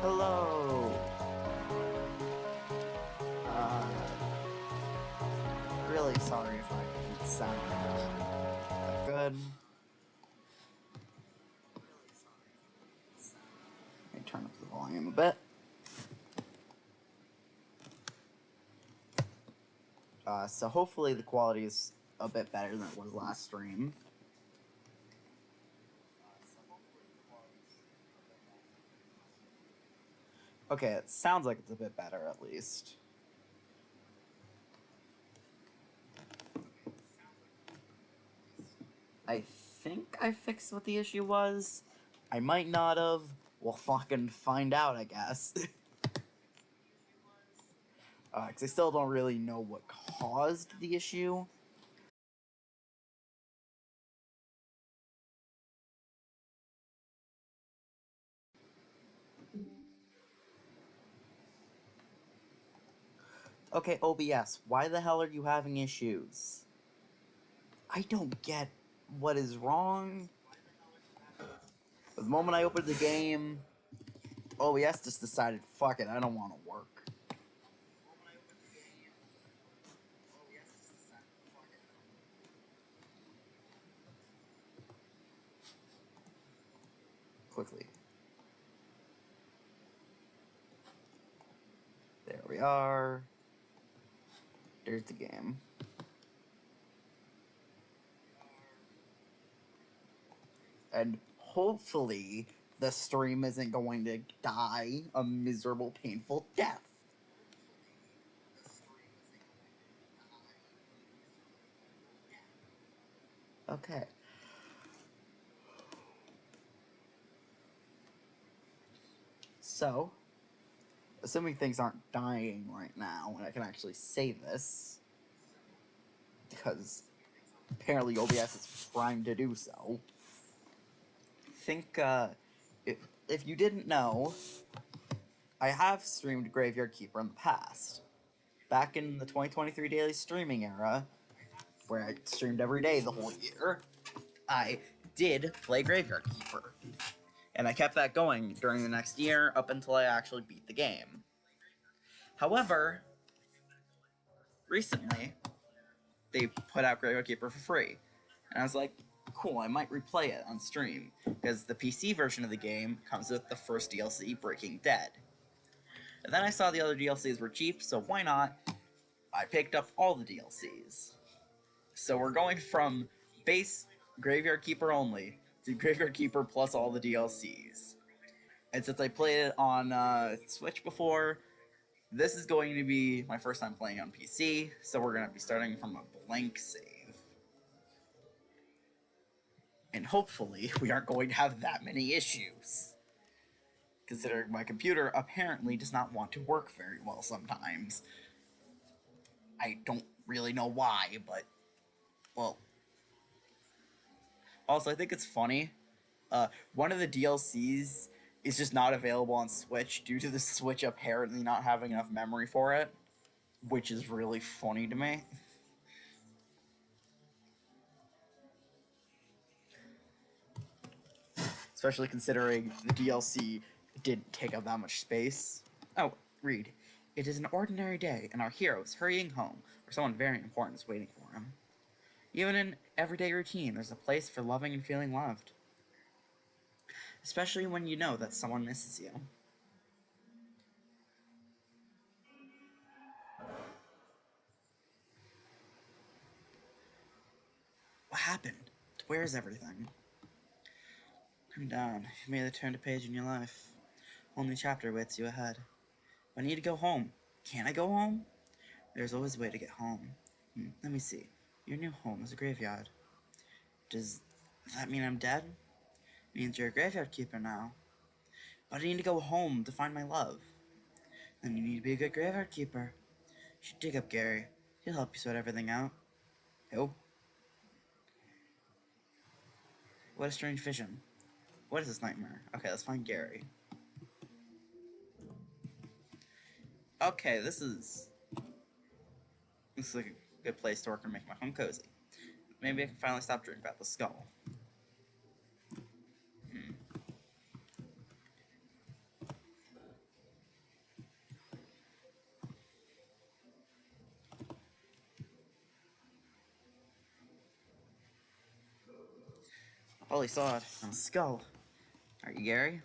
Hello! Really sorry if I didn't sound that good. Let me turn up the volume a bit. So hopefully the quality is a bit better than it was last stream. Okay, it sounds like it's a bit better at least. I think I fixed what the issue was. I might not have. We'll fucking find out, I guess. Because I still don't really know what caused the issue. Okay, OBS, why the hell are you having issues? I don't get what is wrong. The moment I opened the game, OBS just decided, fuck it, I don't want to work. Quickly. There we are. There's the game. And hopefully the stream isn't going to die a miserable, painful death. Okay. So, assuming things aren't dying right now, and I can actually say this, because apparently OBS is primed to do so. Think, if you didn't know, I have streamed Graveyard Keeper in the past. Back in the 2023 daily streaming era, where I streamed every day the whole year, I did play Graveyard Keeper. And I kept that going during the next year up until I actually beat the game. However, recently, they put out Graveyard Keeper for free. And I was like, cool, I might replay it on stream, because the PC version of the game comes with the first DLC, Breaking Dead. And then I saw the other DLCs were cheap, so why not? I picked up all the DLCs. So we're going from base Graveyard Keeper only to Graveyard Keeper plus all the DLCs. And since I played it on Switch before, this is going to be my first time playing on PC, so we're going to be starting from a blank save. And hopefully we aren't going to have that many issues, considering my computer apparently does not want to work very well sometimes. I don't really know why, but, well. Also, I think it's funny. One of the DLCs is just not available on Switch due to the Switch apparently not having enough memory for it, which is really funny to me. Especially considering the DLC didn't take up that much space. Oh, read. It is an ordinary day, and our hero is hurrying home, where someone very important is waiting for him. Even in everyday routine, there's a place for loving and feeling loved. Especially when you know that someone misses you. What happened? Where is everything? I'm down. You've made a turn to page in your life. A whole new chapter waits you ahead. I need to go home. Can I go home? There's always a way to get home. Let me see. Your new home is a graveyard. Does that mean I'm dead? It means you're a graveyard keeper now. But I need to go home to find my love. Then you need to be a good graveyard keeper. You should dig up Gary. He'll help you sort everything out. Who? What a strange vision. What is this nightmare? Okay, let's find Gary. Okay, this looks like a good place to work and make my home cozy. Maybe I can finally stop dreaming about the skull. All he saw it on a skull. Are you Gary?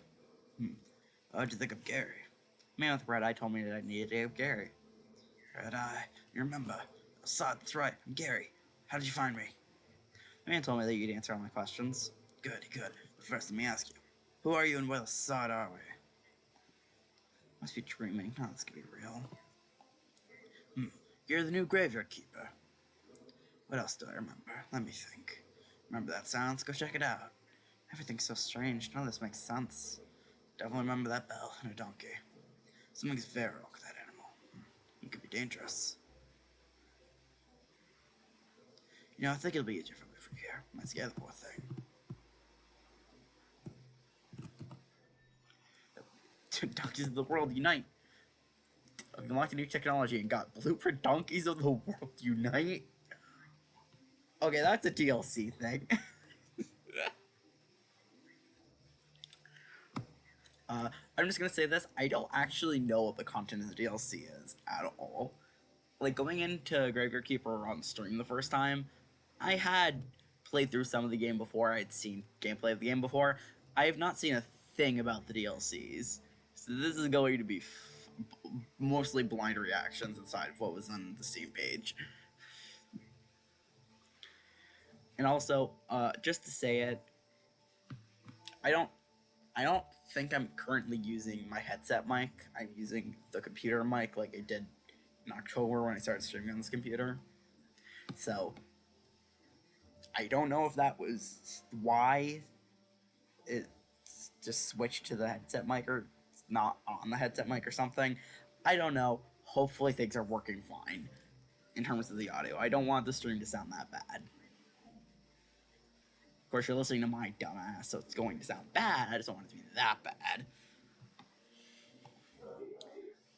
What'd you think of Gary? Man with red eye told me that I needed to have Gary. Red eye, you remember? I saw it, that's right, I'm Gary. How did you find me? The man told me that you'd answer all my questions. Good. But first, let me ask you. Who are you and where the sod are we? Must be dreaming. No, this could be real. You're the new graveyard keeper. What else do I remember? Let me think. Remember that sounds? Go check it out. Everything's so strange. None of this makes sense. Definitely remember that bell and a donkey. Something's very wrong with that animal. He could be dangerous. I think it'll be easier for me from here. Might scare the poor thing. Donkeys of the world unite. I've unlocked a new technology and got blueprint donkeys of the world unite. Okay, that's a DLC thing. I'm just gonna say this. I don't actually know what the content of the DLC is at all. Like, going into Graveyard Keeper on stream the first time, I had played through some of the game before. I'd seen gameplay of the game before. I have not seen a thing about the DLCs. So this is going to be mostly blind reactions inside of what was on the Steam page. And also, just to say it, I don't think I'm currently using my headset mic. I'm using the computer mic like I did in October when I started streaming on this computer. So, I don't know if that was why it just switched to the headset mic or not on the headset mic or something. I don't know. Hopefully things are working fine in terms of the audio. I don't want the stream to sound that bad. Of course, you're listening to my dumbass, so it's going to sound bad. I just don't want it to be that bad.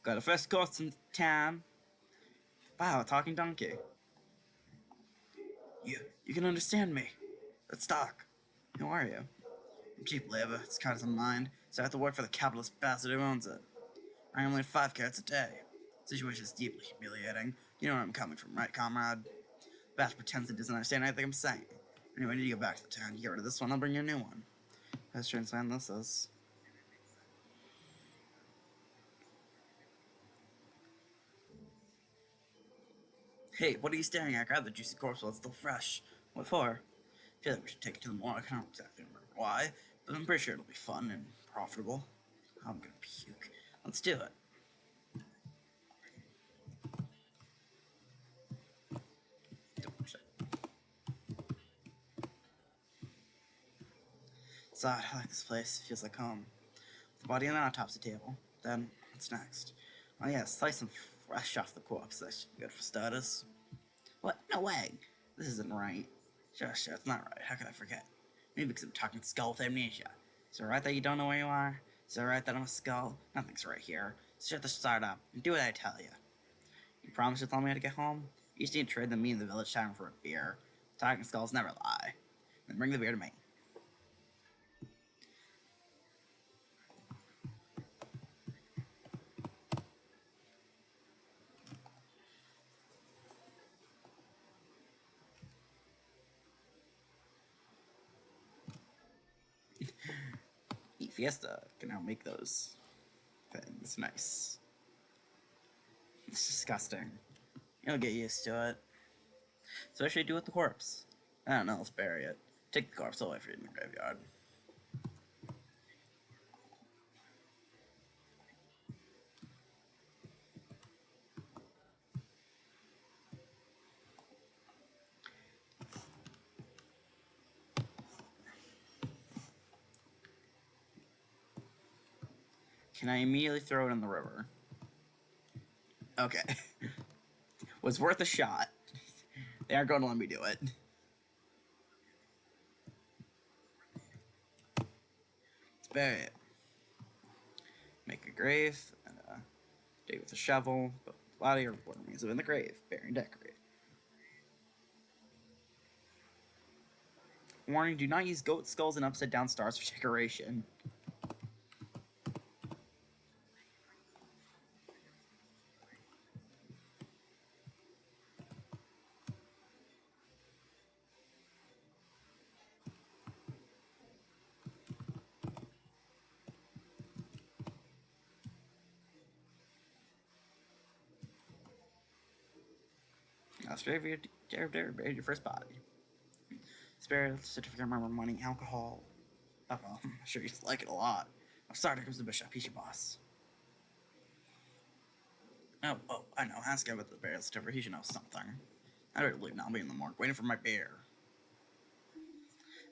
Got a first course in town. Wow, a talking donkey. You can understand me. Let's talk. Who are you? I'm cheap labor. It's kind of some mind, so I have to work for the capitalist bastard who owns it. I only 5 carats a day. The situation is deeply humiliating. You know where I'm coming from, right, comrade? Bastard pretends he doesn't understand anything I'm saying. Anyway, I need to go back to the town. You get rid of this one, I'll bring you a new one. Let's translate this as... Hey, what are you staring at? Grab the juicy corpse while it's still fresh. What for? I feel like we should take it to the morgue. I don't exactly remember why, but I'm pretty sure it'll be fun and profitable. I'm gonna puke. Let's do it. So, I like this place. Feels like home. The body on the autopsy table. Then, what's next? Oh yeah, slice some fresh off the corpse. That should be good for starters. What? No way. This isn't right. Sure, it's not right. How could I forget? Maybe because I'm talking skull with amnesia. Is it right that you don't know where you are? Is it right that I'm a skull? Nothing's right here. Shut the start up and do what I tell you. You promise to tell me how to get home? You just need to trade me in the village tavern for a beer. Talking skulls never lie. Then bring the beer to me. Eat Fiesta can now make those things. Nice. It's disgusting. You'll get used to it. So what should I do with the corpse? I don't know, let's bury it. Take the corpse away from it in the graveyard. Can I immediately throw it in the river? Okay. Was worth a shot. They aren't going to let me do it. Let's bury it. Make a grave, and dig with a shovel, put the body or what remains of in the grave, bury and decorate. Warning, do not use goat skulls and upside down stars for decoration. After buried your first body. Spare certificate, remember money, alcohol. Alcohol. I'm sure you like it a lot. I'm sorry, here comes the bishop. He's your boss. Oh, I know. Ask him about the burial certificate. He should know something. I better leave now. I'll be in the morgue waiting for my bear.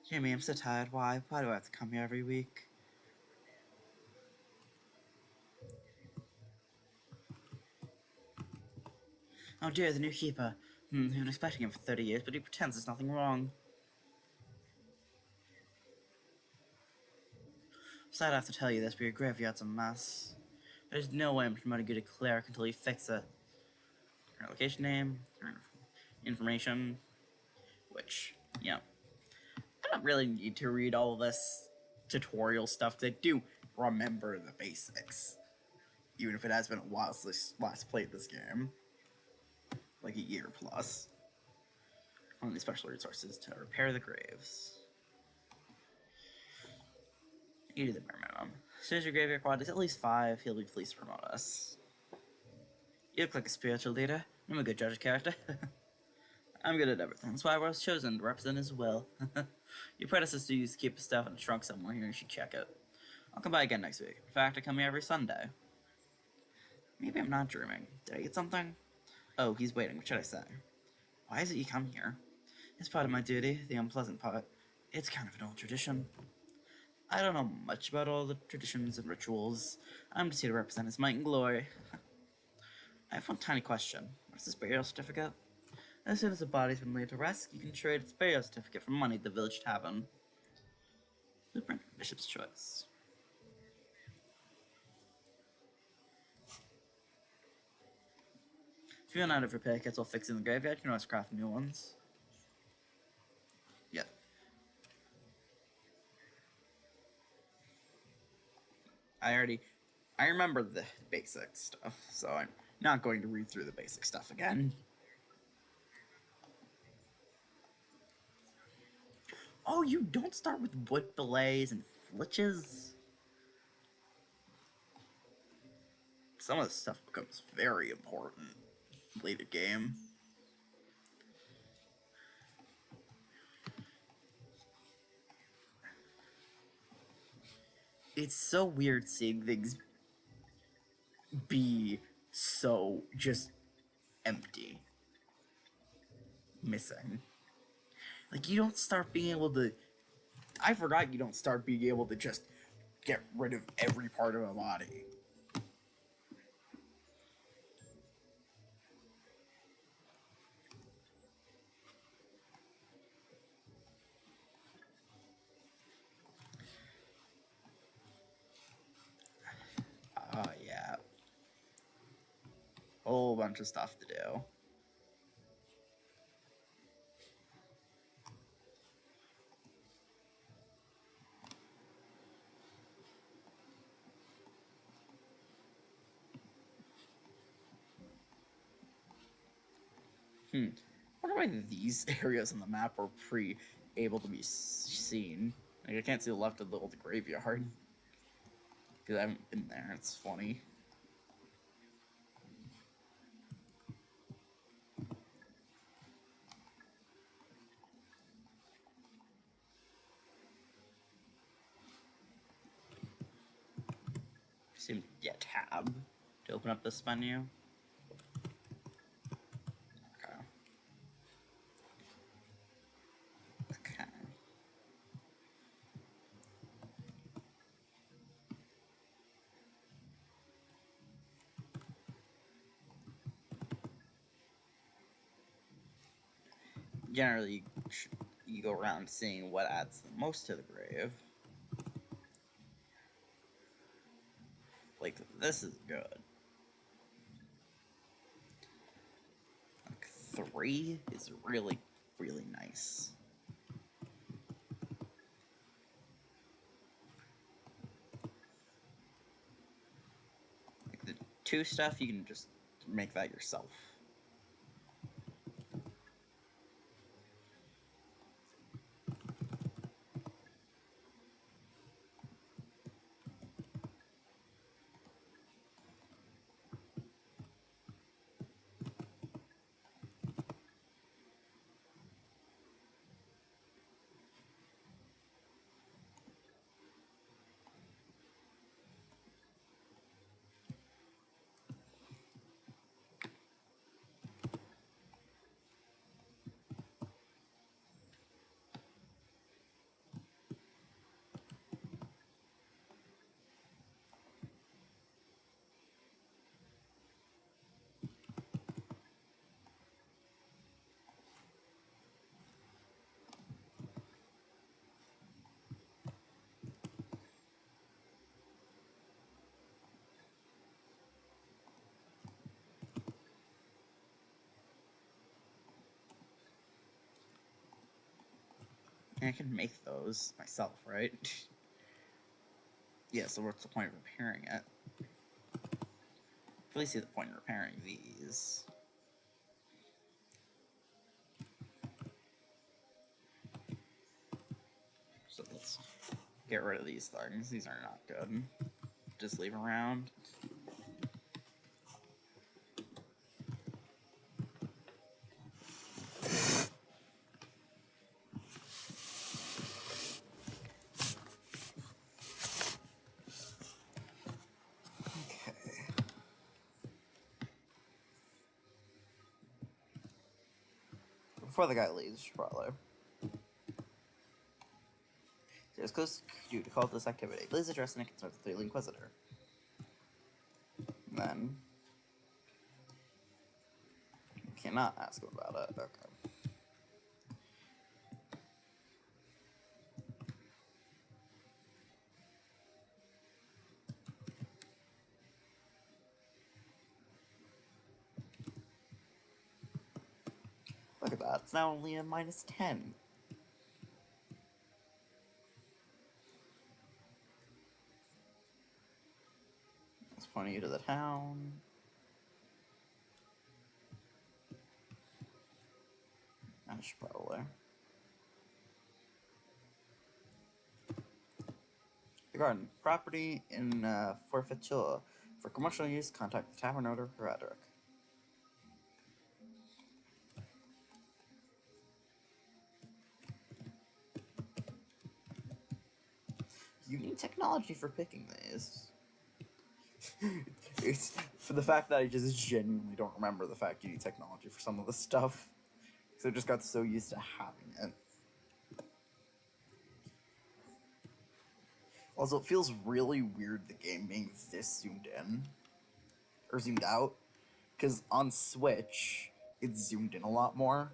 Jamie, I'm so tired. Why? Why do I have to come here every week? Oh dear, the new keeper. I've been expecting him for 30 years, but he pretends there's nothing wrong. Sad I have to tell you this, but your graveyard's a mess. There's no way I'm promoting you to cleric until you fix it. Your location name, your information, which, yeah. I don't really need to read all this tutorial stuff, because I do remember the basics. Even if it has been a while since I last played this game. Like a year plus. One of the special resources to repair the graves. You do the bare minimum. As soon as your graveyard quad is at least 5, he'll be pleased to promote us. You look like a spiritual leader. I'm a good judge of character. I'm good at everything. That's why I was chosen to represent his will. Your predecessor used to keep his stuff in a trunk somewhere here. You should check it. I'll come by again next week. In fact, I come here every Sunday. Maybe I'm not dreaming. Did I get something? Oh, he's waiting. What should I say? Why is it you come here? It's part of my duty, the unpleasant part. It's kind of an old tradition. I don't know much about all the traditions and rituals. I'm just here to represent his might and glory. I have one tiny question. What's this burial certificate? As soon as the body's been laid to rest, you can trade its burial certificate for money at the village tavern. Blueprint, Bishop's choice. If you run out of repair kits while fixing the graveyard, you can always craft new ones. Yep. I remember the basic stuff, so I'm not going to read through the basic stuff again. Oh, you don't start with wood billets and flitches? Some of this stuff becomes very important late in the game. It's so weird seeing things be so just empty. Missing. Like, you don't start being able to... I forgot you don't start being able to just get rid of every part of a body. Yeah. Whole bunch of stuff to do. I wonder why these areas on the map are able to be seen. Like, I can't see the left of the old graveyard. Because I haven't been there. It's funny. Seem to get tab to open up this menu. Okay. Okay. Generally, you go around seeing what adds the most to the grave. Like, this is good. Like, 3 is really, really nice. Like, the 2 stuff, you can just make that yourself. And I can make those myself, right? Yeah, so what's the point of repairing it? I really see the point in repairing these. So let's get rid of these things. These are not good. Just leave around. Okay. Before the guy leaves, probably. There's close to call this activity. Please address any concerns with the Inquisitor. And then you cannot ask him about it. Okay. Look at that. It's now only a -10. Let's point you to the town. I should probably. The garden. Property in forfeiture. For commercial use, contact the tavern owner, Roderick. You need technology for picking these. It's for the fact that I just genuinely don't remember the fact you need technology for some of the stuff. Because I just got so used to having it. Also, it feels really weird the game being this zoomed in. Or zoomed out. Because on Switch, it's zoomed in a lot more.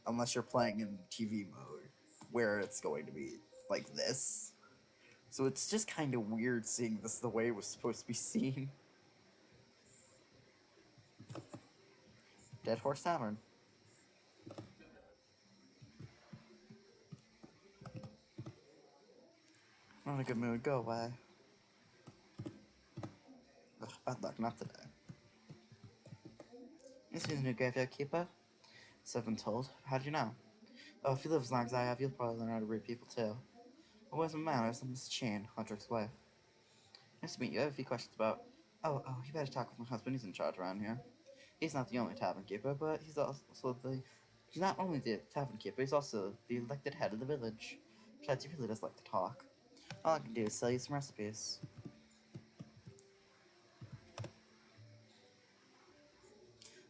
Unless you're playing in TV mode, where it's going to be like this. So it's just kind of weird seeing this the way it was supposed to be seen. Dead Horse Tavern. Not in a good mood, go away. Ugh, bad luck, not today. This is a new graveyard keeper. So I've been told. How'd you know? Oh, if you live as long as I have, you'll probably learn how to read people too. But where's my manners? I'm Miss Chan, Huntrick's wife. Nice to meet you. I have a few questions about. Oh, you better talk with my husband. He's in charge around here. He's not the only tavern keeper, but he's also the. He's not only the tavern keeper, he's also the elected head of the village. Besides, he really does like to talk. All I can do is sell you some recipes.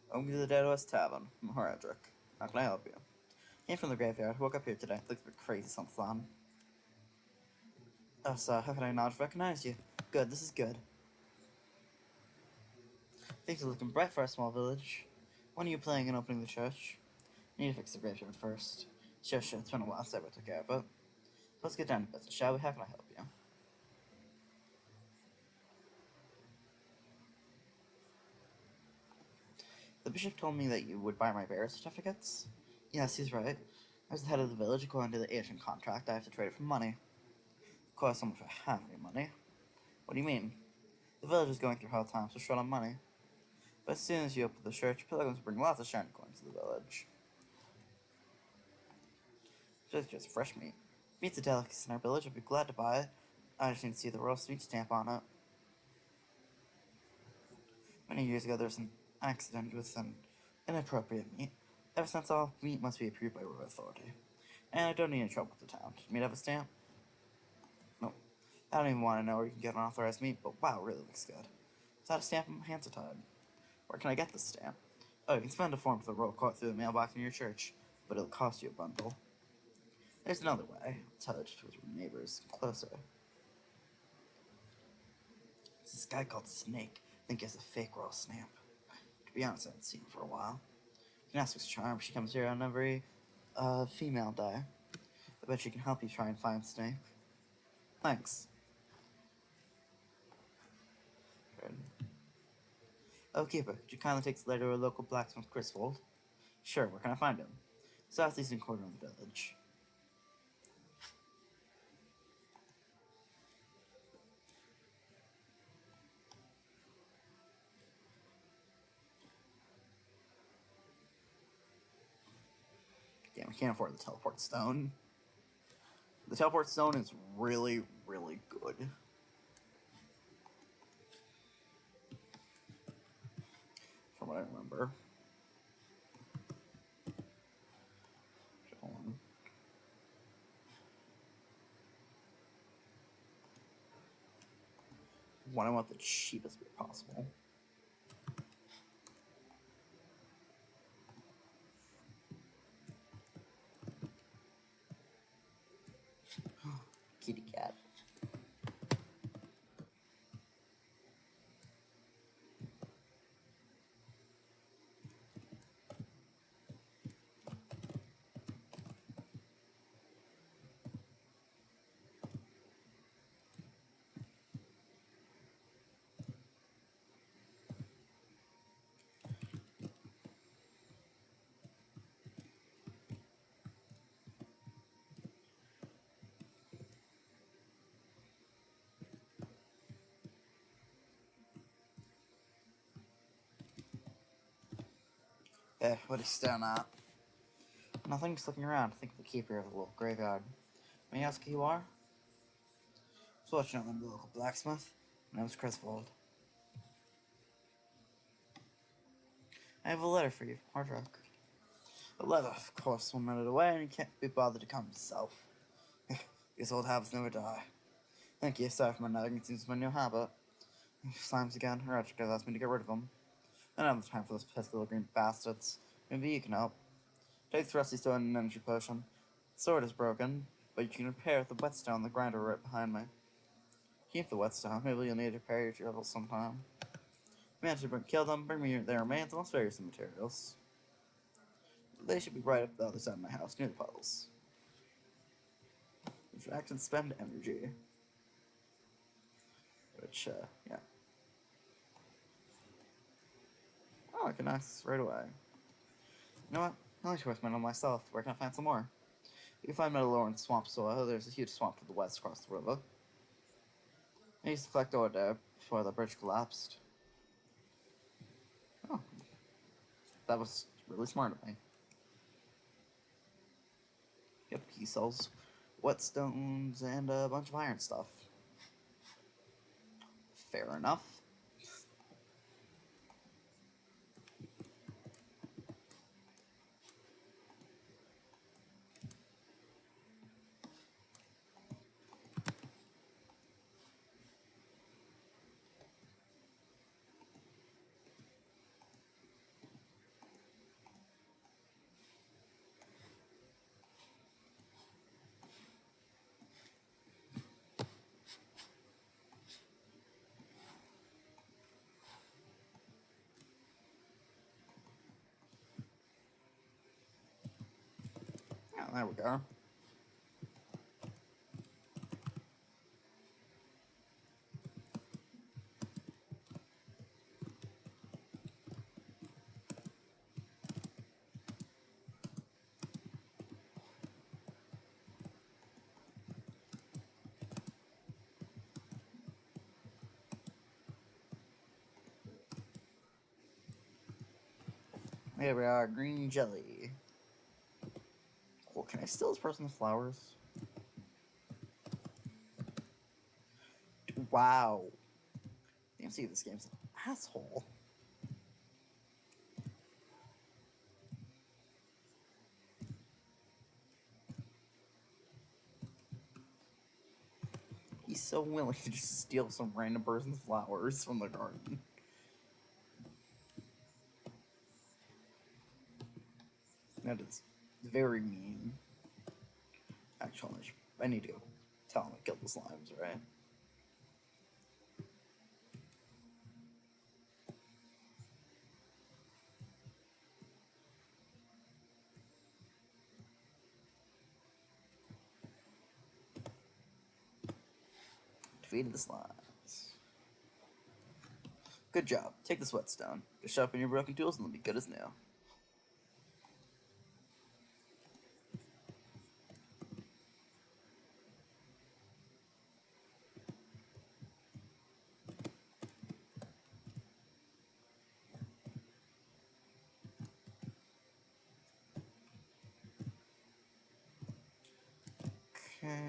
Welcome to the Dead West Tavern. I'm Horadric. How can I help you? Came from the graveyard. Woke up here today. Looks a bit crazy, something's on. Oh, sir, how can I not recognize you? Good, this is good. Things are looking bright for our small village. When are you planning on opening the church? I need to fix the graveyard first. Sure, it's been a while since I took care of it. Let's get down to business, shall we? How can I help you? The bishop told me that you would buy my bearer certificates. Yes, he's right. As the head of the village, according to the agent contract, I have to trade it for money. Of course, I'm if I have any money. What do you mean? The village is going through hard times, we're short on money. But as soon as you open the church, pilgrims bring lots of shiny coins to the village. Just fresh meat. Meat's a delicacy in our village, I'd be glad to buy it. I just need to see the royal sweet stamp on it. Many years ago, there was an accident with some inappropriate meat. Ever since, all meat must be approved by royal authority. And I don't need any trouble with the town. Does meat have a stamp? Nope. I don't even want to know where you can get unauthorized meat, but wow, it really looks good. Without a stamp, my hands are tied. Where can I get this stamp? Oh, you can send a form to the royal court through the mailbox in your church, but it'll cost you a bundle. There's another way. It's how just with your neighbors closer. It's this guy called Snake. I think he has a fake royal stamp. To be honest, I haven't seen him for a while. You can ask Miss Charm. She comes here on every female day. I bet she can help you try and find Snake. Thanks. Good. Oh, keeper, could you kindly take this letter to a local blacksmith, Griswold? Sure, where can I find him? Southeastern corner of the village. can't afford the teleport stone. The teleport stone is really, really good. From what I remember. Hold on. I want the cheapest way possible. Kitty cat. What is stone at? Nothing, just looking around. I think the keeper of the little graveyard. May I ask who you are? I was watching out the local blacksmith. My name's Griswold. I have a letter for you, Hardrock. The letter, of course, one minute away, and he can't be bothered to come himself. These old habits never die. Thank you, sorry for my nagging, it seems my new habit. Slimes again, Hardrock has asked me to get rid of them. I don't have time for those pesky little green bastards. Maybe you can help. Take the rusty stone and an energy potion. The sword is broken, but you can repair it with the whetstone on the grinder right behind me. Keep the whetstone, maybe you'll need to repair your travels sometime. Manage to kill them, bring me their remains, and I'll spare you some materials. They should be right up the other side of my house, near the puddles. Interact and spend energy. Which, yeah. Oh, I can ask right away. You know what? I like to work metal myself. Where can I find some more? You can find metal ore in swamp soil. There's a huge swamp to the west across the river. I used to collect ore there before the bridge collapsed. Oh. That was really smart of me. Yep, he sells whetstones and a bunch of iron stuff. Fair enough. Yeah, there we go. Here we are, green jelly. Cool, can I steal this person's flowers? Wow. The MC of this game's an asshole. He's so willing to just steal some random person's flowers from the garden. That is very mean. Actually, I need to go tell him I killed the slimes, right? Defeated the slimes. Good job. Take this whetstone. Just sharpen your broken tools and they'll be good as new. Okay.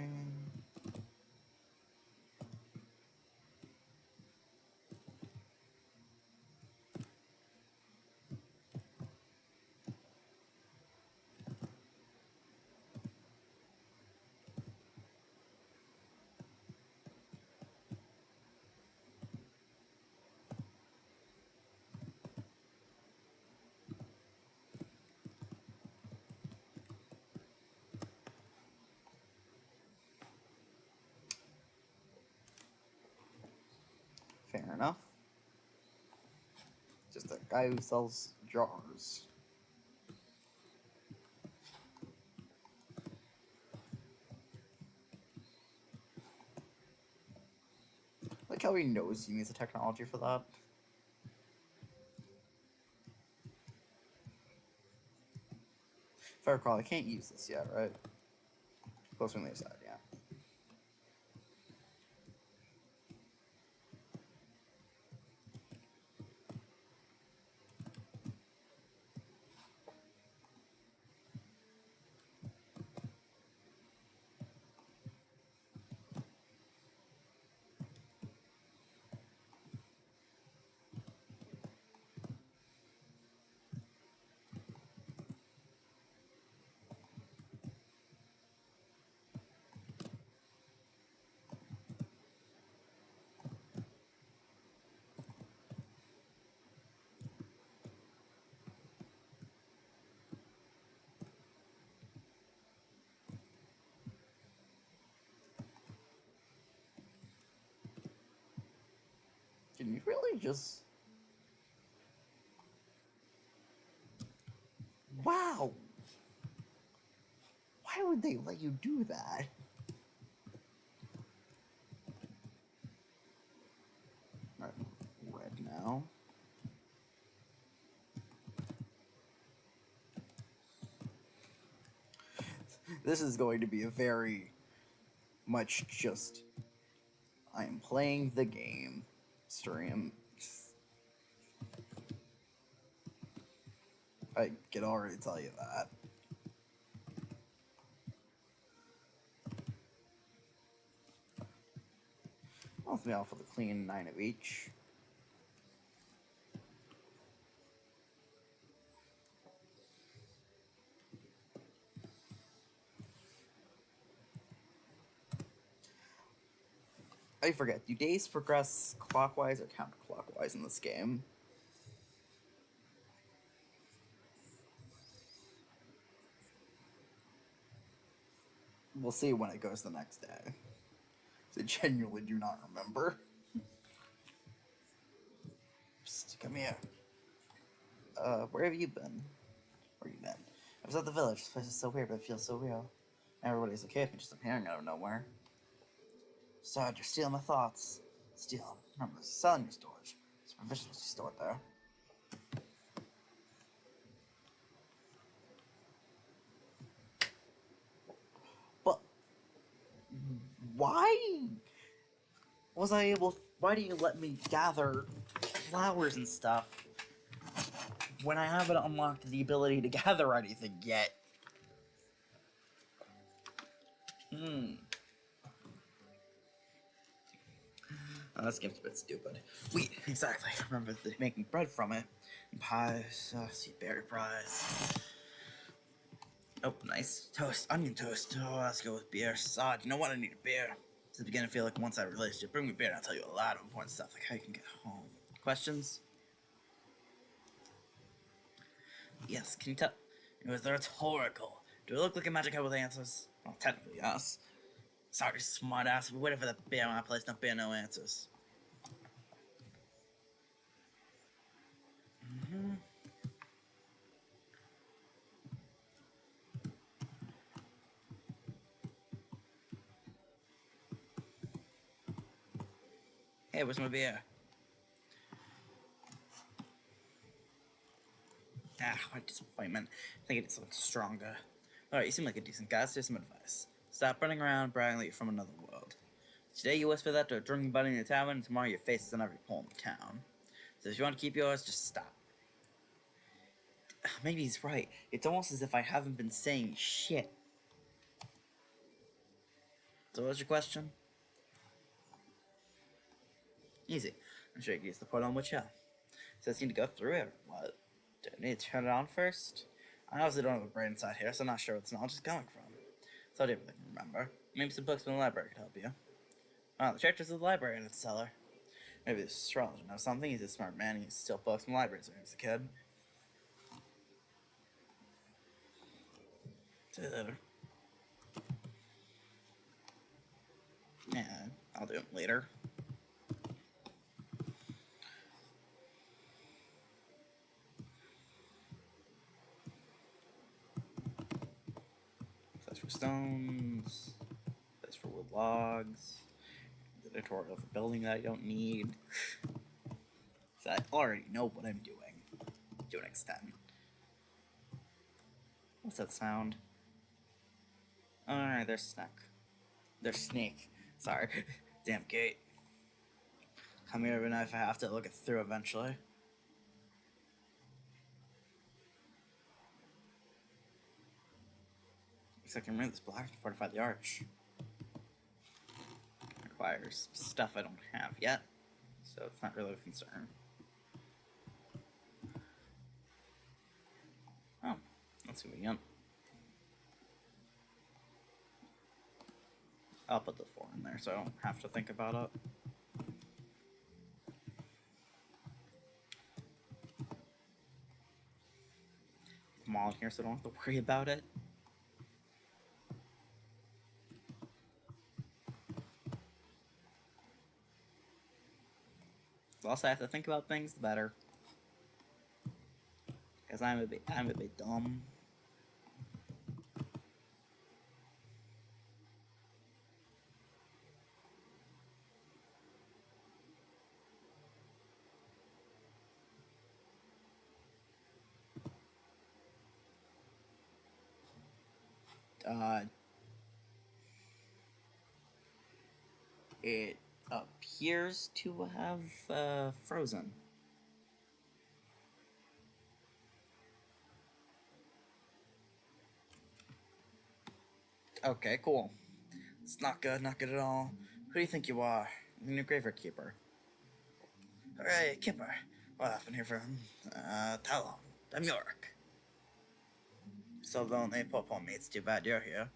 Fair enough. Just a guy who sells jars. Like how he knows he needs the technology for that. If I recall, I can't use this yet, right? Close from the other side, yeah. Can you really just... Wow! Why would they let you do that? Alright, red now. This is going to be a very much just... I am playing the game stream. I can already tell you that. Off me off with a clean 9 of each. I forget, do days progress clockwise or counterclockwise in this game? We'll see when it goes the next day. I genuinely do not remember. Psst, come here. Where have you been? Where you been? I was at the village. This place is so weird, but it feels so real. Everybody's okay with me just appearing out of nowhere. Sorry, you're stealing my thoughts. Steal them. Remember, there's a cell in your storage. Some provisions must be stored there. But why was I able? Why do you let me gather flowers and stuff when I haven't unlocked the ability to gather anything yet? Oh, this game's a bit stupid. Wheat, exactly. Remember making bread from it. And pies, see berry pies. Oh, nice. Toast, onion toast. Oh, let's go with beer. Sod, you know what? I need a beer. It's beginning to feel like once I realized you bring me beer and I'll tell you a lot of important stuff, like how you can get home. Questions? Yes, can you tell? It was rhetorical. Do I look like a magic head with answers? Well, technically, yes. Sorry, smart ass, but whatever the beer in my place, no beer, no answers. Hey, where's my beer? Ah, what disappointment. I think it's something stronger. Alright, you seem like a decent guy, so here's some advice. Stop running around bragging like you're from another world. Today you whisper that to a drinking buddy in the tavern, and tomorrow your face is on every pole in the town. So if you want to keep yours, just stop. Maybe he's right. It's almost as if I haven't been saying shit. So what's your question? Easy. I'm sure you can use the portal on which, yeah. So it's need to go through it. What? Do I need to turn it on first? I obviously don't have a brain inside here, so I'm not sure what the knowledge is coming from. So I don't even remember. Maybe some books from the library could help you. Oh, the characters of the library in its cellar. Maybe the astrologer knows something. He's a smart man. He used to steal books from libraries when he was a kid. See you later. Yeah, I'll do it later. That's for stones. That's for wood logs. The tutorial for building that I don't need. So I already know what I'm doing. To an extent. What's that sound? Alright, there's Snake. There's Snake. Sorry. Damn gate. Come here every night if I have to look it through eventually. Looks like I can remove this block to fortify the arch. Requires stuff I don't have yet, so it's not really a concern. Oh, that's convenient. I'll put the 4 in there so I don't have to think about it. I'm all in here so I don't have to worry about it. The less I have to think about things, the better. Because I'm a bit dumb. It appears to have frozen. Okay, cool. It's not good at all. Who do you think you are? The new graveyard keeper. Hooray, Kipper. What happened here from, Talon, York? So lonely, poor me, it's too bad you're here.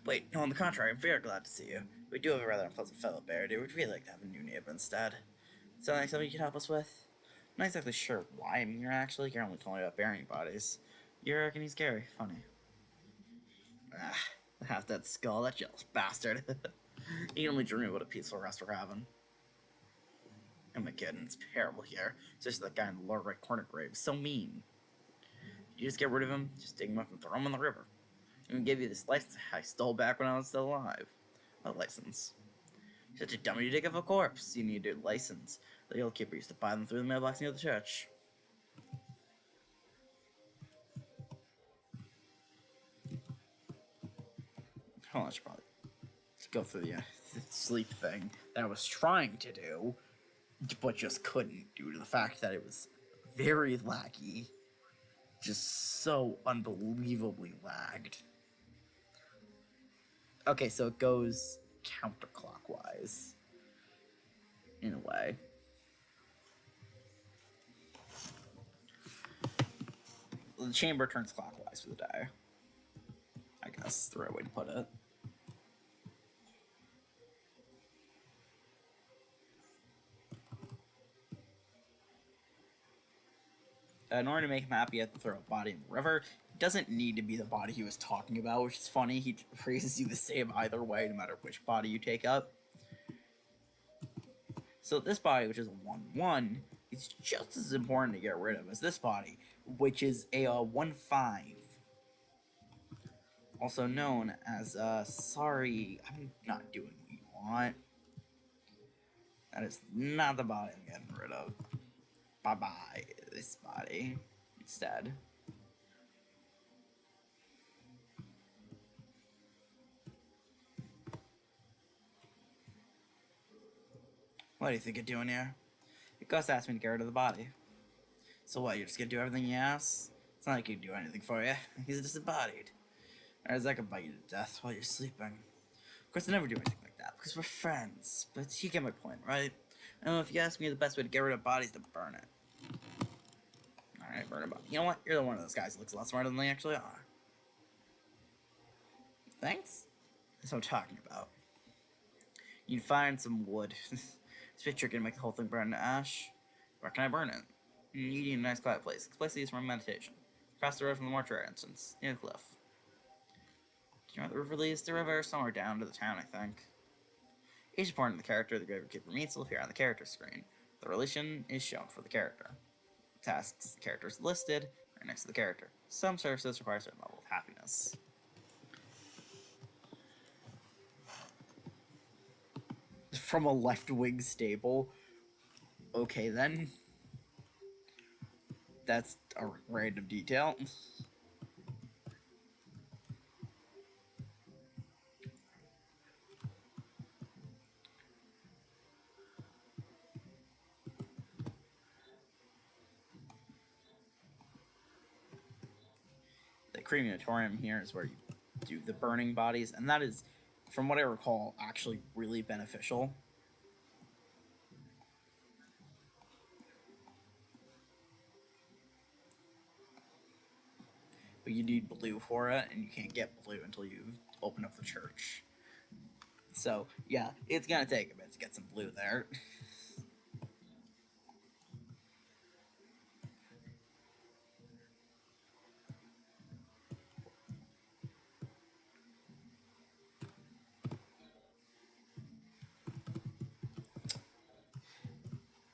Wait, no, on the contrary, I'm very glad to see you. We do have a rather unpleasant fellow bear, dear. We'd really like to have a new neighbor instead. Sound like something you can help us with? I'm not exactly sure why I'm here, actually. You're only told me about burying bodies. You reckon he's scary? Funny. Ah, half that skull, that jealous bastard. You can only dream of what a peaceful rest we're having. I'm a kid, and it's terrible here. Especially that guy in the lower right corner grave. So mean. You just get rid of him, just dig him up and throw him in the river. I'm gonna give you this license I stole back when I was still alive. What license? You're such a dummy to dig up a corpse. You need a license. The old keeper used to buy them through the mailbox near the church. Hold on, I should probably go through the sleep thing that I was trying to do, but just couldn't due to the fact that it was very laggy. Just so unbelievably lagged. Okay, so it goes counterclockwise. In a way. The chamber turns clockwise for the day. I guess is the right way to put it. In order to make him happy, you have to throw a body in the river. It doesn't need to be the body he was talking about, which is funny. He praises you the same either way, no matter which body you take up. So this body, which is a 1-1, is just as important to get rid of as this body, which is a 1-5. Also known as, sorry, I'm not doing what you want. That is not the body I'm getting rid of. Bye-bye, this body, instead. What do you think you're doing here? Gus asked me to get rid of the body. So what, you're just gonna do everything he asks? It's not like he'd do anything for you. He's disembodied. Or as I could bite you to death while you're sleeping. course, I never do anything like that because we're friends. But you get my point, right? I don't know, if you ask me, the best way to get rid of bodies is to burn it. Alright, burn a body. You know what? You're the one of those guys who looks a lot smarter than they actually are. Thanks? That's what I'm talking about. You'd find some wood. It's a bit tricky to make the whole thing burn to ash. Where can I burn it? You need a nice quiet place. It's a place to use for meditation. Across the road from the mortuary entrance, near the cliff. Do you know where the river leads? The river somewhere down to the town, I think. Each point in the character the Gravekeeper meets will appear on the character screen. The relation is shown for the character. Tasks, characters listed, are next to the character. Some services require a certain level of happiness. From a left-wing stable. Okay, then. That's a random detail. The crematorium here is where you do the burning bodies, and that is, from what I recall, actually really beneficial. But you need blue for it, and you can't get blue until you open up the church. So, yeah, it's gonna take a bit to get some blue there.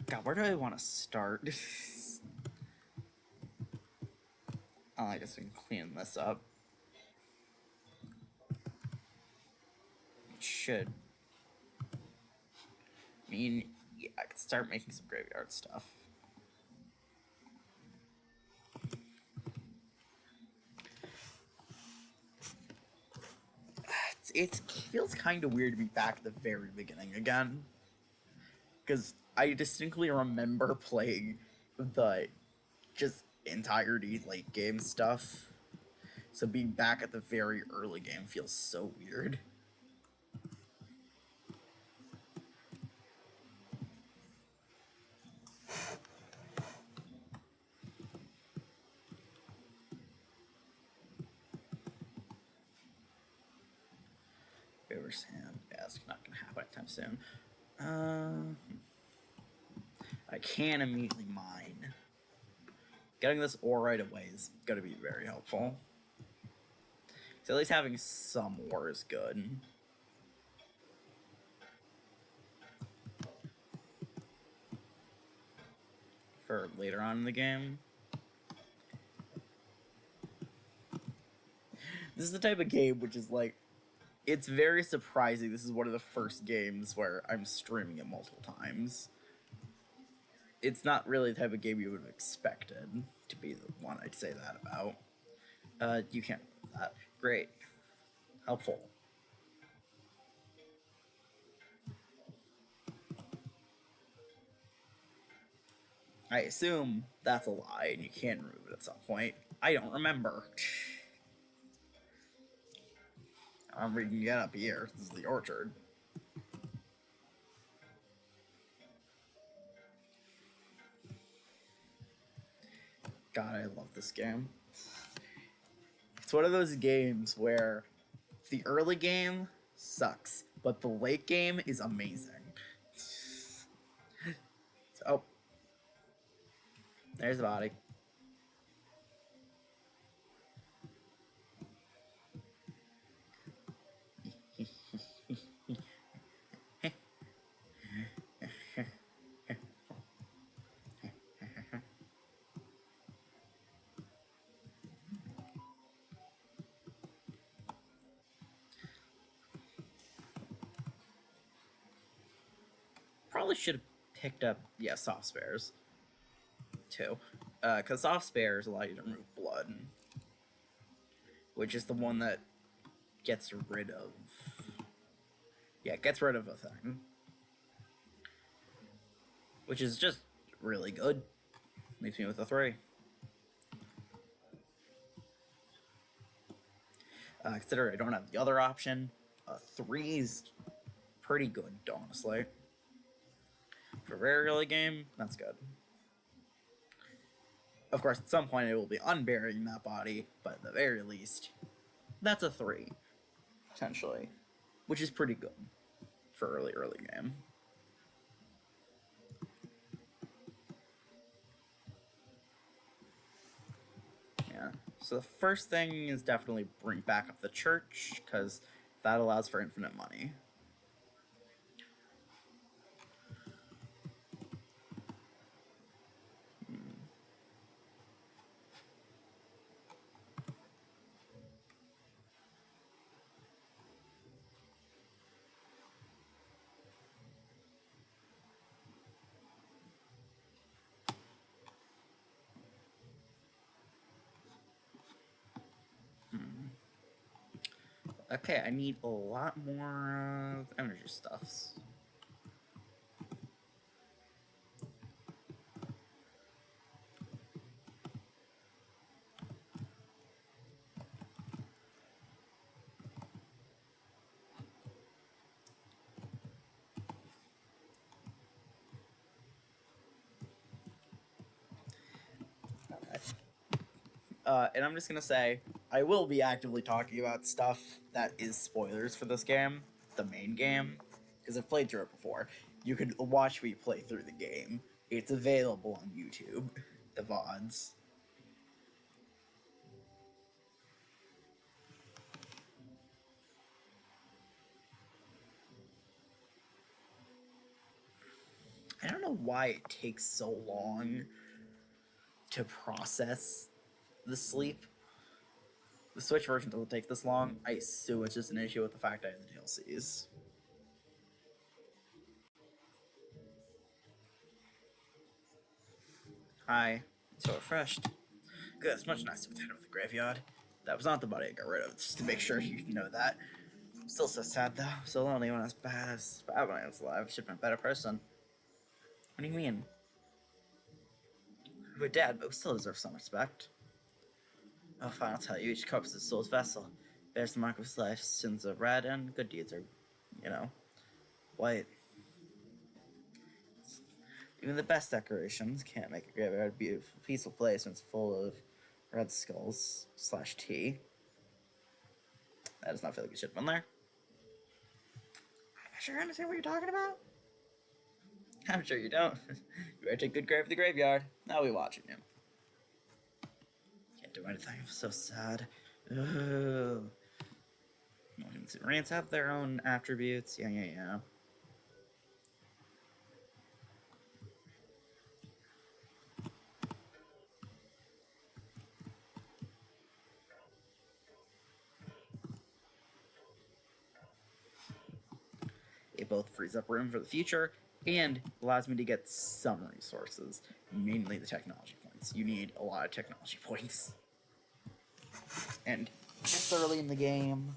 God, where do I want to start? Oh, I guess we can clean this up. It should mean, yeah, I can start making some graveyard stuff. It feels kind of weird to be back at the very beginning again. Because I distinctly remember playing the just entirety late game stuff. So being back at the very early game feels so weird. River's Hand. Yeah, it's not gonna happen anytime soon. I can immediately mine. Getting this ore right away is gonna be very helpful. So at least having some ore is good. For later on in the game. This is the type of game which is like, it's very surprising. This is one of the first games where I'm streaming it multiple times. It's not really the type of game you would have expected to be the one I'd say that about. You can't remove that. Great. Helpful. I assume that's a lie and you can remove it at some point. I don't remember. I'm reading it up here. This is the orchard. God, I love this game. It's one of those games where the early game sucks, but the late game is amazing. Oh. There's the body. Probably should have picked up, yeah, soft spares too, because soft spares allow you to remove blood, which is the one that gets rid of, yeah, it gets rid of a thing, which is just really good. Leaves me with a 3. Consider I don't have the other option 3 is pretty good, honestly. For a very early game, that's good. Of course, at some point it will be unburying that body, but at the very least, that's a 3, potentially. Which is pretty good for early game. Yeah, so the first thing is definitely bring back up the church, because that allows for infinite money. Okay, I need a lot more energy stuffs. And I'm just gonna say, I will be actively talking about stuff that is spoilers for this game, the main game, because I've played through it before. You can watch me play through the game. It's available on YouTube, the VODs. I don't know why it takes so long to process the sleep. The Switch version doesn't take this long. I assume it's just an issue with the fact I have the DLCs. Hi. So refreshed. Good, it's much nicer with the head of the graveyard. That was not the body I got rid of, just to make sure you know that. Still so sad though. So lonely when I was bad when I was alive. I should have been a better person. What do you mean? We're dead, but we still deserve some respect. Oh, fine, I'll tell you. Each corpse is a soul's vessel. Bears the mark of his life. Sins are red, and good deeds are, white. Even the best decorations can't make a graveyard a beautiful, peaceful place when it's full of red skulls / tea. That does not feel like it should have been there. I'm sure you understand what you're talking about. I'm sure you don't. You better take good care of the graveyard. Now we watching you. Can't do anything. I'm so sad. Ugh. Rants have their own attributes. Yeah. It both frees up room for the future and allows me to get some resources, mainly the technology points. You need a lot of technology points. And just early in the game,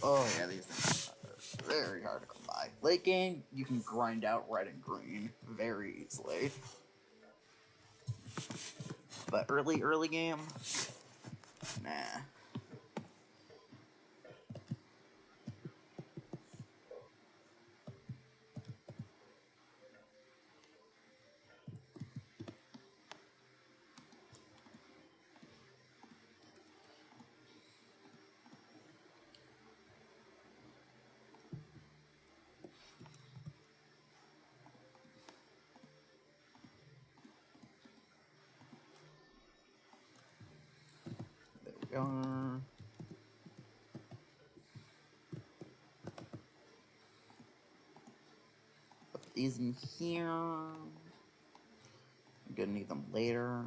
oh yeah, these things are very hard to come by. Late game, you can grind out red and green very easily. But early game, nah. There we are. Put these in here. I'm gonna need them later.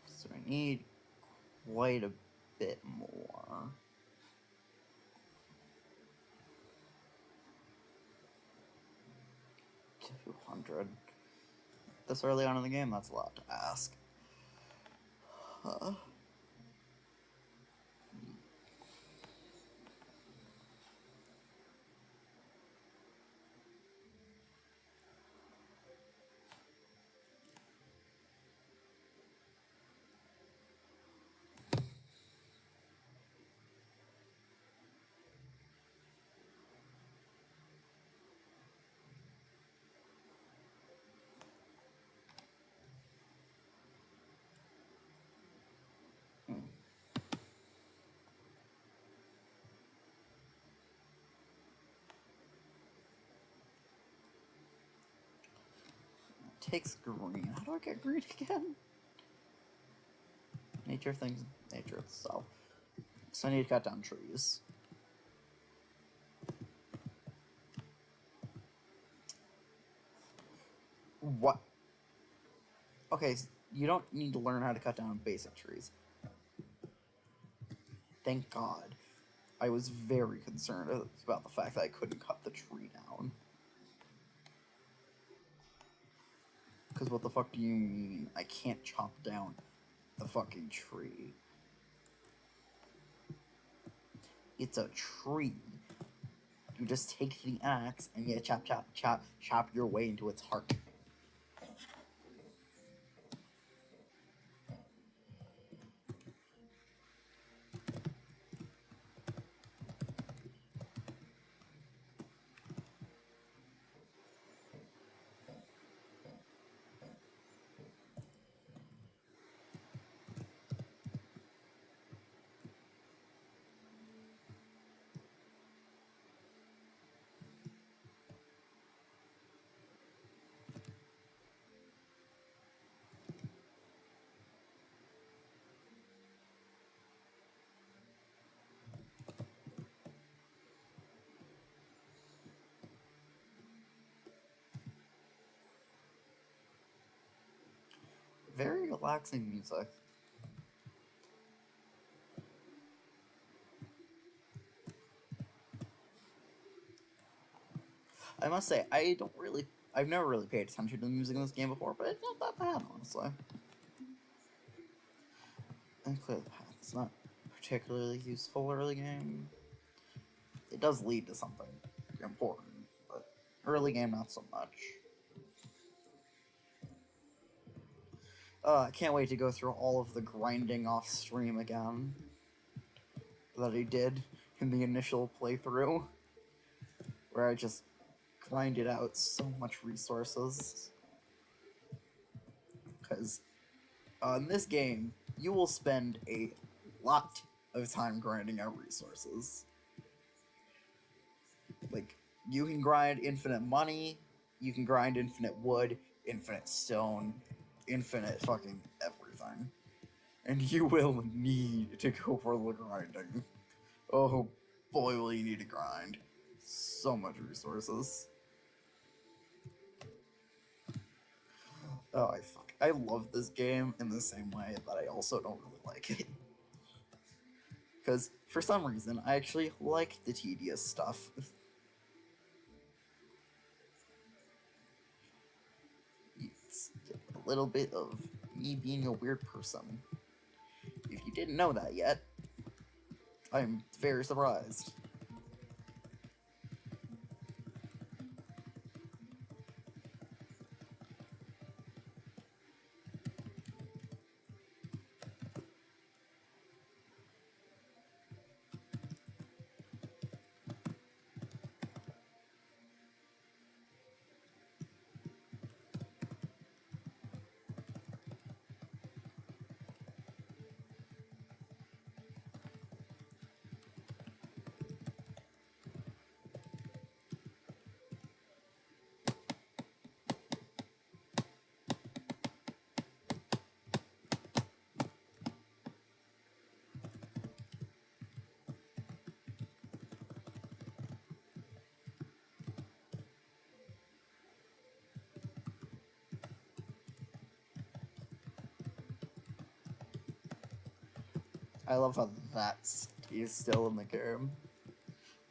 So I need quite a bit more. 200. This early on in the game, that's a lot to ask. takes green. How do I get green again? Nature things, nature itself. So I need to cut down trees. What? Okay, you don't need to learn how to cut down basic trees. Thank God. I was very concerned about the fact that I couldn't cut the tree down. Because what the fuck do you mean I can't chop down the fucking tree? It's a tree. You just take the axe and you chop, chop, chop, chop your way into its heart. Very relaxing music. I must say, I've never really paid attention to the music in this game before, but it's not that bad, honestly. And clear the path. It's not particularly useful early game. It does lead to something important, but early game not so much. I can't wait to go through all of the grinding off stream again that I did in the initial playthrough, where I just grinded out so much resources. Because in this game, you will spend a lot of time grinding out resources. Like, you can grind infinite money, you can grind infinite wood, infinite stone, infinite fucking everything. And you will need to go for the grinding. Oh boy, will you need to grind. So much resources. Oh, I love this game in the same way that I also don't really like it. Because, for some reason, I actually like the tedious stuff. It's a little bit of me being a weird person. If you didn't know that yet, I'm very surprised. I love how that is still in the game.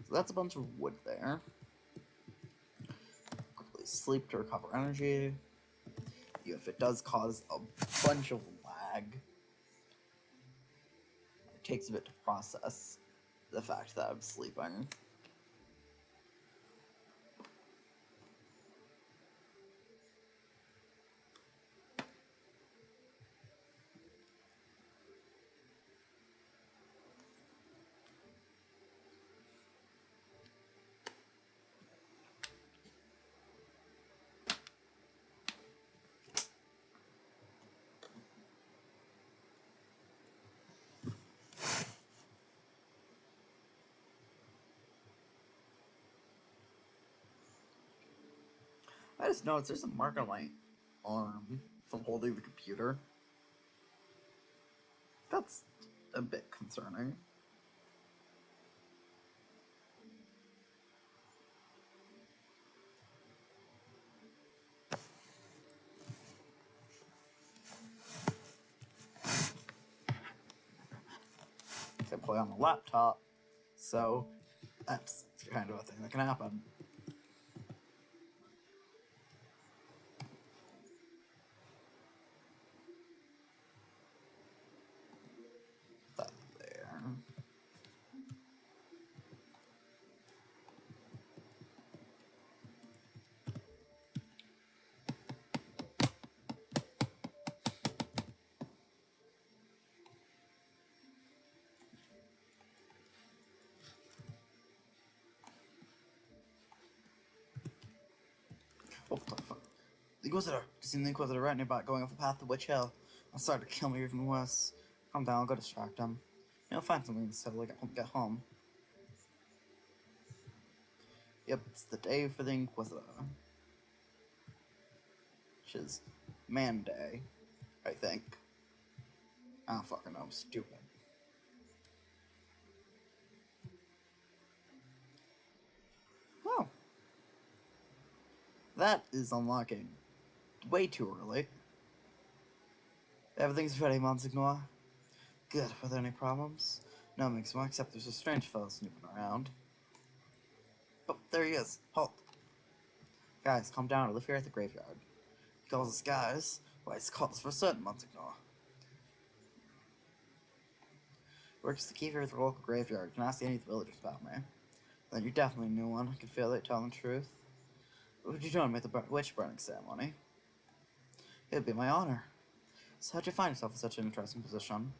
So that's a bunch of wood there. Quickly sleep to recover energy. If it does cause a bunch of lag, it takes a bit to process the fact that I'm sleeping. I just noticed there's a mark on my arm from holding the computer. That's a bit concerning. Can play on a laptop, so that's kind of a thing that can happen. That there. What the fuck? The Inquisitor! Seen the Inquisitor right nearby, going off the path to Witch Hill. I'll start to kill me even worse. Calm down, I'll go distract him. He'll find something to settle get home. Yep, it's the day for the Inquisitor. Which is Man Day, I think. I don't fucking know, I'm stupid. Oh. That is unlocking way too early. Everything's ready, Monsignor. Good. Were there any problems? No, Mixmo, except there's a strange fellow snooping around. Oh, there he is. Halt. Guys, calm down. I live here at the graveyard. He calls us guys. Why, he's called us for certain, Monsignor. Works the keeper of the local graveyard. Can ask any of the villagers about me. Then you're definitely a new one. I can feel it telling the truth. What would you do at the witch burning ceremony? It'd be my honor. So how'd you find yourself in such an interesting position?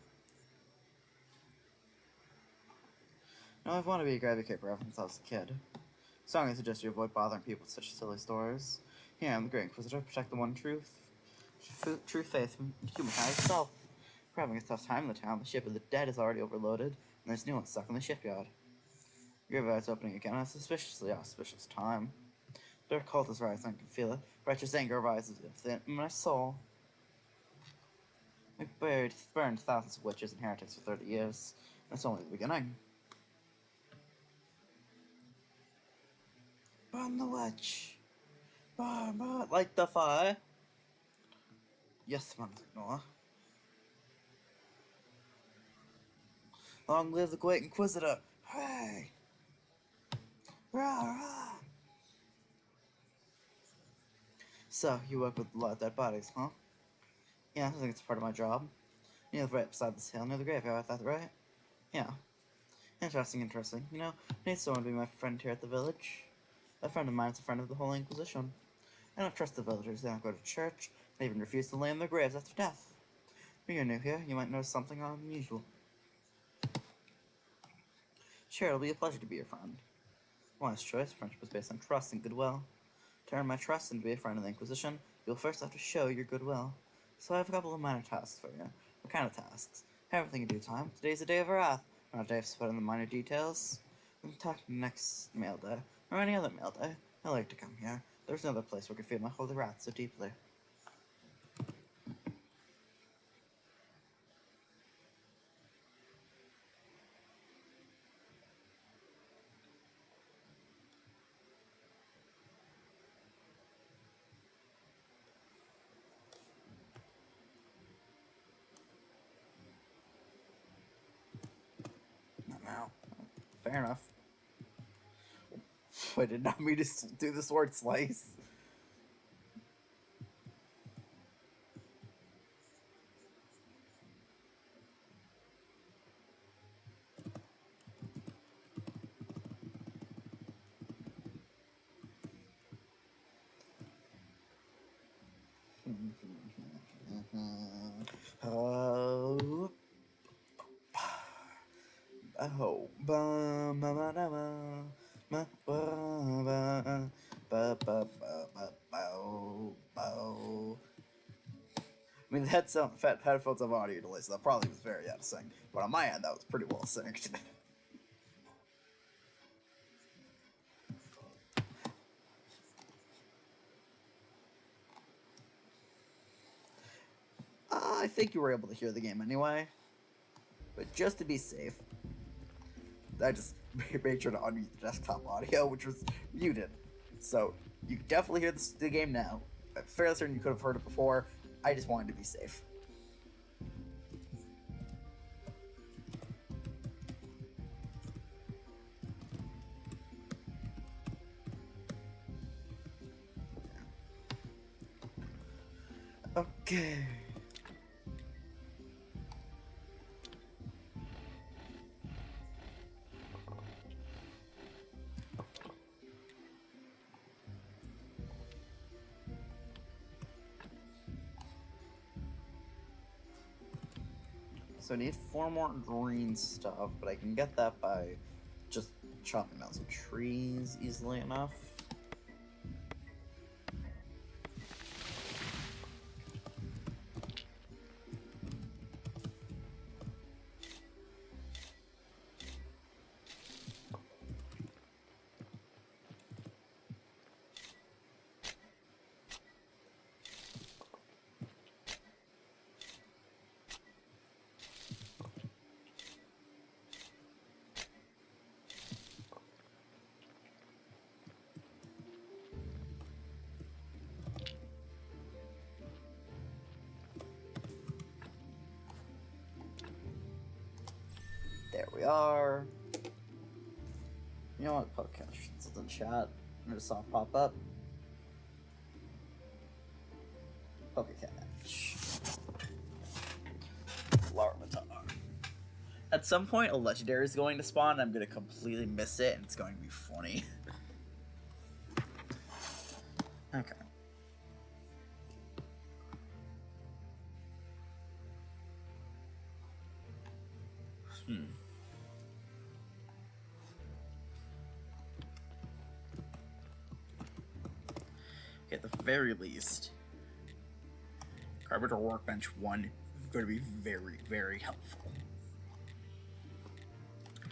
No, I've wanted to be a gravy keeper ever since I was a kid. Strongly suggest you avoid bothering people with such silly stories. Here, I'm the Great Inquisitor, protect the one true faith from humankind itself. We're having a tough time in the town. The ship of the dead is already overloaded, and there's new ones stuck in the shipyard. Graveyard's opening again at a suspiciously auspicious time. Their cult is rising, I can feel it. Righteous anger rises within my soul. We've burned thousands of witches and heretics for 30 years. And it's only the beginning. Burn the witch! Burn! Light the fire! Yes, Monsignor. Long live the Great Inquisitor! Hooray! Rah, rah. So, you work with a lot of dead bodies, huh? Yeah, I think it's part of my job. You live right beside this hill near the graveyard, that's right? Yeah. Interesting. You know, I need someone to be my friend here at the village. A friend of mine is a friend of the Holy Inquisition. I don't trust the villagers. They don't go to church. They even refuse to lay in their graves after death. If you're new here, you might notice something unusual. Sure, it'll be a pleasure to be your friend. Wise choice. Friendship is based on trust and goodwill. To earn my trust and to be a friend of the Inquisition, you'll first have to show your goodwill. So I have a couple of minor tasks for you. What kind of tasks? Everything in due time. Today's a day of wrath, not a day of sweating the minor details. We'll talk next mail day, or any other mail day. I like to come here. There's no other place where I can feel my holy wrath so deeply. Not now. Fair enough. I did not mean to do the sword slice. Oh. Oh, ba ba ba da ba, ba ba ba ba ba ba. I mean, the headphones have audio delay, so that probably was very out of sync. But on my end, that was pretty well synced. think you were able to hear the game anyway. But just to be safe, I just made sure to unmute the desktop audio, which was muted. So you can definitely hear the game now. I'm fairly certain you could have heard it before. I just wanted to be safe. Okay. So I need 4 more green stuff, but I can get that by just chopping down some trees easily enough. There we are. You know what? Podcast it's in chat. I just saw it pop up. Pokecatch. Larvitar. At some point, a legendary is going to spawn. I'm going to completely miss it, and it's going to be funny. Okay. At the very least, Carpenter Workbench 1 is going to be very, very helpful.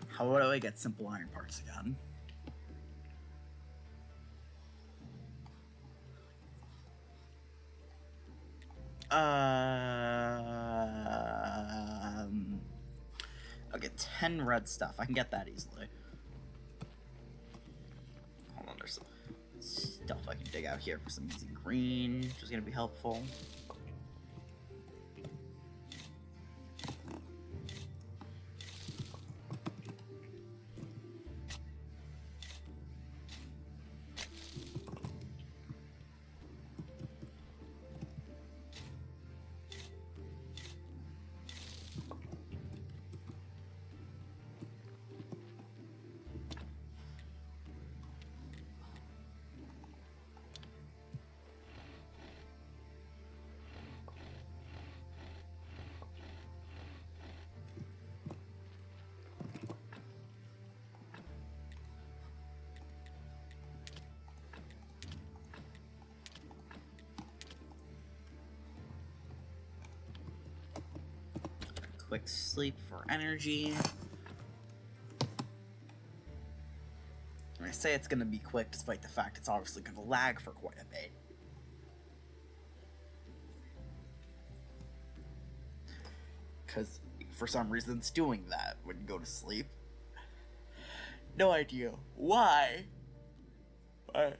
How do I get simple iron parts again? I'll get 10 red stuff. I can get that easily. Hold on, there's some stuff I can dig out here for some easy green, which is going to be helpful. Quick sleep for energy. And I say it's going to be quick despite the fact it's obviously going to lag for quite a bit. Because for some reason it's doing that when you go to sleep. No idea why, but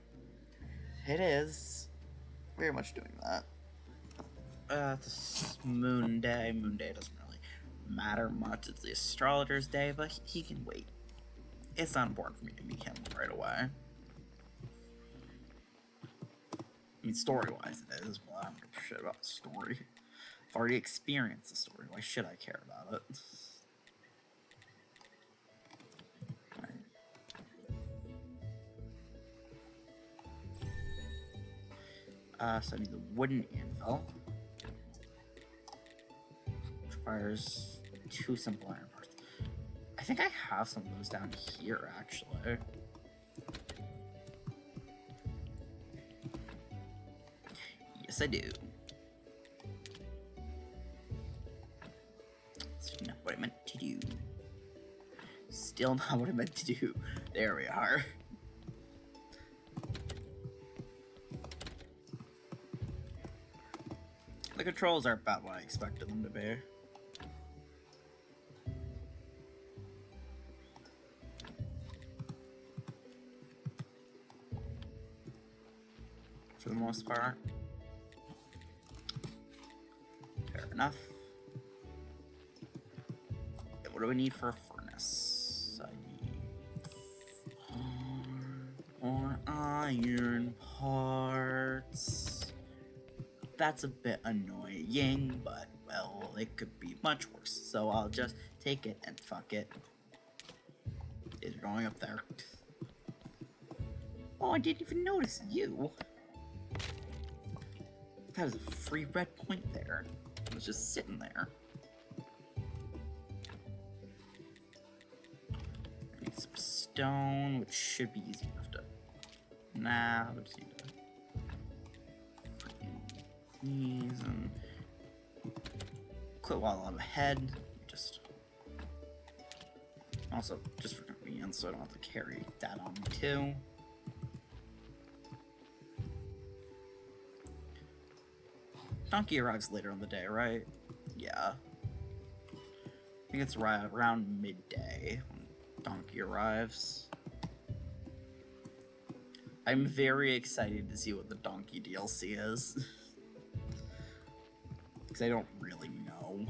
it is very much doing that. It's Moon Day. Moon Day doesn't really matter much. It's the astrologer's day, but he can wait. It's not important for me to meet him right away. I mean, story-wise it is, but I don't give a shit about the story. I've already experienced the story. Why should I care about it? So I need the wooden anvil. Requires 2 simple iron parts. I think I have some of those down here, actually. Yes, I do. That's not what I meant to do. Still not what I meant to do. There we are. Look controls are about what I expected them to be. For the most part. Fair enough. And what do we need for a furnace? I need more iron parts. That's a bit annoying, but, well, it could be much worse. So I'll just take it and fuck it. It's going up there. Oh, I didn't even notice you. That was a free red point there. It was just sitting there. I need some stone, which should be easy enough to... Nah, I just need to... put in these and... quit while I'm ahead. Just... Also, just for convenience, so I don't have to carry that on me too. Donkey arrives later in the day, right? Yeah. I think it's around midday when Donkey arrives. I'm very excited to see what the Donkey DLC is. Because I don't really know.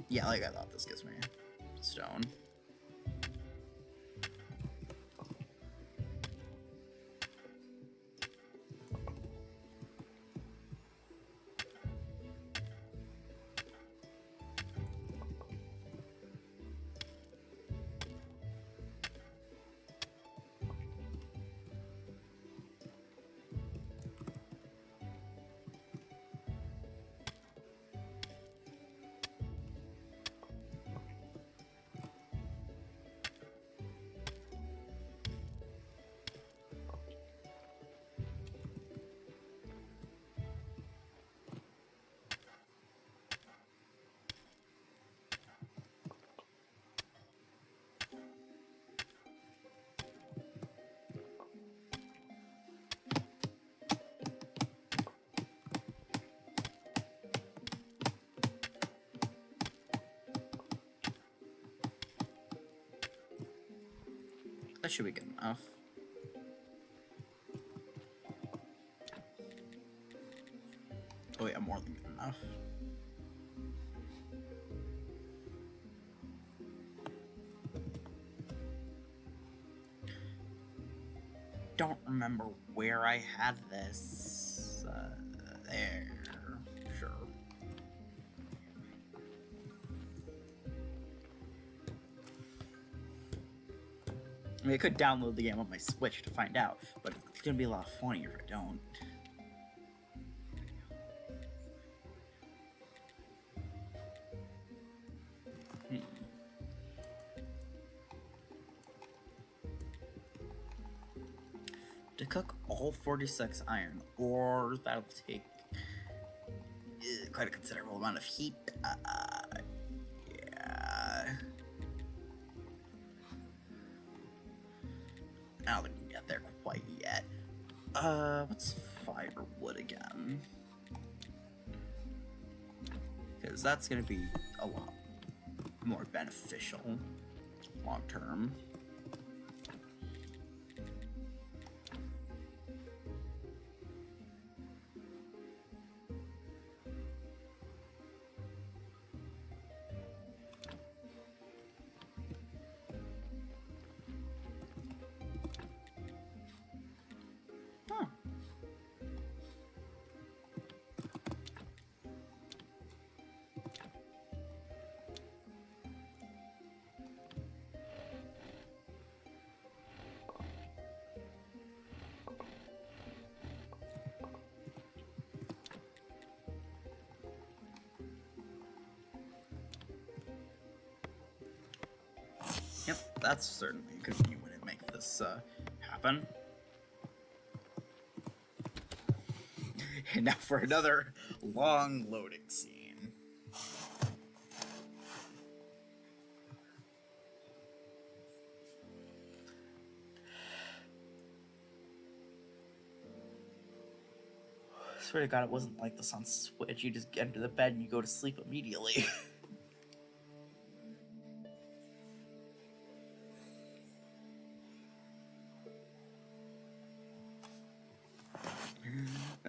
Yeah, like I thought this gives me stone. That should be good enough. Oh yeah, more than good enough. Don't remember where I had this. There. Sure. I mean, I could download the game on my Switch to find out, but it's gonna be a lot funnier if I don't. To cook all 46 iron ore, that'll take quite a considerable amount of heat. Yeah. I don't think we can get there quite yet. What's firewood again? Because that's gonna be a lot more beneficial long term. Yep, that's certainly a convenient way to make this happen. And now for another long loading scene. swear to God, it wasn't like this on Switch. You just get into the bed and you go to sleep immediately.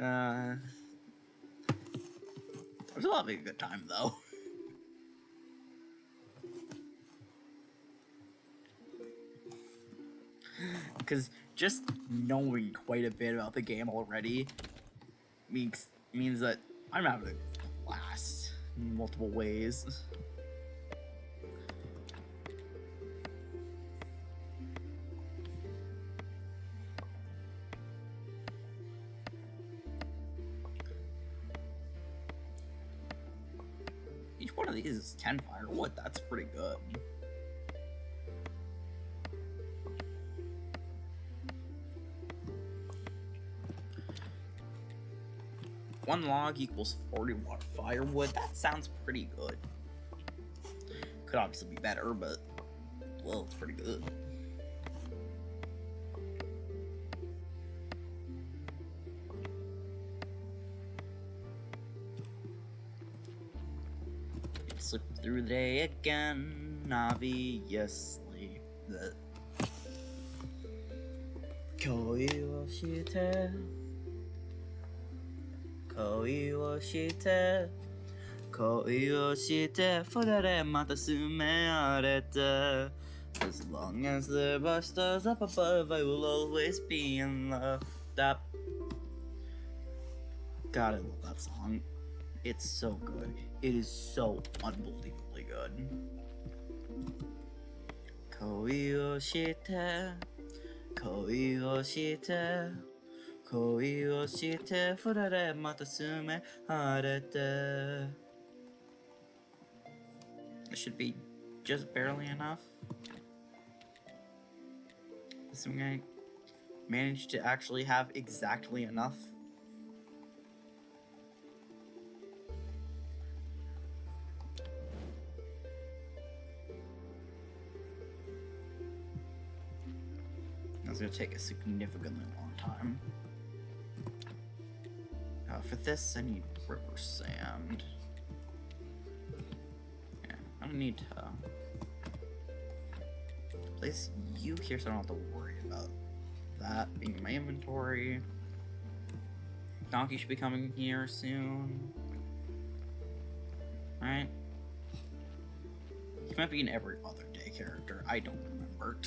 I was still having a good time, though. Because just knowing quite a bit about the game already means that I'm having a blast in multiple ways. Each one of these is 10 firewood. That's pretty good. One log equals 41 firewood. That sounds pretty good. Could obviously be better, but, well, it's pretty good. Slip through the day again, obviously. Koi wo shite, koi wo shite, koi wo shite, furare mata sumearete. As long as the bar stars up above, I will always be in love. That. God, I love that song. It's so good. It is so unbelievably good. Koi wo shite, koi wo shite, koi wo shite, furare mata sume harete. It should be just barely enough. Assuming I managed to actually have exactly enough. It's gonna take a significantly long time. For this, I need river sand. Yeah, I don't need to place you here, so I don't have to worry about that being in my inventory. Donkey should be coming here soon. Right? He might be an every other day character. I don't remember.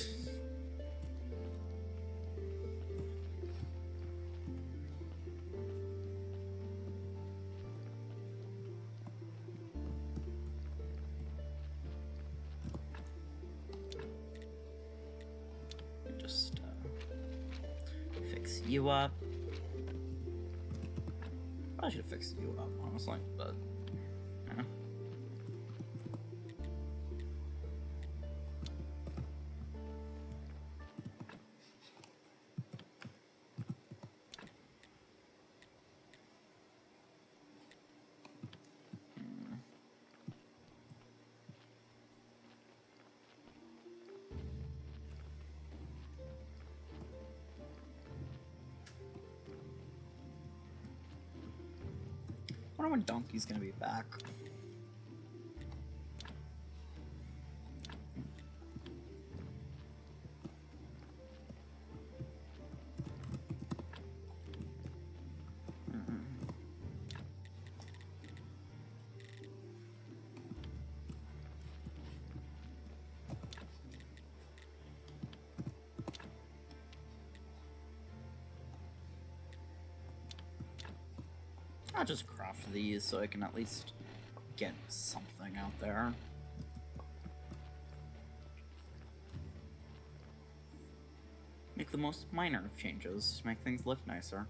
Just fix you up. I should have fixed you up, honestly, but yeah. I wonder when Donkey's gonna be back. I'll just craft these so I can at least get something out there. Make the most minor of changes to make things look nicer.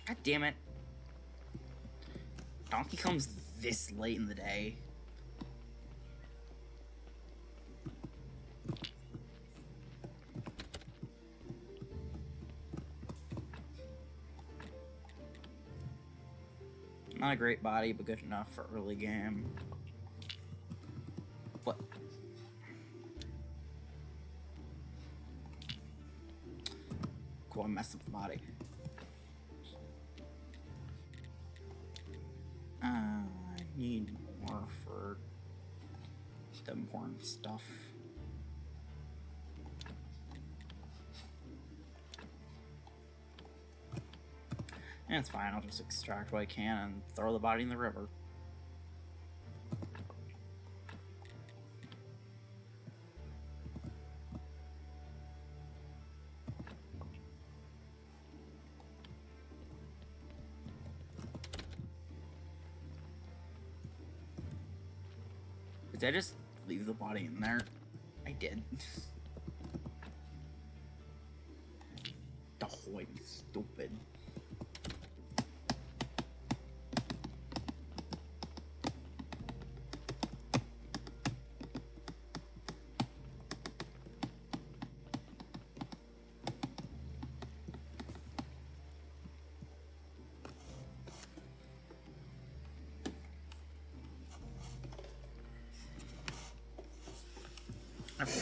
God damn it. Donkey comes this late in the day. Not a great body, but good enough for early game. What? Cool, I messed up the body. I need more for the important stuff. And it's fine, I'll just extract what I can and throw the body in the river. Did I just leave the body in there? I did. Ahoy, stupid.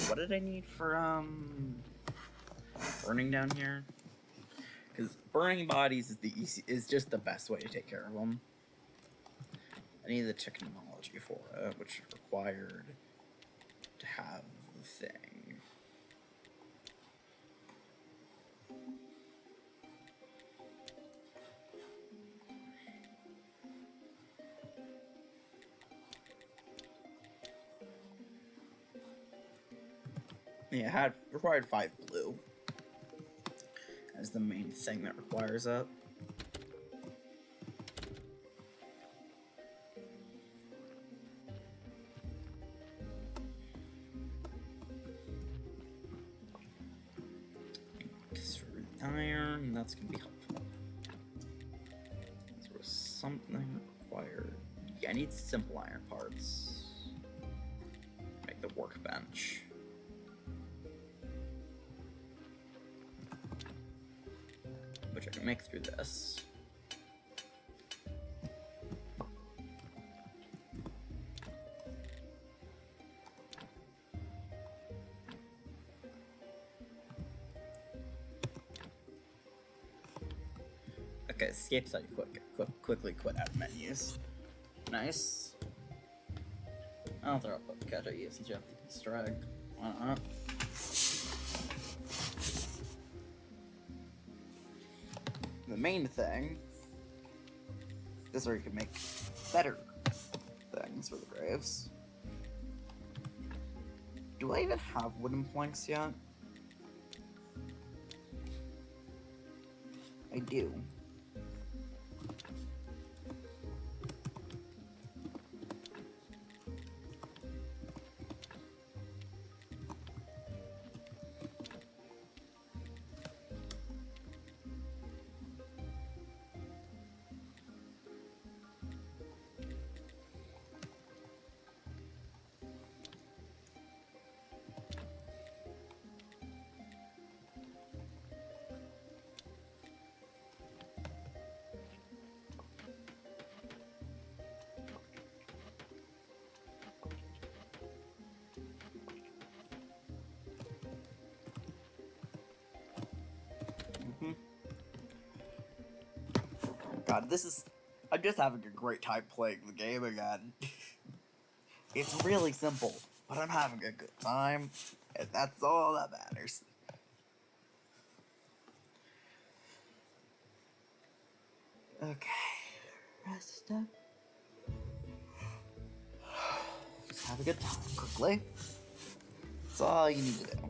What did I need for burning down here? Because burning bodies is just the best way to take care of them. I need the technology for it, which required to have the thing. Yeah, it required 5 blue as the main thing that requires it. Extrude iron, that's gonna be helpful. There was something required. Yeah, I need simple iron parts. Make the workbench. Which I can make through this. Okay, escape site quickly quit out of menus. Nice. I'll throw up the catch I use since you have to strike. Why not? The main thing is where you can make better things for the graves. Do I even have wooden planks yet? I do. God, I'm just having a great time playing the game again. It's really simple, but I'm having a good time, and that's all that matters. Okay, rest up. Just have a good time quickly. That's all you need to do.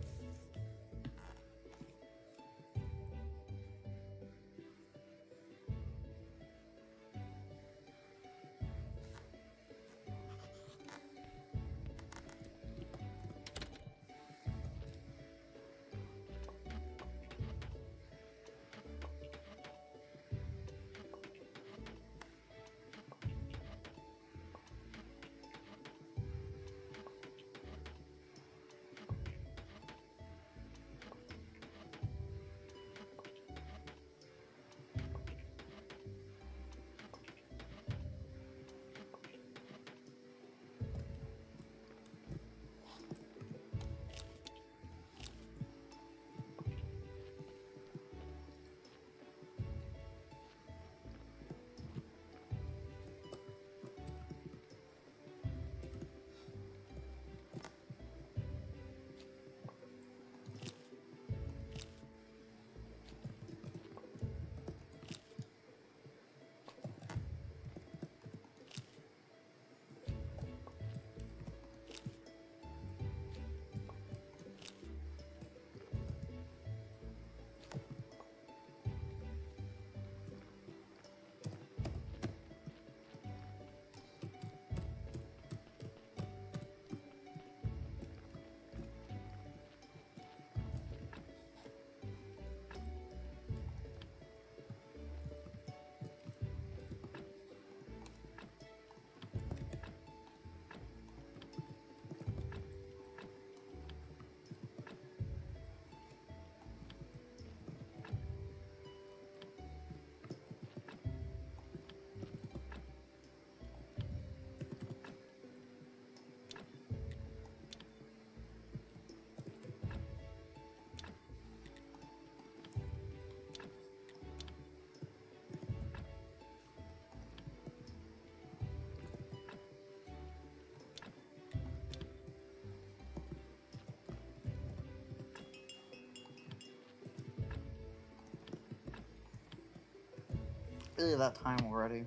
really that time already?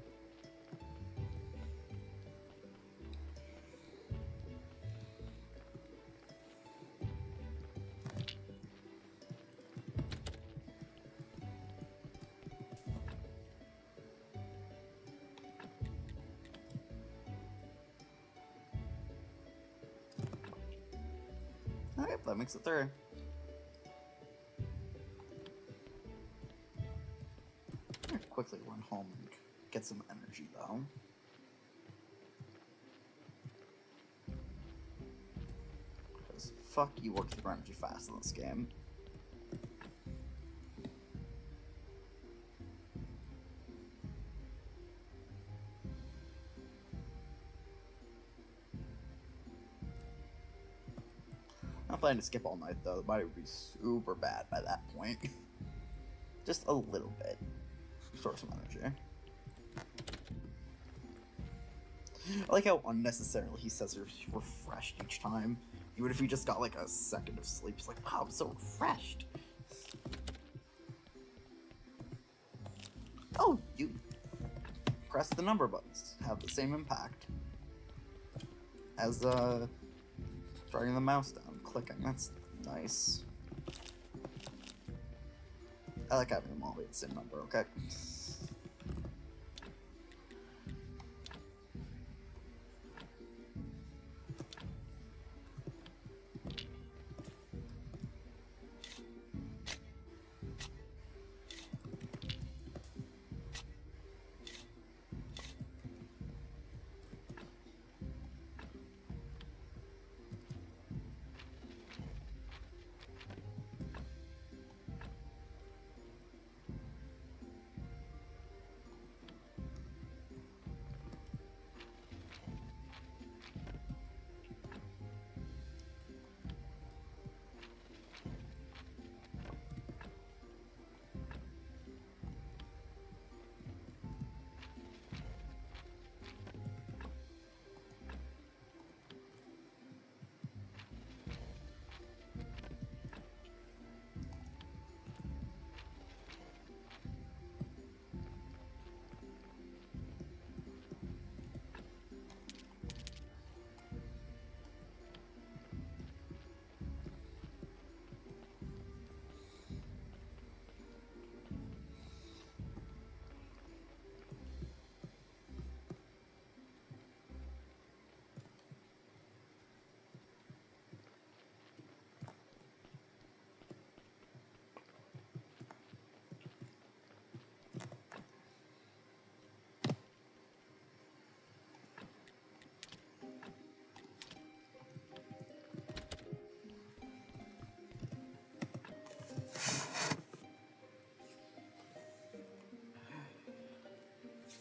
Alright, that makes it through. I'm gonna quickly run home and get some energy though. Because fuck you work through energy fast in this game. I'm planning to skip all night though. The body would be super bad by that point. Just a little bit. Store some energy. I like how unnecessarily he says you're refreshed each time. Even if he just got like a second of sleep, he's like, wow, I'm so refreshed. Oh, you press the number buttons. Have the same impact as dragging the mouse down, clicking. That's nice. I like having them all be the same number, okay?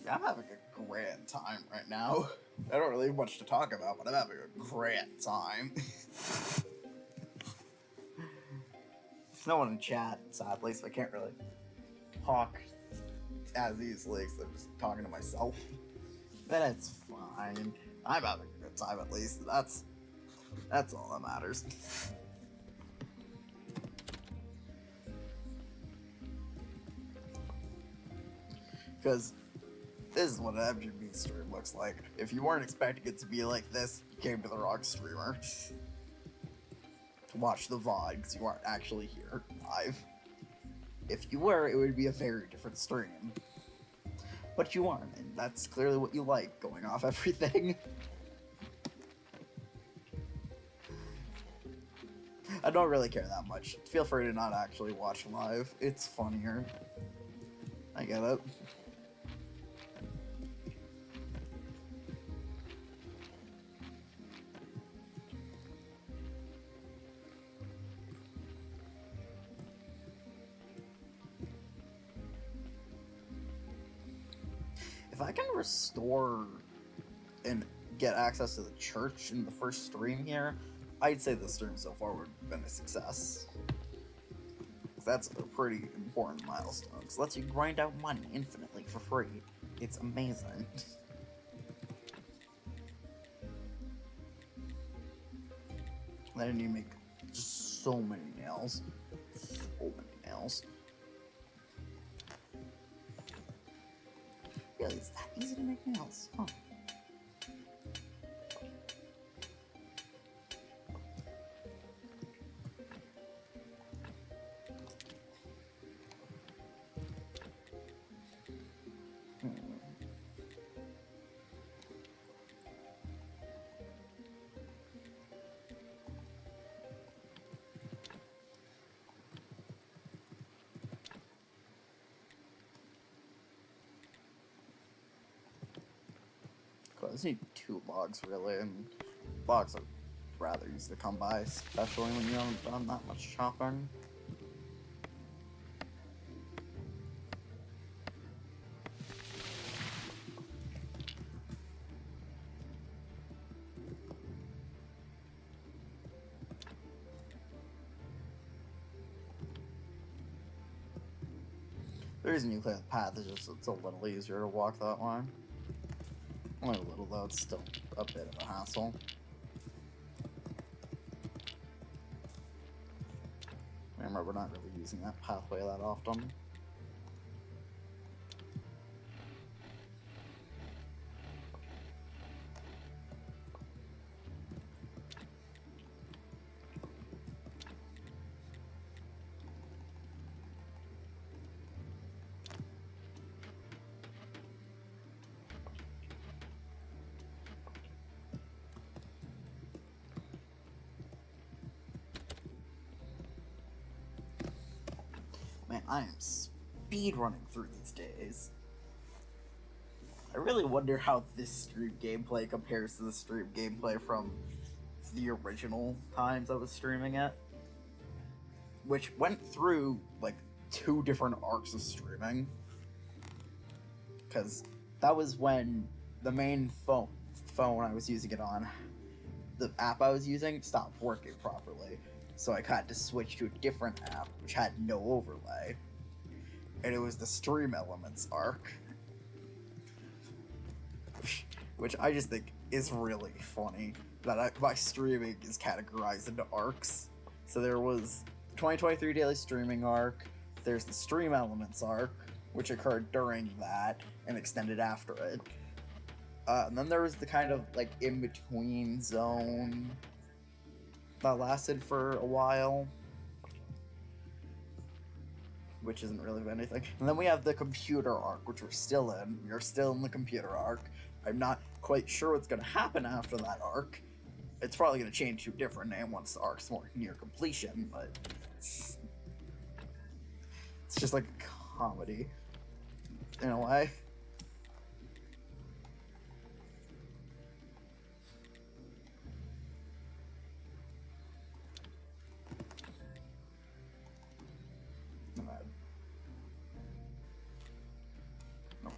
Yeah, I'm having a grand time right now. I don't really have much to talk about, but I'm having a grand time. There's no one in chat, sadly, so I can't really talk as easily because I'm just talking to myself. But it's fine. I'm having a good time at least. That's all that matters. Because this is what an MGB stream looks like. If you weren't expecting it to be like this, you came to the wrong streamer. To watch the VOD, because you aren't actually here live. If you were, it would be a very different stream. But you aren't, and that's clearly what you like, going off everything. I don't really care that much. Feel free to not actually watch live. It's funnier. I get it. If I can restore and get access to the church in the first stream here, I'd say the stream so far would have been a success. That's a pretty important milestone, because it lets you grind out money infinitely for free. It's amazing. I didn't even make just so many nails. So many nails. Really, it's that easy to make nails? Huh. I just need 2 logs, really, and logs are rather easy to come by, especially when you haven't done that much chopping. The reason you clear the path is just it's a little easier to walk that way. Only a little, though, it's still a bit of a hassle. Remember, we're not really using that pathway that often. Man, I am speed running through these days. I really wonder how this stream gameplay compares to the stream gameplay from the original times I was streaming it, which went through like 2 different arcs of streaming. Because that was when the main phone I was using it on, the app I was using, stopped working properly. So I had to switch to a different app, which had no overlay. And it was the Stream Elements arc. Which I just think is really funny, that my streaming is categorized into arcs. So there was the 2023 Daily Streaming arc, there's the Stream Elements arc, which occurred during that and extended after it. And then there was the kind of like in-between zone that lasted for a while, which isn't really anything. And then we have the computer arc, which we're still in. We're still in the computer arc. I'm not quite sure what's going to happen after that arc. It's probably going to change to a different name once the arc's more near completion, but it's just like a comedy in a way. No.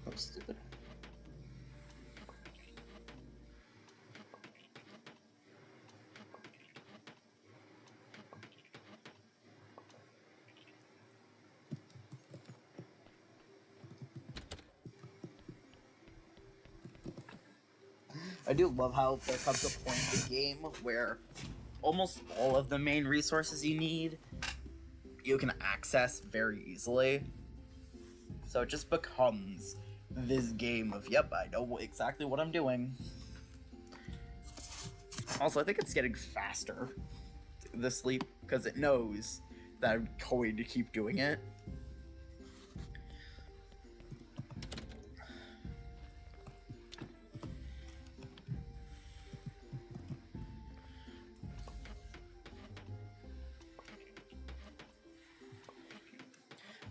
That was stupid. I do love how there comes a point in the game where almost all of the main resources you need you can access very easily. So it just becomes this game of, yep, I know exactly what I'm doing. Also, I think it's getting faster, the sleep, because it knows that I'm going to keep doing it.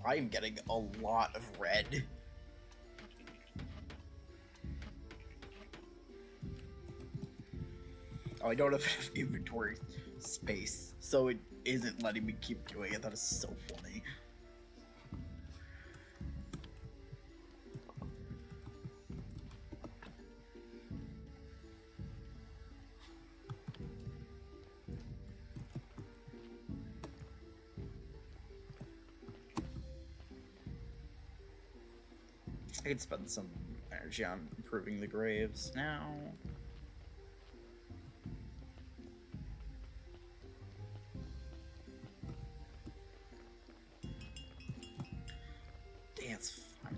I am getting a lot of red. Oh, I don't have enough inventory space, so it isn't letting me keep doing it. That is so funny. I could spend some energy on improving the graves now. Dang, it's fine.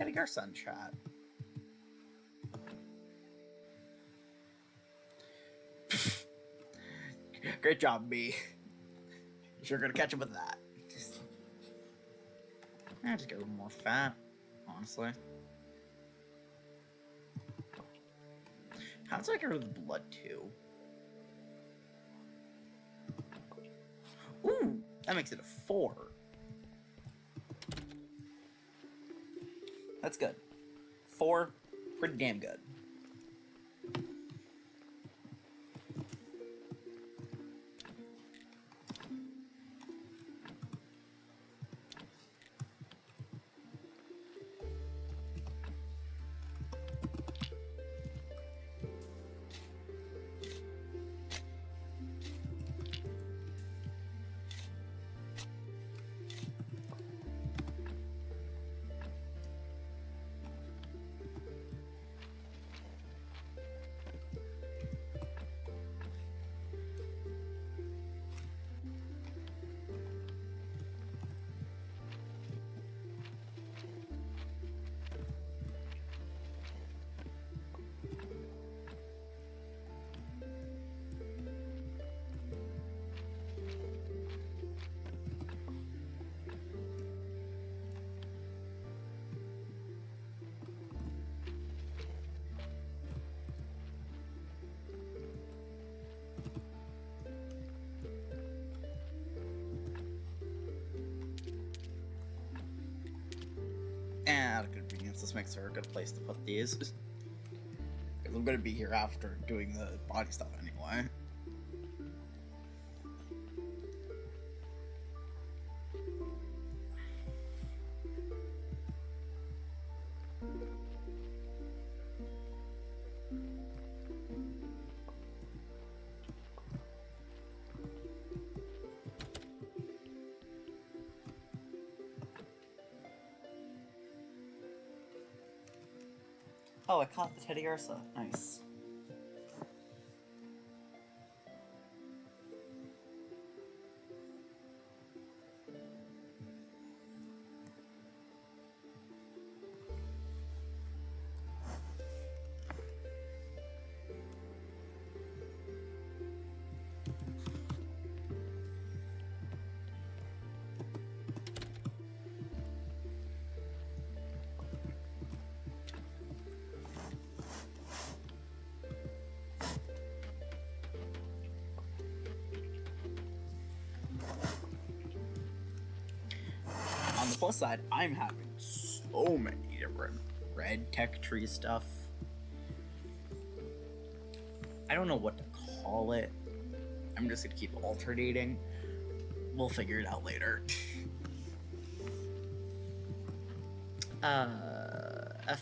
Teddy Garson chat. Great job, B. You're gonna catch up with that. I just get a little more fat, honestly. How does I get rid of the blood too? Ooh, that makes it a 4. That's good. 4, pretty damn good. And out of convenience, this makes her a good place to put these. Because I'm going to be here after doing the body stuff anyway. Oh, I caught the Teddy Ursa. Nice. On the plus side, I'm having so many different red tech tree stuff. I don't know what to call it. I'm just gonna keep alternating. We'll figure it out later. I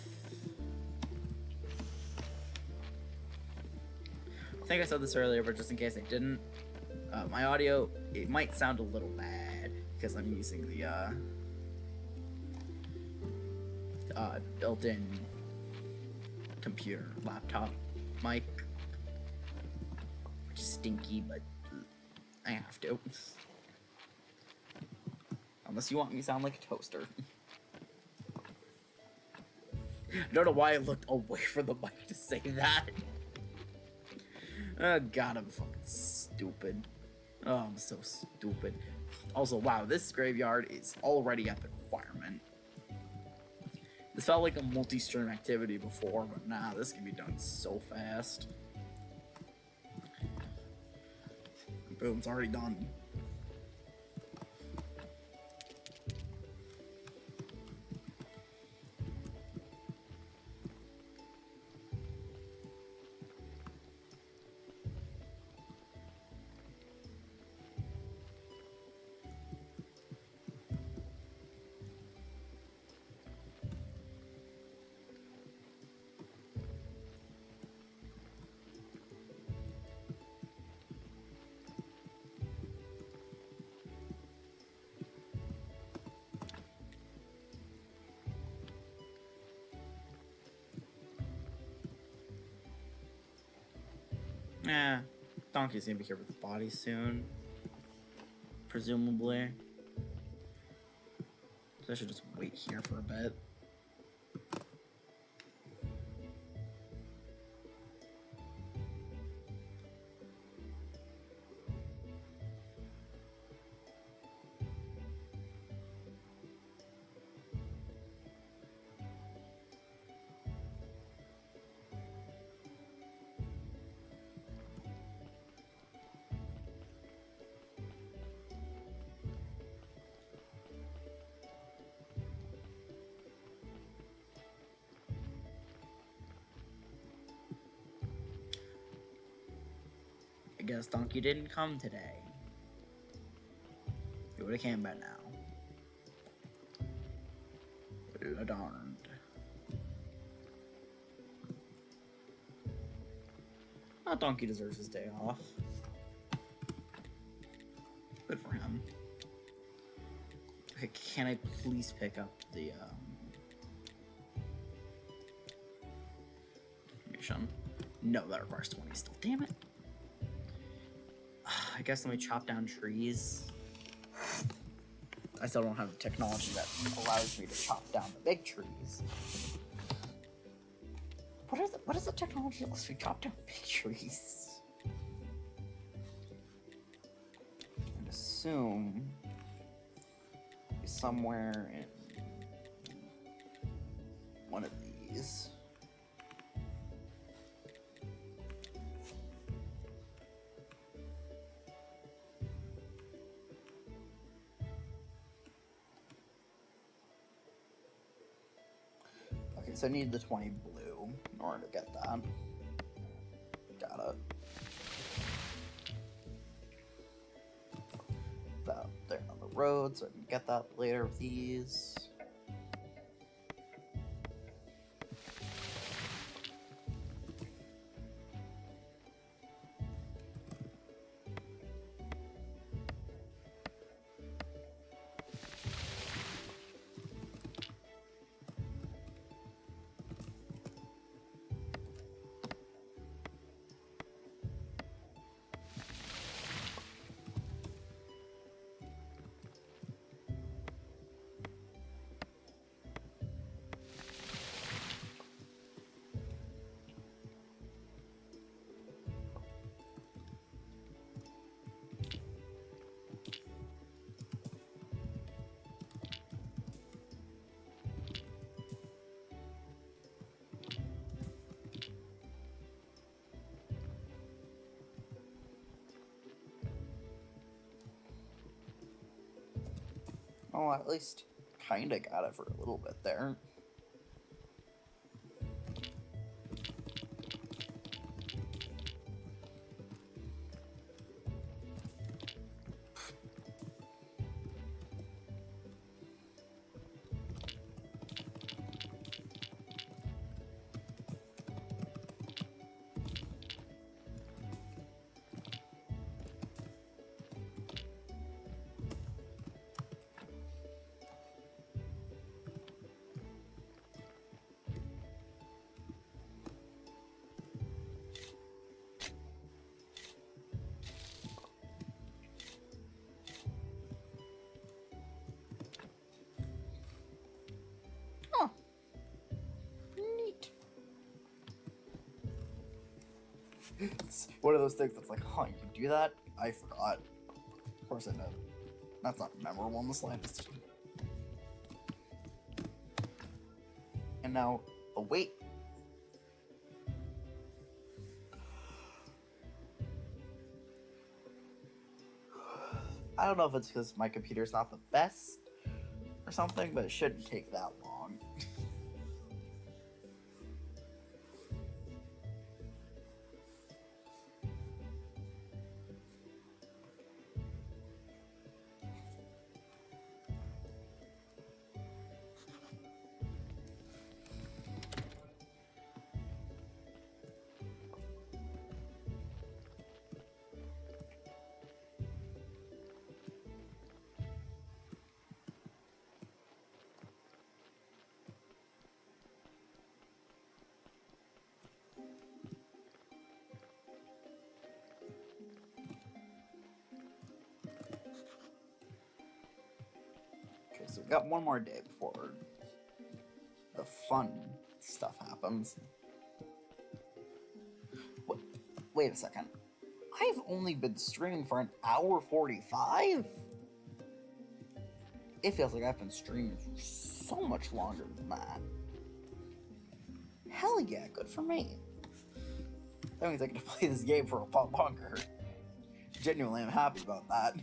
think I said this earlier, but just in case I didn't, my audio, it might sound a little bad because I'm using the built-in computer laptop mic, which is stinky, but I have to. Unless you want me to sound like a toaster. I don't know why I looked away from the mic to say that. Oh god, I'm fucking stupid. Oh, I'm so stupid. Also, wow, this graveyard is already at the requirement. This felt like a multi-stream activity before, but nah, this can be done so fast. Boom, it's already done. Yeah, Donkey's gonna be here with the body soon. Presumably. So I should just wait here for a bit. guess Donkey didn't come today. He would have came by now. Darned. Oh, Donkey deserves his day off. Good for him. Okay, can I please pick up the mission? No, that requires 20 still. Damn it. I guess let me chop down trees. I still don't have the technology that allows me to chop down the big trees. What is the technology that lets me chop down big trees? I'd assume somewhere in one of these. Okay, so I need the 20 blue in order to get that. Got it. That there on the road, so I can get that later with these. Oh, at least kinda got it for a little bit there. Huh. Neat. It's one of those things that's like, huh, you can do that? I forgot. Of course I know. That's not memorable in the slightest. And now, oh wait. I don't know if it's because my computer's not the best or something, but it shouldn't take that long. Okay, so we've got one more day before the fun stuff happens. Wait a second. I've only been streaming for an hour 45? It feels like I've been streaming for so much longer than that. Hell yeah, good for me. That means I get to play this game for a lot longer. Genuinely, I'm happy about that.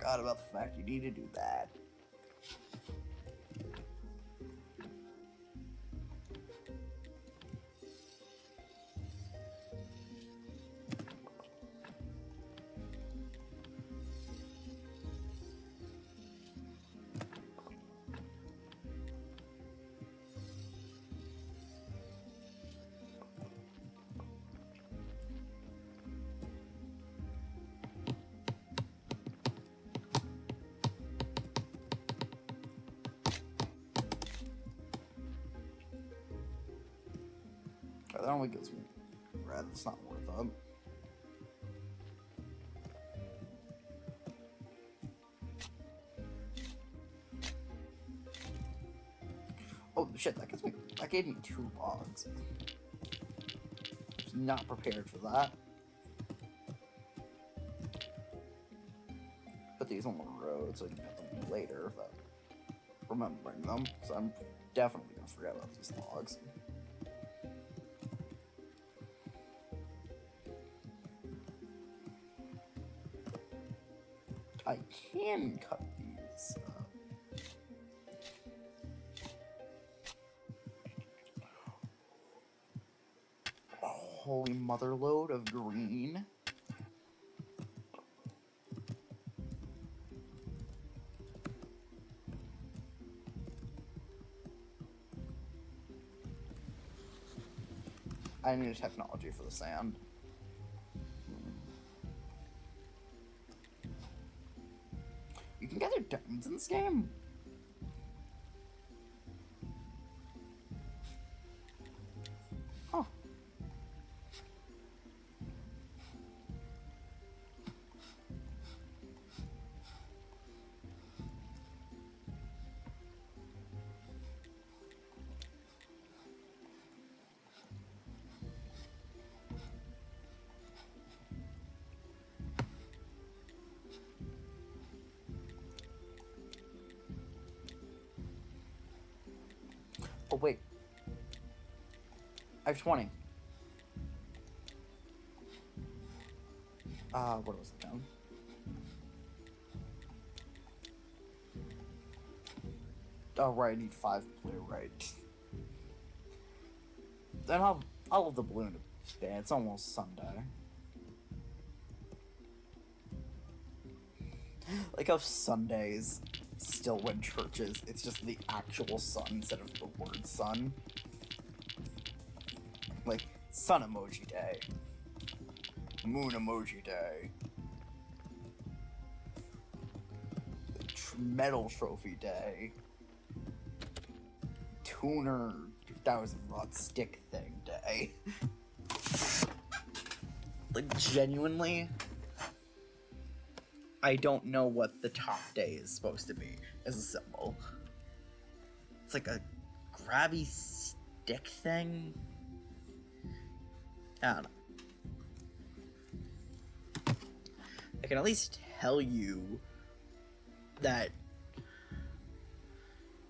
forgot about the fact you need to do that. That only gives me red. It's not worth it. Oh shit! That gave me 2 logs. Was not prepared for that. Put these on the road so I can get them later. But remembering them, so I'm definitely gonna forget about these logs. I can cut these up. Holy mother load of green. I need a technology for the sand. You can gather diamonds in this game? Huh. Oh, wait. I have 20. What was it down? Oh, right, I need 5 blue, right. Then I'll have the balloon to bed. It's almost Sunday. Like how Sundays still win churches, it's just the actual sun instead of the word sun. Like, sun emoji day. Moon emoji day. Metal trophy day. Tuner 1000-rod stick thing day. Like, genuinely, I don't know what the top day is supposed to be as a symbol. It's like a grabby stick thing? I don't know. I can at least tell you that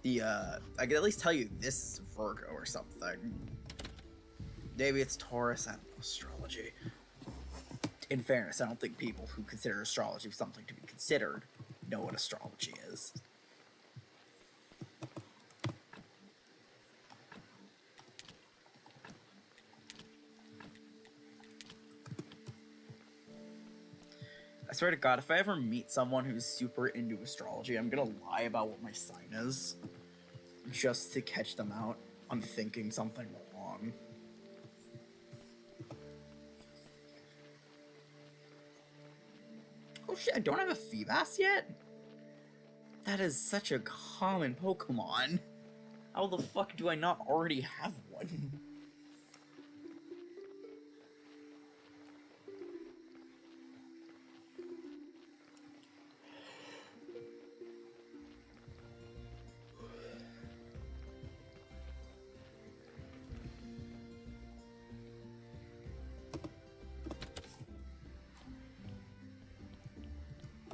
I can at least tell you this is Virgo or something. Maybe it's Taurus, I don't know, astrology. In fairness, I don't think people who consider astrology something to be considered know what astrology is. I swear to God, if I ever meet someone who's super into astrology, I'm gonna lie about what my sign is, just to catch them out on thinking something wrong. Oh shit, I don't have a Feebas yet? That is such a common Pokemon. How the fuck do I not already have one?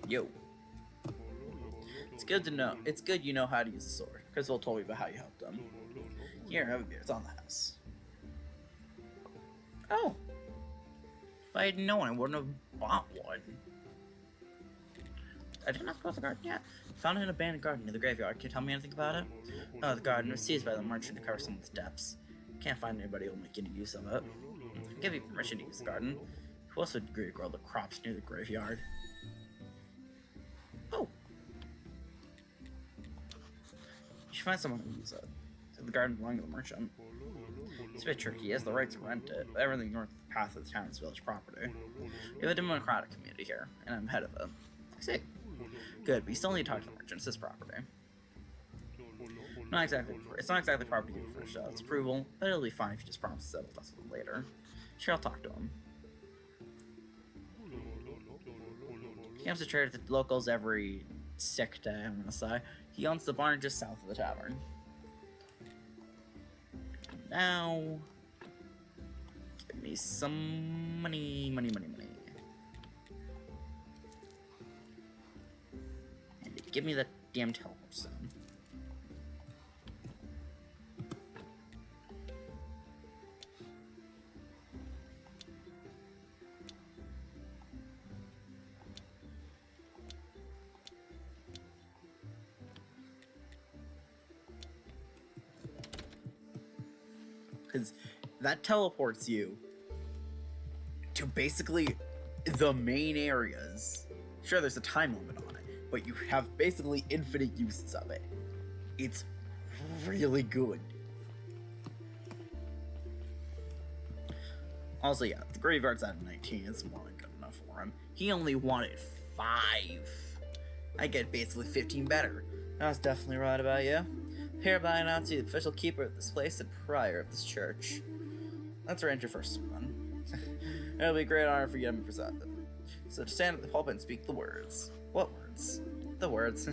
Yo. It's good to know. It's good you know how to use a sword. Crystal told me about how you helped them. Here, have a beer. It's on the house. Oh. If I had known, I wouldn't have bought one. I didn't have to go to the garden yet. Found an abandoned garden near the graveyard. Can you tell me anything about it? No, the garden was seized by the merchant to cover some of its depths. Can't find anybody who will make any use of it. I'll give you permission to use the garden. Who else would agree to grow the crops near the graveyard? Oh! You should find someone who use it. The garden belonging to the merchant. It's a bit tricky. He has the right to rent it, but everything north of the path of the town is village property. We have a democratic community here, and I'm head of it. I see. Good, but you still need to talk to the merchant. It's his property. It's not exactly property for its approval, but it'll be fine if you just promise to settle with us later. Sure, I'll talk to him. He comes to trade with the locals every sick day, I'm gonna say. He owns the barn just south of the tavern. Now, give me some money. And give me that damn teleport stone. Because that teleports you to basically the main areas. Sure, there's a time limit on it, but you have basically infinite uses of it. It's really good. Also, yeah, the graveyard's at 19. It's more than good enough for him. He only wanted 5. I get basically 15 better. I was definitely right about you. Hereby announce you the official keeper of this place and prior of this church. Let's arrange your first one. It'll be a great honor for you to be presented. So stand at the pulpit and speak the words. What words? The words.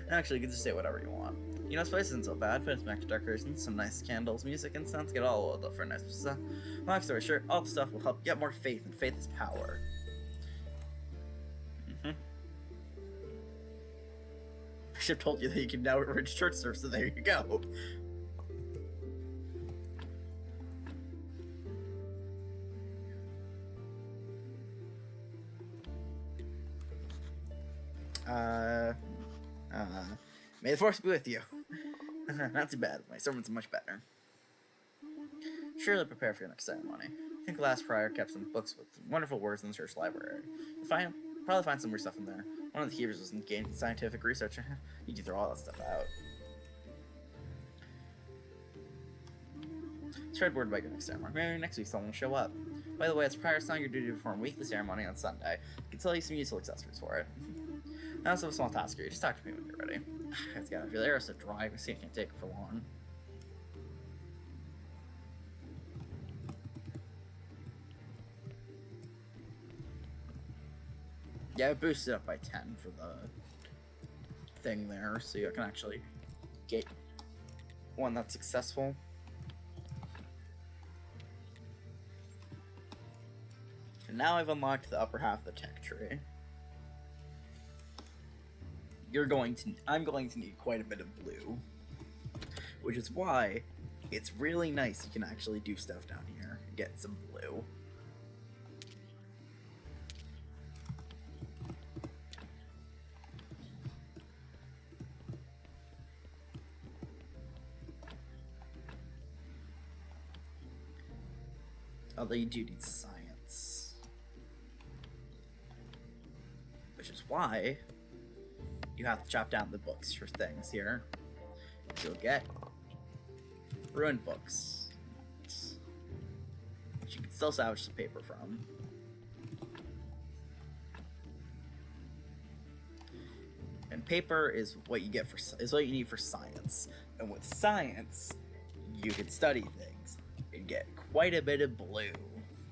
Actually, you can just say whatever you want. You know, this place isn't so bad, but it's back to decorations, some nice candles, music, incense, get all oiled up for a nice pizza. Long story short, all the stuff will help get more faith, and faith is power. Bishop told you that you can now arrange church service, so there you go. May the force be with you. Not too bad. My sermon's much better. Surely prepare for your next ceremony. I think the last prior kept some books with wonderful words in the church library. You'll probably find some weird stuff in there. One of the keepers was engaged in scientific research. You can throw all that stuff out. Spread word about your next ceremony. Maybe next week someone will show up. By the way, it's prior sign your duty to perform weekly ceremony on Sunday. I can tell you some useful accessories for it. I also have a small task for you. Just talk to me when you're ready. It's gotta feel the air is so dry. I see I can't take it for long. Yeah, I boosted it up by 10 for the thing there, so you can actually get one that's successful. And now I've unlocked the upper half of the tech tree. I'm going to need quite a bit of blue, which is why it's really nice you can actually do stuff down here and get some blue. Although you do need science. Which is why you have to chop down the books for things here. You'll get ruined books, which you can still salvage some paper from. And paper is what you get is what you need for science. And with science, you can study things and get quite a bit of blue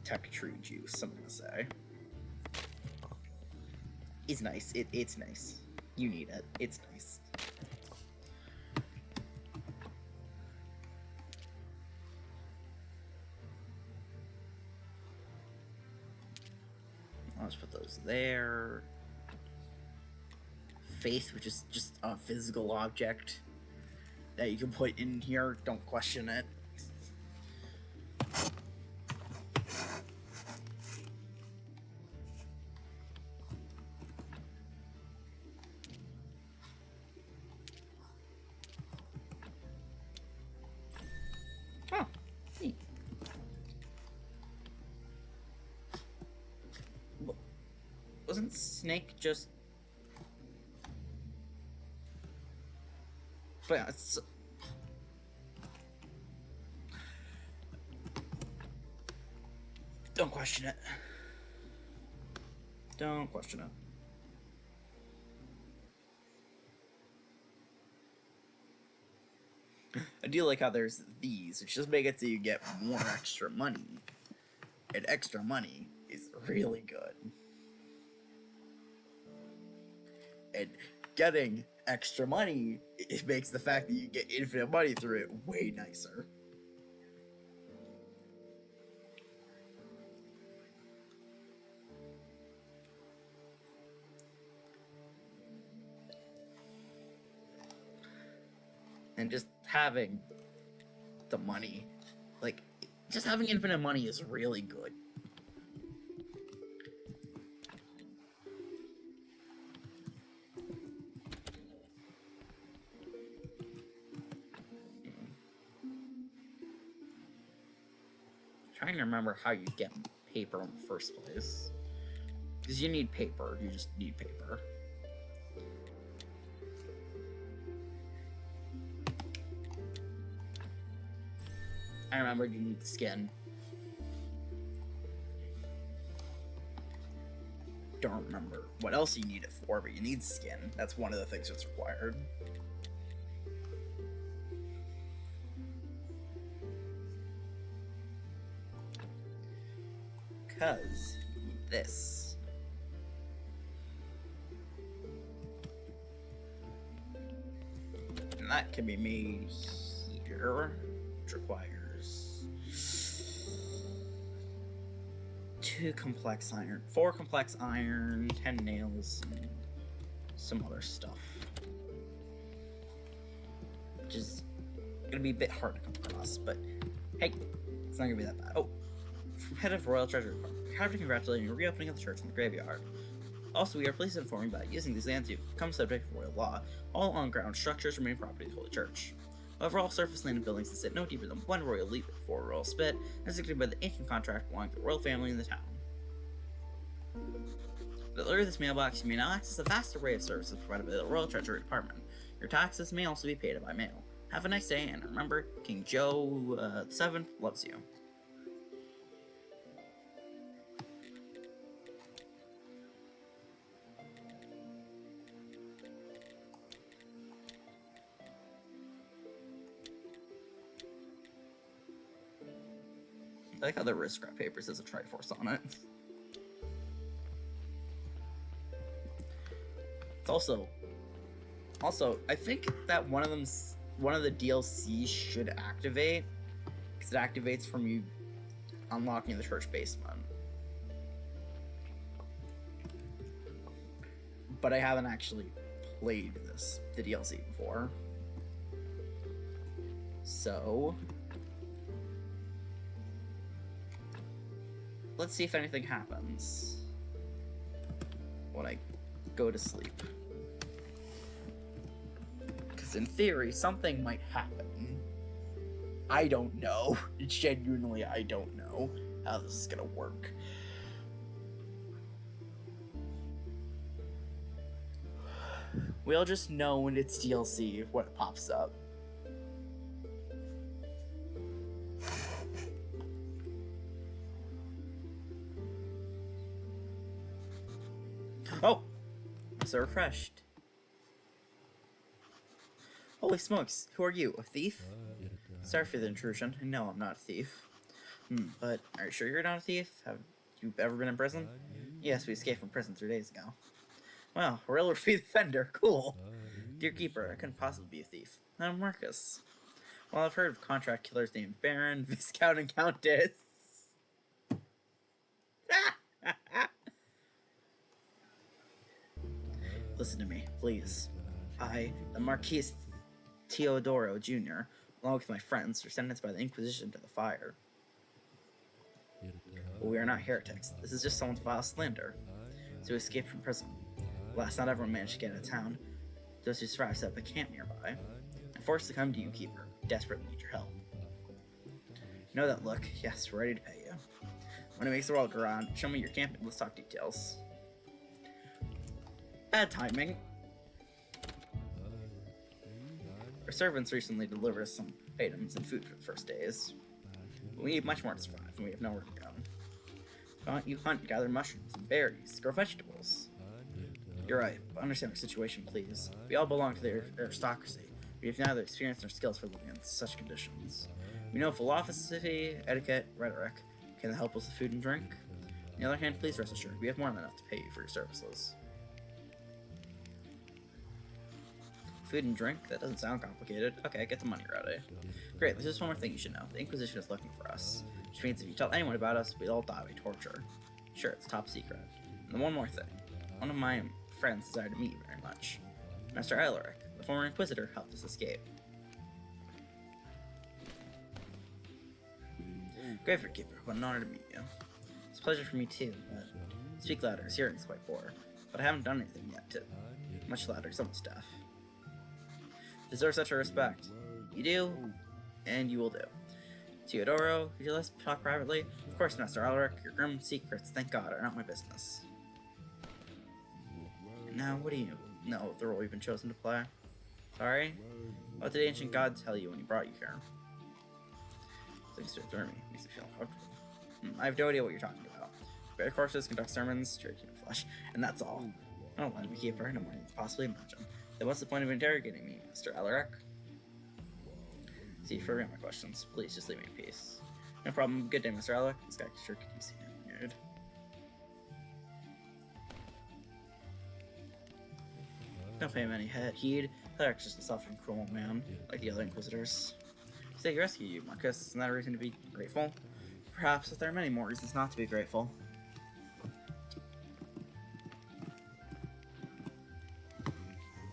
tech tree juice, I'm gonna say. It's nice. It's nice. You need it. It's nice. Let's put those there. Faith, which is just a physical object that you can put in here. Don't question it. Snake just... But yeah, it's... Don't question it. Don't question it. I do like how there's these, which just make it so you get more extra money. And extra money is really good. And getting extra money, it makes the fact that you get infinite money through it way nicer. And just having the money, like, just having infinite money is really good. Trying to remember how you get paper in the first place. Because you need paper, you just need paper. I remember you need skin. Don't remember what else you need it for, but you need skin. That's one of the things that's required. Because you need this. And that can be made here, which requires 2 complex iron, 4 complex iron, 10 nails, and some other stuff. Which is gonna be a bit hard to come across, but hey, it's not gonna be that bad. Oh, from head of Royal Treasury Department, we're happy to congratulate you on the reopening of the church in the graveyard. Also, we are pleased to inform you that using these lands, you've become subject to royal law. All on-ground structures remain property of the Holy Church. However, all surface land and buildings that sit no deeper than 1 royal leap before a royal spit, as dictated by the ancient contract belonging to the royal family in the town. With the lure of this mailbox, you may now access a vast array of services provided by the Royal Treasury Department. Your taxes may also be paid by mail. Have a nice day, and remember, King Joe VII loves you. I like how the wrist scrap papers has a Triforce on it. It's also, I think that one of the DLCs should activate, because it activates from you unlocking the church basement. But I haven't actually played the DLC before. So let's see if anything happens when I go to sleep. Because in theory, something might happen. I don't know. Genuinely, I don't know how this is gonna work. We'll just know when it's DLC when it pops up. Oh! I'm so refreshed. Holy smokes, who are you, a thief? Sorry for the intrusion. No, I'm not a thief. But are you sure you're not a thief? Have you ever been in prison? Yes, we escaped from prison 3 days ago. Wow, Real Repeat Offender, cool. Dear Keeper, I couldn't possibly be a thief. I'm Marcus. Well, I've heard of contract killers named Baron, Viscount, and Countess. Listen to me, please. I, the Marquis Teodoro Jr., along with my friends, were sentenced by the Inquisition to the fire. But we are not heretics. This is just someone's vile slander. So we escaped from prison. Last, not everyone managed to get out of town. Those who survived set up a camp nearby. I'm forced to come to you, Keeper. Desperately need your help. You know that look? Yes, we're ready to pay you. When it makes the world go round, show me your camp and let's talk details. Bad timing. Our servants recently delivered us some items and food for the first days. But we need much more to survive, and we have nowhere to go. Why don't you hunt, gather mushrooms and berries, grow vegetables? You're right, but understand our situation, please. We all belong to the aristocracy. We have neither experience nor skills for living in such conditions. We know philosophy, etiquette, rhetoric can help us with food and drink. On the other hand, please rest assured, we have more than enough to pay you for your services. Food and drink? That doesn't sound complicated. Okay, get the money ready. Great, there's just one more thing you should know. The Inquisition is looking for us, which means if you tell anyone about us, we'll all die by torture. Sure, it's top secret. And one more thing. One of my friends desired to meet you very much. Master Reallyyy, the former Inquisitor, helped us escape. Graveyard Keeper, what an honor to meet you. It's a pleasure for me too, but speak louder, his hearing is quite poor. But I haven't done anything yet to much louder, someone's deaf. Deserve such a respect. You do, and you will do. Teodoro, could you let's talk privately? Of course, Master Reallyyy, your grim secrets, thank God, are not my business. Now, what do you know of the role you've been chosen to play? Sorry? What did the ancient god tell you when he brought you here? Things through me. Makes me feel uncomfortable. I have no idea what you're talking about. Bear corpses conduct sermons, trade human flesh, and that's all. I don't let me keep her no more than you can possibly imagine. Then what's the point of interrogating me, Mr. Reallyyy? See, forget my questions. Please, just leave me in peace. No problem. Good day, Mr. Reallyyy. This guy sure could use you, dude. Don't pay him any heed. Cleric's just a suffering, cruel man, like the other Inquisitors. They rescued you, Marcus. Isn't that a reason to be grateful? Perhaps, but there are many more reasons not to be grateful.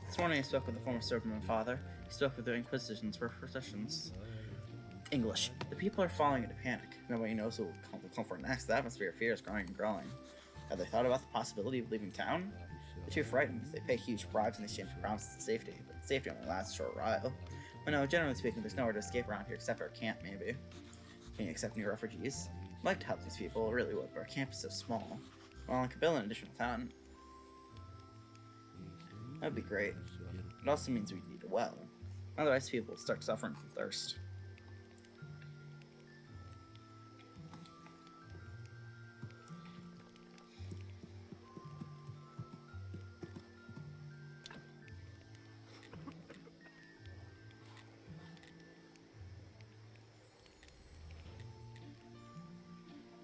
This morning I spoke with the former servant of my father. He spoke with the Inquisition's repercussions. English. The people are falling into panic. Nobody knows who will come for next. The atmosphere of fear is growing and growing. Have they thought about the possibility of leaving town? They're too frightened. They pay huge bribes in exchange for promises of safety, but safety only lasts a short while. Well, no, generally speaking, there's nowhere to escape around here except our camp, maybe. Can you accept new refugees? I'd like to help these people, I really would, but our camp is so small. Well, I could build an additional town. That'd be great. It also means we need a well. Otherwise, people will start suffering from thirst.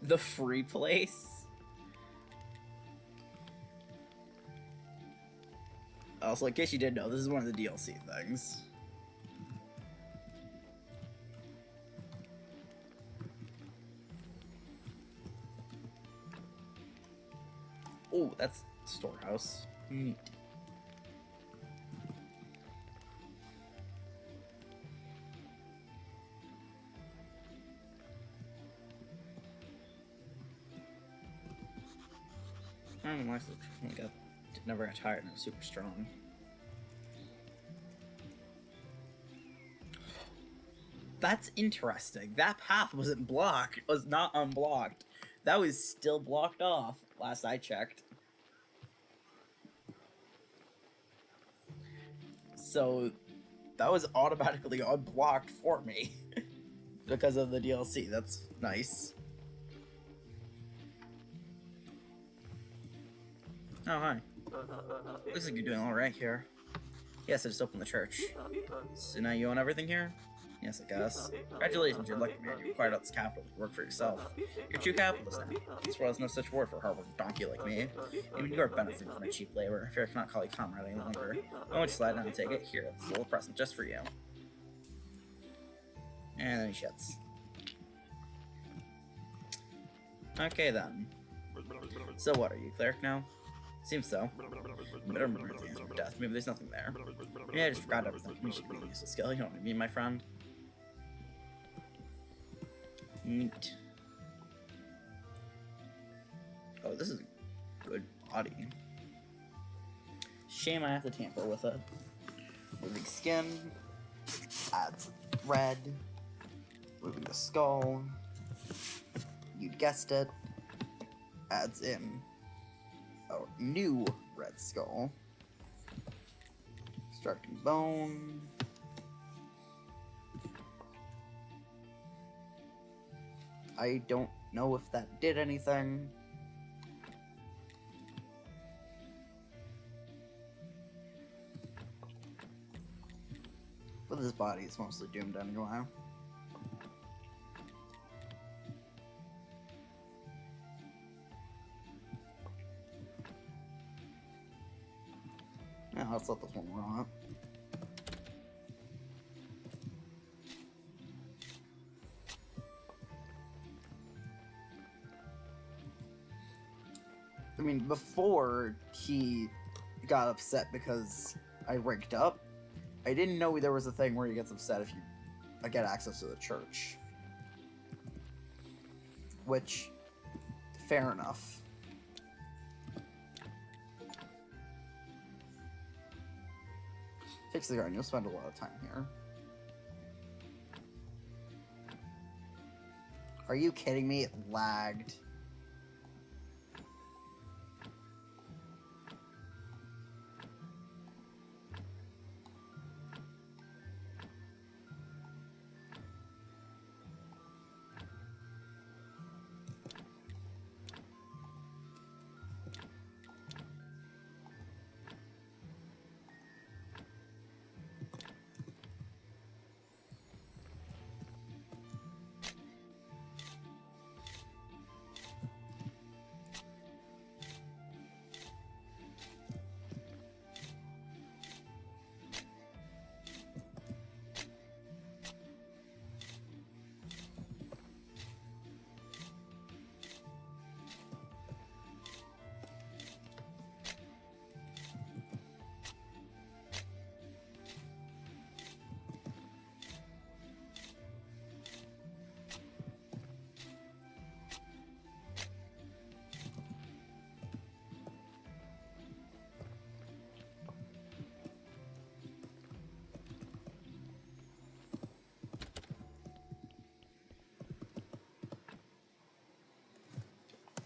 The free place? Also, in case you didn't know, this is one of the DLC things. Oh, that's storehouse. Neat. Never got tired and was super strong. That's interesting. That path wasn't blocked. It was not unblocked. That was still blocked off, last I checked. So, that was automatically unblocked for me. Because of the DLC. That's nice. Oh, hi. Looks like you're doing alright here. Yes, I just opened the church. So now you own everything here? Yes, I guess. Congratulations, you're lucky man. You acquired all this capital to work for yourself. You're a true capitalist now. This world has no such word for a hard-working donkey like me. Even you are benefiting from my cheap labor. I fear I cannot call you comrade any longer. I want you to slide down and take it. Here, this little present just for you. And then he shuts. Okay then. So what, are you cleric now? Seems so. Better remember at the end of death. Maybe there's nothing there. Yeah, I just forgot everything. You should be a useless skill. You don't need me, my friend. Neat. Oh, this is a good body. Shame I have to tamper with it. Moving skin. Adds red. Moving the skull. You guessed it. Adds in a new red skull. Extracting bone. I don't know if that did anything. But this body is mostly doomed anyway. Yeah, let's let this one rot. I mean, before he got upset because I rigged up, I didn't know there was a thing where he gets upset if you get access to the church. Which, fair enough. Fix the garden, you'll spend a lot of time here. Are you kidding me? It lagged.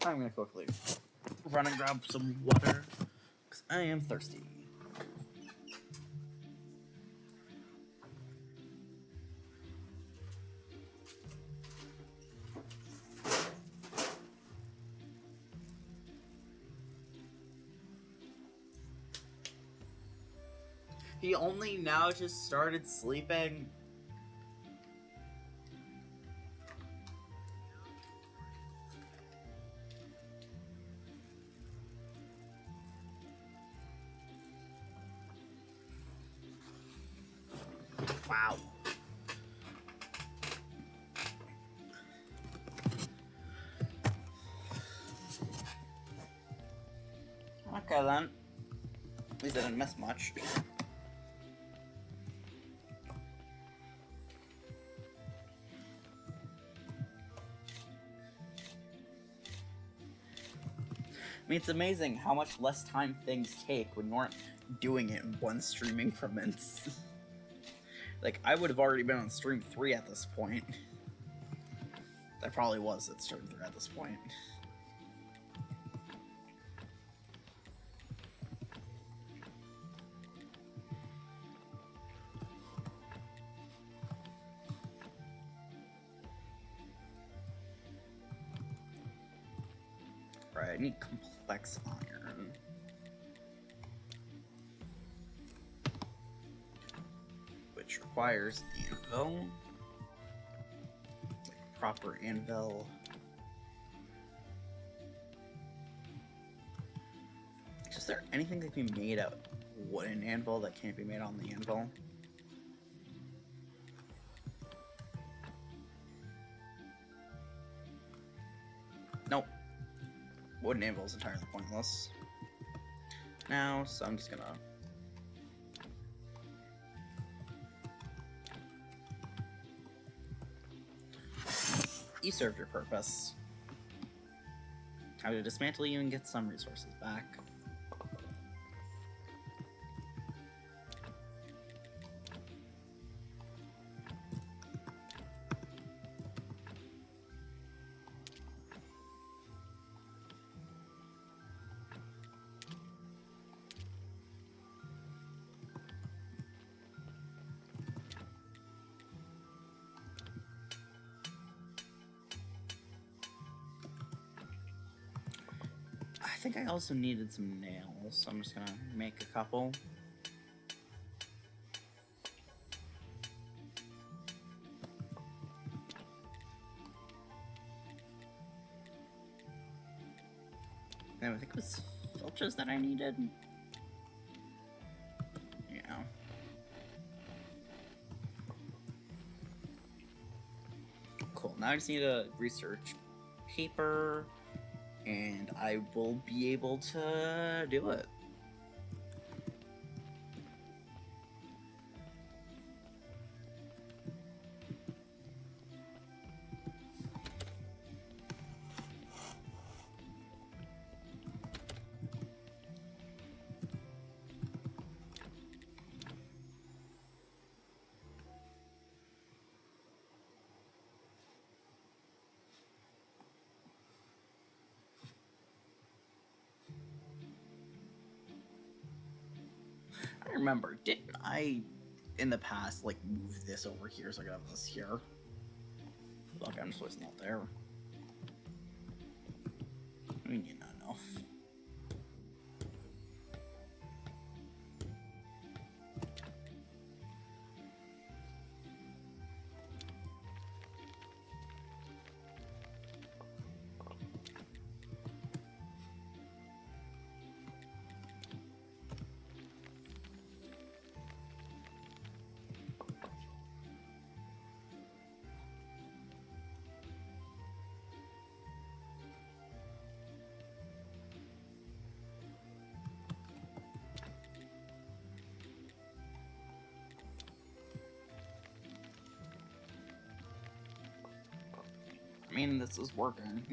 I'm gonna quickly run and grab some water, because I am thirsty. He only now just started sleeping. Wow. Okay then. At least I didn't miss much. I mean, it's amazing how much less time things take when you aren't doing it in one stream increments. Like, I would have already been on stream 3 at this point. I probably was at stream 3 at this point. Right, I need complex iron. Which requires anvil. Like proper anvil. Is there anything that can be made out of wooden anvil that can't be made on the anvil? Nope. Wooden anvil is entirely pointless. Now, so I'm just gonna... You served your purpose. Time to dismantle you and get some resources back. think I also needed some nails, so I'm just gonna make a couple. And I think it was filters that I needed. Yeah. Cool. Now I just need to research paper, and I will be able to do it. I remember, didn't I, in the past, like, move this over here so I could have this here? Look, I'm just not there. I mean, you not enough. I mean, this is working.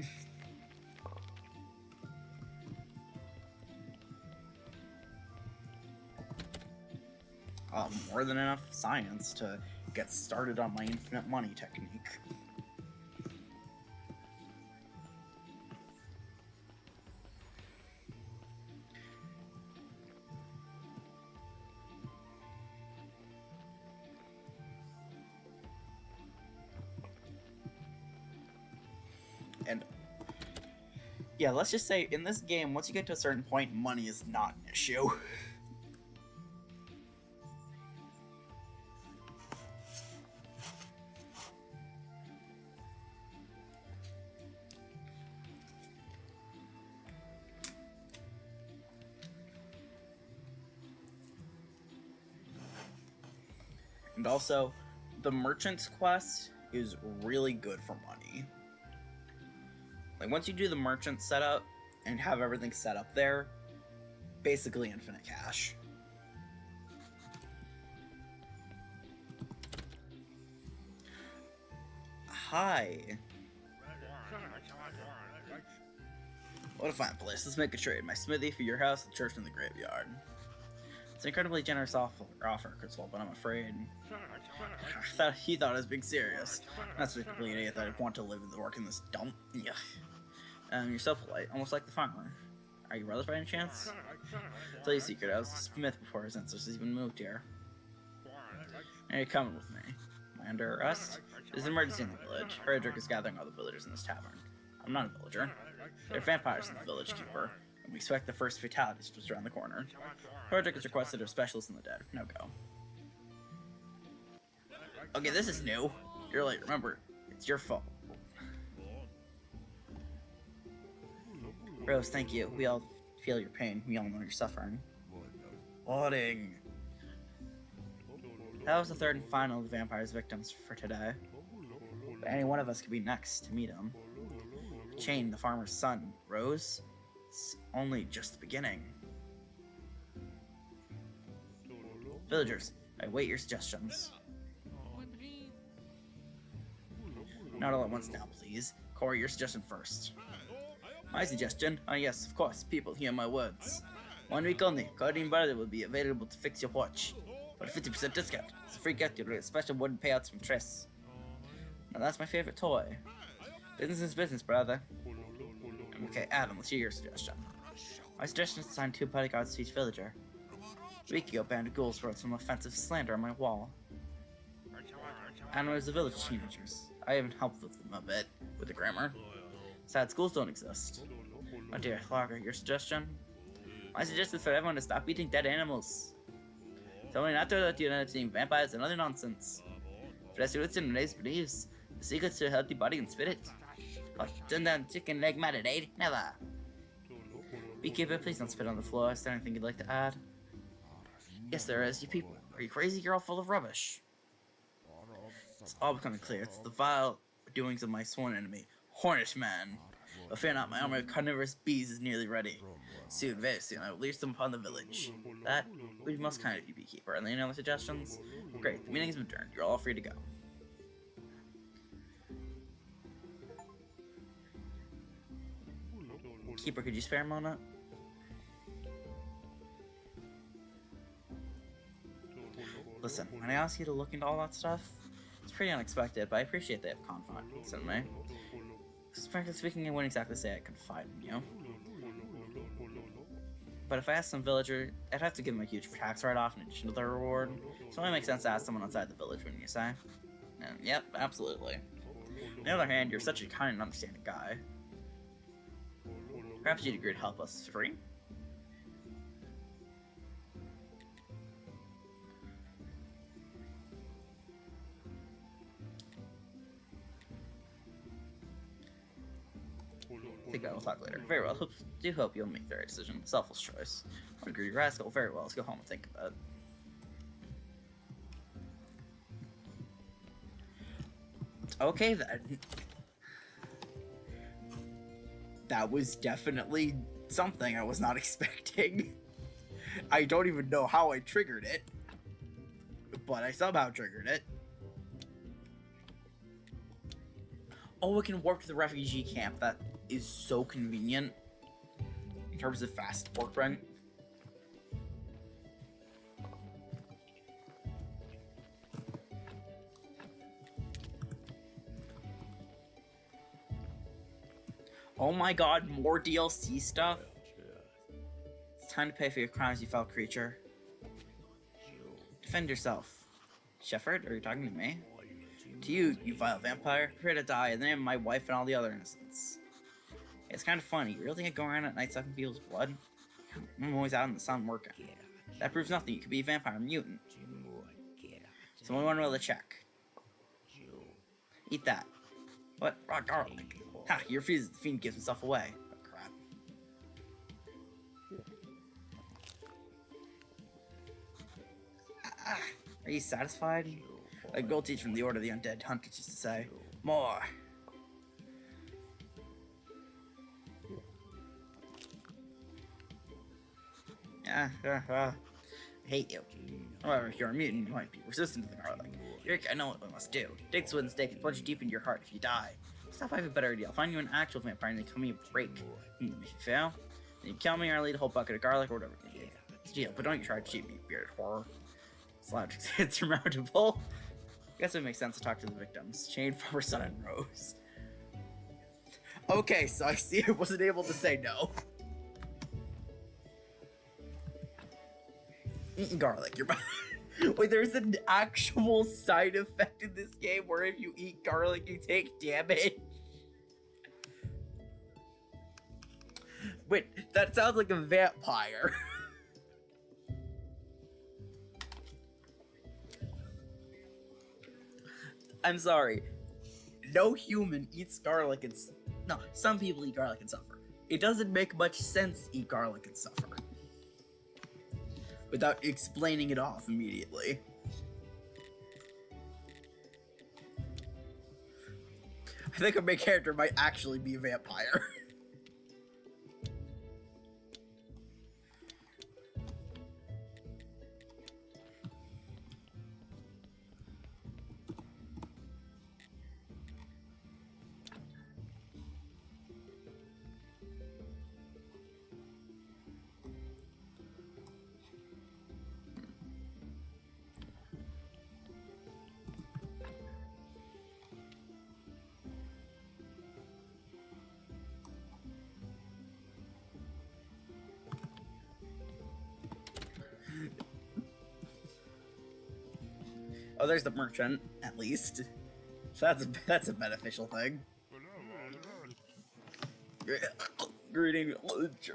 More than enough science to get started on my infinite money technique. And yeah, let's just say in this game, once you get to a certain point, money is not an issue. And also, the merchant's quest is really good for money. Like, once you do the merchant setup and have everything set up there, basically infinite cash. Hi. What a fine place. Let's make a trade. My smithy for your house, the church, and the graveyard. It's an incredibly generous offer, Crystal, but I'm afraid... he thought I was being serious. That's a complete idiot that I'd want to live and work in this dump. Yeah. You're so polite, almost like the farmer. Are you brothers by any chance? Tell you a secret, I was a smith before his ancestors even moved here. Now you're coming with me. Am I under arrest? There's an emergency in the village. Frederick is gathering all the villagers in this tavern. I'm not a villager. There are vampires in the village keeper, and we expect the first fatalities just around the corner. Frederick has requested a specialist in the dead. No go. Okay, this is new. You're late. Remember, it's your fault. Rose, thank you. We all feel your pain. We all know you're suffering. Loading. That was the third and final of the vampire's victims for today. But any one of us could be next to meet him. Chain, the farmer's son. Rose? It's only just the beginning. Villagers, I await your suggestions. Not all at once now, please. Corey, your suggestion first. My suggestion? Ah yes, of course, people hear my words. 1 week only, Guardian Barley will be available to fix your watch. For a 50% discount, it's a free gift, you'll get special wooden payouts from Triss. Now that's my favorite toy. Business is business, brother. Okay, Adam, let's hear your suggestion. My suggestion is to assign 2 bodyguards to each villager. A week ago, a band of ghouls wrote some offensive slander on my wall. Adam is the village teenagers. I even helped with them a bit, with the grammar. Sad schools don't exist. Oh dear, Lager, your suggestion? My suggestion is for everyone to stop eating dead animals. Telling not to let you end up seeing vampires and other nonsense. Flesh and race believes the secret to a healthy body and spirit. Oh, turn down chicken leg marinade? Never. Beekeeper, please don't spit on the floor. Is there anything you'd like to add? Yes, there is. You people, are you crazy? You're all full of rubbish. It's all becoming clear. It's the vile doings of my sworn enemy, Hornet Man. But fear not, my armor of carnivorous bees is nearly ready. Soon, very soon, I will leash them upon the village. That would be most kind of you, Beekeeper. And any other suggestions? Great, the meeting has been adjourned. You're all free to go. Keeper, could you spare a moment? Listen, when I asked you to look into all that stuff, it's pretty unexpected, but I appreciate they have confidence in me. Frankly speaking, I wouldn't exactly say I confide in you. But if I asked some villager, I'd have to give them a huge tax write-off in addition to their reward, so it only makes sense to ask someone outside the village, wouldn't you say? And, yep, absolutely. On the other hand, you're such a kind and understanding guy. Perhaps you'd agree to help us free? I think I will talk later. Very well. Do hope you'll make the right decision. Selfless choice. I agree, rascal. Very well. Let's go home and think about it. Okay then. That was definitely something I was not expecting. I don't even know how I triggered it, but I somehow triggered it. Oh, we can warp to the refugee camp. That is so convenient in terms of fast warping. Oh my god, more DLC stuff? It's time to pay for your crimes, you foul creature. Defend yourself. Shepherd, are you talking to me? To you, you vile vampire. Prepare to die in the name of my wife and all the other innocents. It's kind of funny. You really think I go around at night sucking people's blood? I'm always out in the sun working. That proves nothing. You could be a vampire mutant. Someone want to roll a check. Eat that. What? Raw garlic. Ha! He refuses. The fiend gives himself away. Oh, crap. Are you satisfied? Like Gold Teach from the Order of the Undead Hunters used to say. More. I hate you. However, if you're a mutant, you might be resistant to the garlic. Eric, I know what we must do. Take Swin's stake and plunge it deep into your heart if you die. Stop, I have a better idea. I'll find you an actual vampire and then give me a break. If you fail, then you kill me or I'll eat a whole bucket of garlic or whatever you need. It's a deal, but don't you try to cheat me, bearded horror. Slouch, it's surmountable. I guess it makes sense to talk to the victims. Shane, Farmer, Sun, and Rose. Okay, so I see I wasn't able to say no. Eating garlic, you're wait, there's an actual side effect in this game where if you eat garlic, you take damage. Wait, that sounds like a vampire. I'm sorry. No human eats garlic and... No, some people eat garlic and suffer. It doesn't make much sense to eat garlic and suffer. Without explaining it off immediately. I think our main character might actually be a vampire. Oh, there's the merchant, at least. So that's a beneficial thing. Greeting. If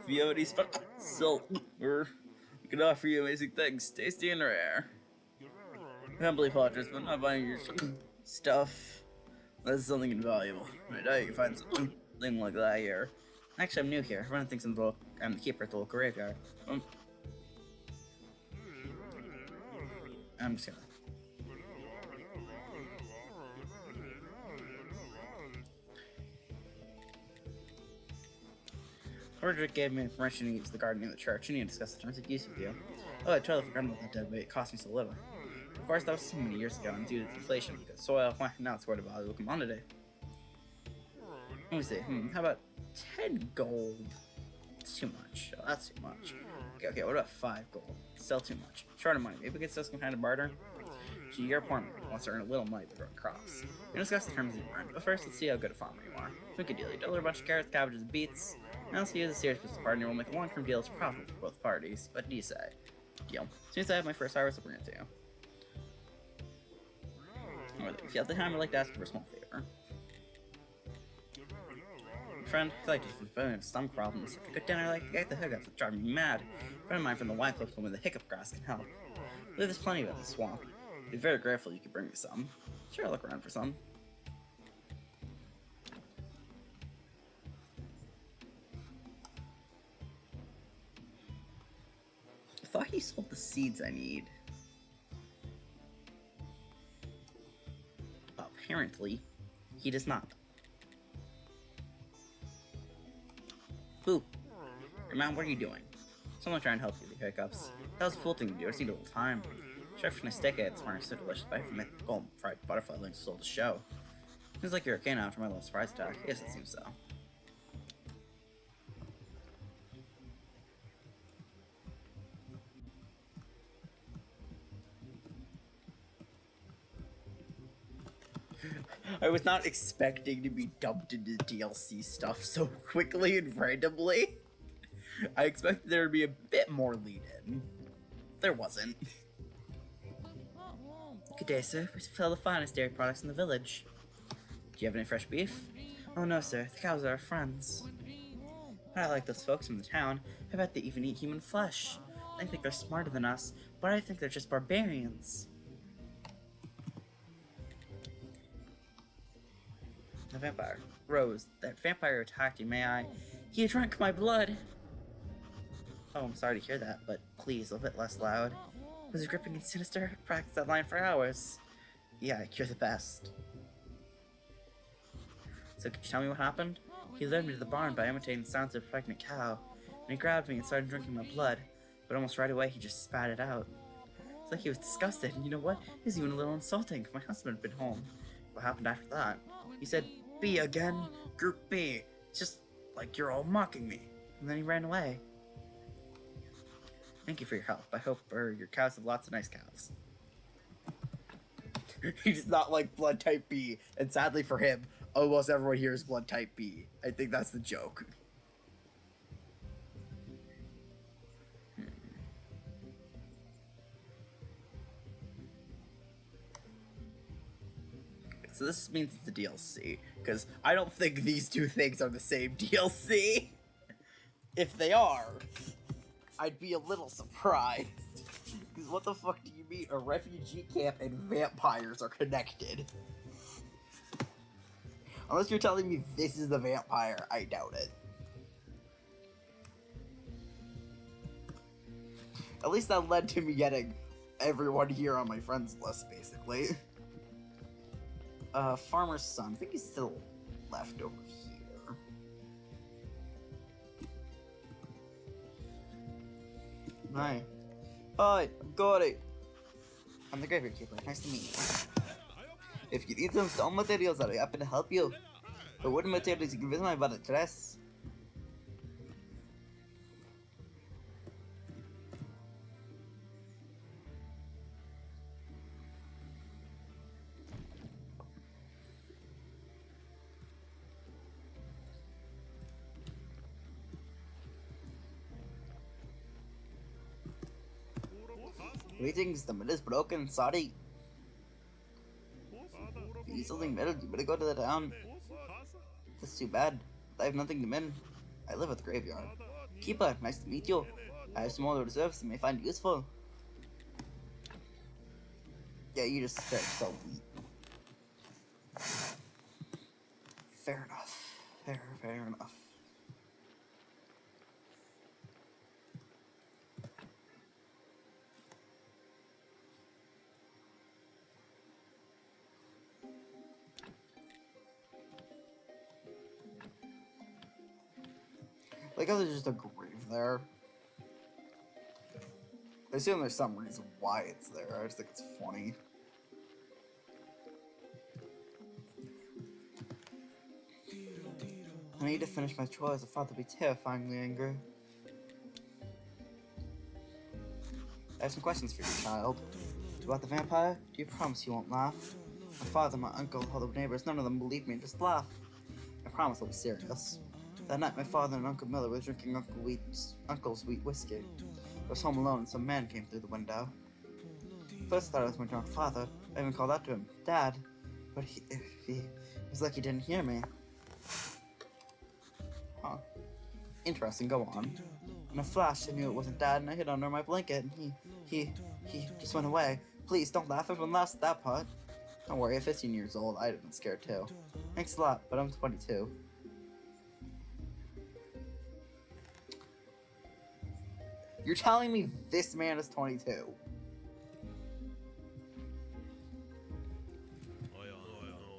you have any special, we can offer you amazing things, tasty and rare. Humbly apologize, but I'm not buying your stuff. That's something invaluable. I doubt you can find something like that here. Actually, I'm new here. Everyone thinks I'm the keeper at the local graveyard. I'm just gonna. Roderick gave me permission to use the garden near the church. I need to discuss the terms of use with you. Oh, I totally forgot about that dead weight. It cost me so little. Of course, that was so many years ago, and due to inflation, because soil, well, now it's worth a valuable commodity. Let me see. How about 10 gold? It's too much. Oh, that's too much. Okay, what about 5 gold? Still too much. Short of money. Maybe we could still some kind of barter? Gee, you're a poor man. Wants to earn a little money to grow crops. We can discuss the terms of your rent, but first, let's see how good a farmer you are. We could deal. You deliver a bunch of carrots, cabbages, and beets. And I'll see you as a serious business partner. We'll make a long-term deal that's profitable for both parties. What do you say? Deal. As soon as I have my first harvest, I'll bring it to you. Or if you have the time, I'd like to ask you for a small favor. Friend, I like to have stomach problems. A good dinner like get the hiccups that drive me mad. A friend of mine from the wine club told me the hiccup grass can help. There's plenty of it in the swamp. I'd be very grateful you could bring me some. Sure, I'll look around for some. I thought he sold the seeds I need. Apparently, he does not. Boo! Man, what are you doing? Someone trying to help you with the hiccups. That was a fool thing to do. I just need a little time. Chef and I stick it. It's more so delicious. But I have golden fried butterfly links sold the show. Seems like you're okay now after my little surprise attack. Yes, it seems so. I was not expecting to be dumped into DLC stuff so quickly and randomly. I expected there to be a bit more lead-in. There wasn't. Good day, sir. We sell the finest dairy products in the village. Do you have any fresh beef? Oh no, sir. The cows are our friends. I like those folks from the town. I bet they even eat human flesh. I think they're smarter than us, but I think they're just barbarians. The vampire. Rose, that vampire attacked you, may I? He drank my blood! Oh, I'm sorry to hear that, but please, a little bit less loud. Was he gripping and sinister? I practiced that line for hours. Yeah, you're the best. So, could you tell me what happened? He led me to the barn by imitating the sounds of a pregnant cow, and he grabbed me and started drinking my blood, but almost right away he just spat it out. It's like he was disgusted, and you know what? It was even a little insulting. My husband had been home. What happened after that? He said, B again? Group B. It's just like you're all mocking me. And then he ran away. Thank you for your help. I hope your cows have lots of nice calves. He does not like blood type B, and sadly for him, almost everyone here is blood type B. I think that's the joke. So this means it's the DLC, because I don't think these two things are the same DLC. If they are, I'd be a little surprised. Because what the fuck do you mean a refugee camp and vampires are connected? Unless you're telling me this is the vampire, I doubt it. At least that led to me getting everyone here on my friends list, basically. Farmer's son. I think he's still left over here. Hi. Hi, got it. I'm the graveyard keeper. Nice to meet you. If you need some stone materials, I'll be happy to help you. For wooden materials, you can visit my bar address. Greetings, the mill is broken, sorry. If you need something metal, you better go to the town. That's too bad. I have nothing to mend. I live at the graveyard. Keeper, nice to meet you. I have some other reserves you may find useful. Yeah, you just said so weak. Fair enough. Fair enough. Like how there's just a grave there. I assume there's some reason why it's there. I just think it's funny. I need to finish my chores. The father will be terrifyingly angry. I have some questions for you, child. About the vampire? Do you promise you won't laugh? My father, my uncle, all the neighbors, none of them believe me and just laugh. I promise I'll be serious. That night, my father and Uncle Miller were drinking Uncle's wheat whiskey. I was home alone and some man came through the window. First I thought it was my drunk father. I even called out to him, Dad. But he was like he didn't hear me. Huh. Interesting, go on. In a flash, I knew it wasn't Dad, and I hid under my blanket, and he just went away. Please, don't laugh, everyone laughs at that part. Don't worry, at 15 years old, I'd have been scared too. Thanks a lot, but I'm 22. You're telling me this man is 22?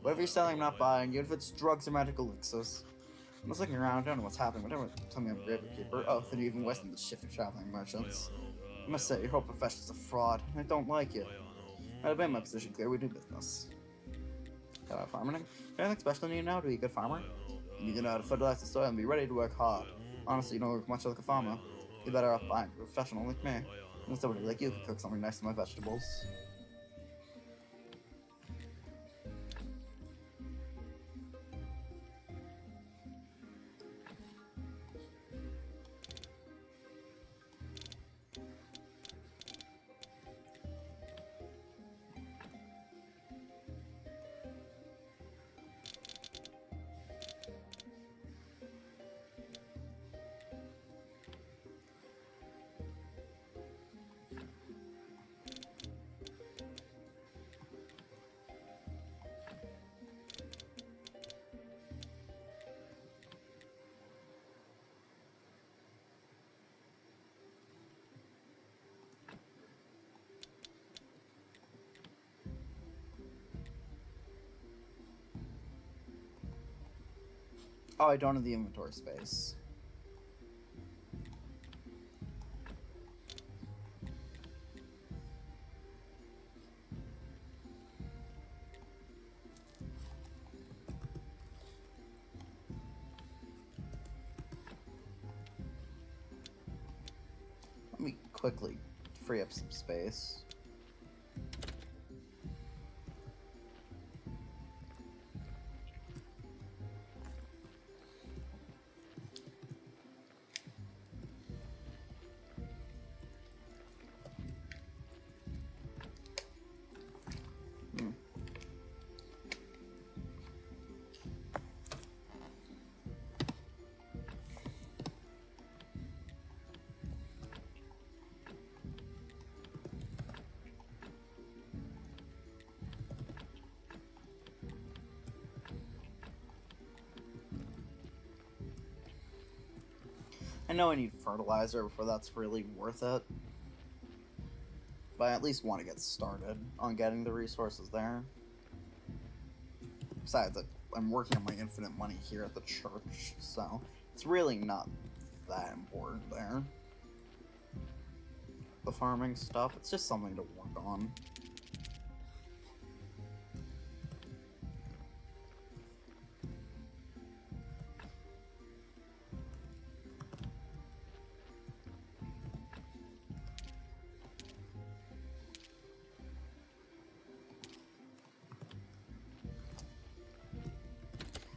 Whatever you're selling, I'm not buying, even if it's drugs or magical elixirs. I'm just looking around, I don't know what's happening. Whatever, tell me I'm a Riverkeeper. Oh, then you even wasted the shift of traveling merchants. I must say, your whole profession's a fraud. I don't like it. I've made my position clear, we do business. Farming? Anything special in you now? To be a good farmer? You can know how to fertilize the soil and be ready to work hard. Honestly, you don't look much like a farmer. You're better off buying a professional like me. And somebody like you can cook something nice to my vegetables. Oh, I don't have the inventory space. Let me quickly free up some space. I know I need fertilizer before that's really worth it. But I at least want to get started on getting the resources there. Besides, I'm working on my infinite money here at the church, so it's really not that important there. The farming stuff, it's just something to work on.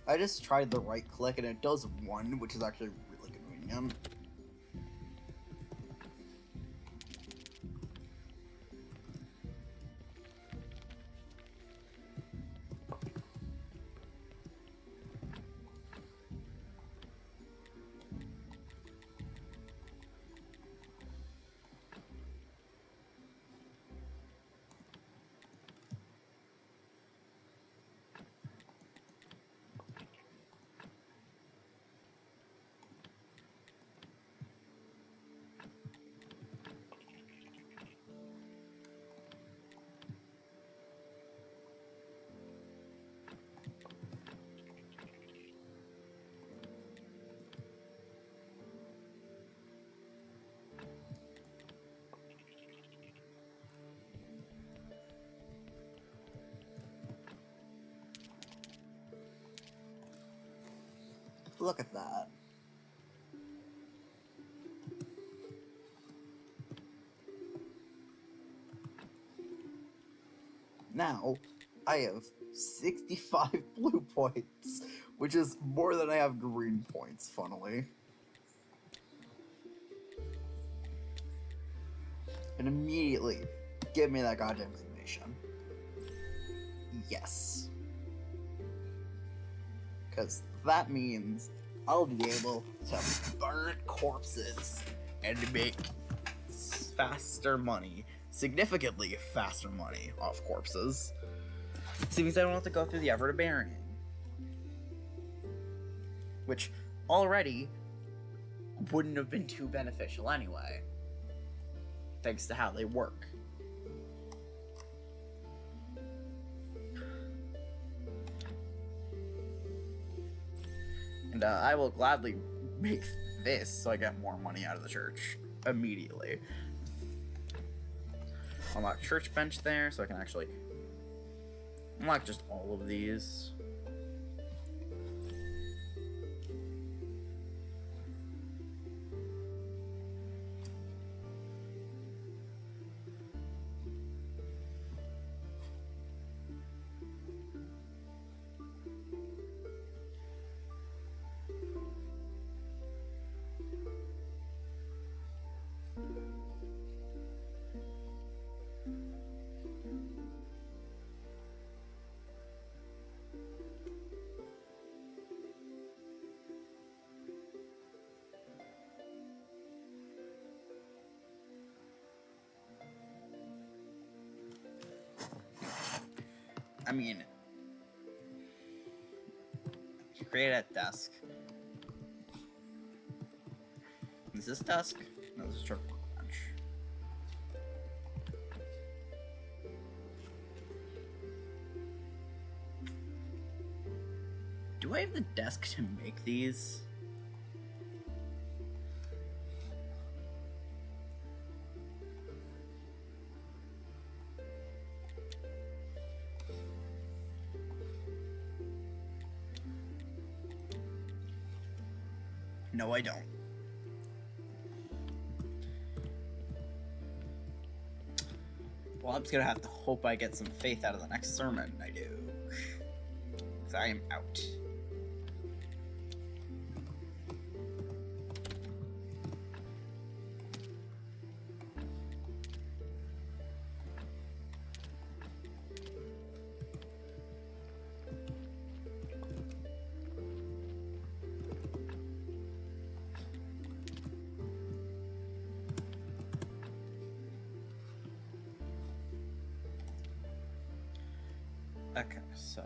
I just tried the right click and it does one, which is actually really convenient. Look at that. Now, I have 65 blue points, which is more than I have green points, funnily. And immediately, give me that goddamn cremation. Yes. Because that means I'll be able to burn corpses and make faster money, significantly faster money off corpses. So it means I don't have to go through the effort of burying. Which already wouldn't have been too beneficial anyway, thanks to how they work. And I will gladly make this so I get more money out of the church immediately. Unlock church bench there so I can actually unlock just all of these. I mean, create a desk. Is this desk? No, this is church bench. Do I have the desk to make these? No, I don't. Well, I'm just gonna have to hope I get some faith out of the next sermon I do. Because I am out. Okay, so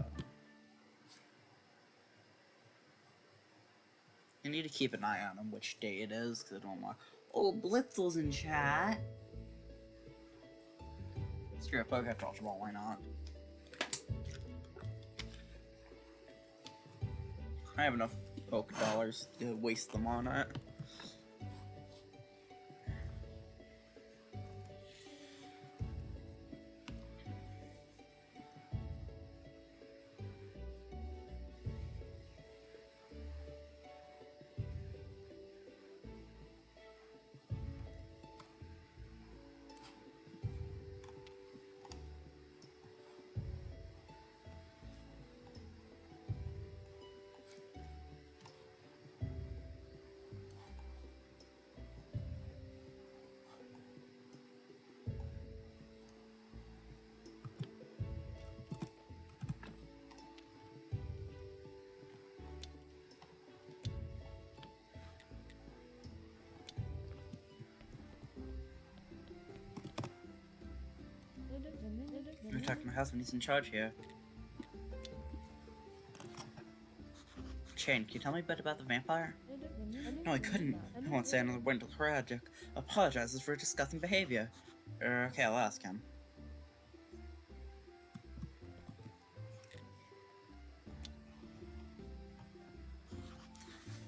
I need to keep an eye on which day it is, because I don't want. Oh, Blitzel's in chat. Screw up, okay, ball, why not? I have enough poke dollars to waste them on it. I'm talking to my husband, he's in charge here. Shane, can you tell me a bit about the vampire? No, I couldn't. I won't say another word until Karajik apologizes for disgusting behavior. Okay, I'll ask him.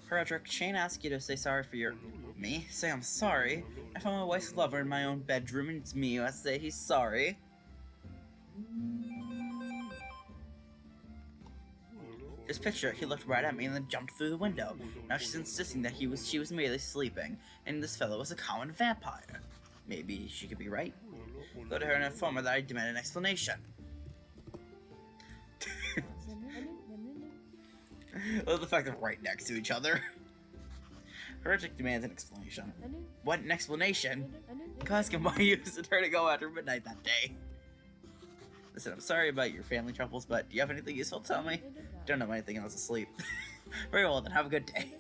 Karajik, Shane asked you to say sorry for your... Me? Say I'm sorry? I found my wife's lover in my own bedroom and it's me who has to say he's sorry. Just picture it, he looked right at me and then jumped through the window. Now she's insisting that she was merely sleeping, and this fellow was a common vampire. Maybe she could be right. Go to her and inform her that I demand an explanation. I love the fact they're right next to each other. Heretic demands an explanation. What an explanation? Cause combined used her to go after midnight that day. Listen, I'm sorry about your family troubles, but do you have anything useful to tell me? Don't know anything, I was asleep. Very well then, have a good day.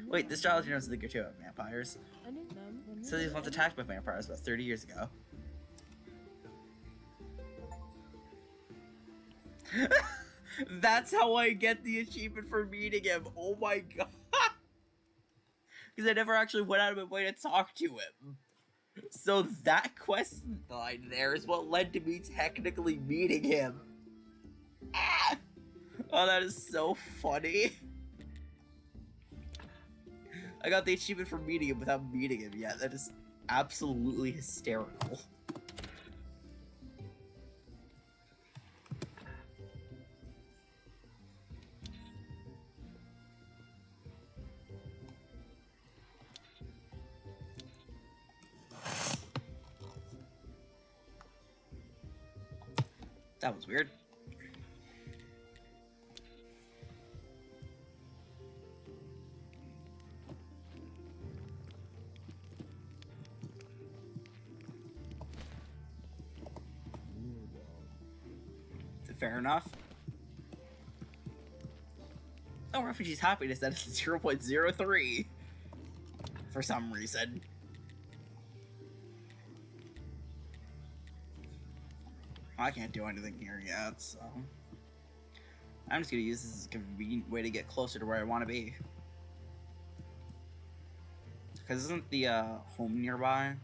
Wait, this child knows a thing or two about vampires. So he was once attacked by vampires about 30 years ago. That's how I get the achievement for meeting him. Oh my god. Because I never actually went out of my way to talk to him. So that quest line there is what led to me technically meeting him. Ah! Oh, that is so funny. I got the achievement for meeting him without meeting him yet. That is absolutely hysterical. That was weird. Is it fair enough? Oh, Refugee's happiness that is 0.03 for some reason. I can't do anything here yet, so I'm just gonna use this as a convenient way to get closer to where I want to be. Because isn't the home nearby?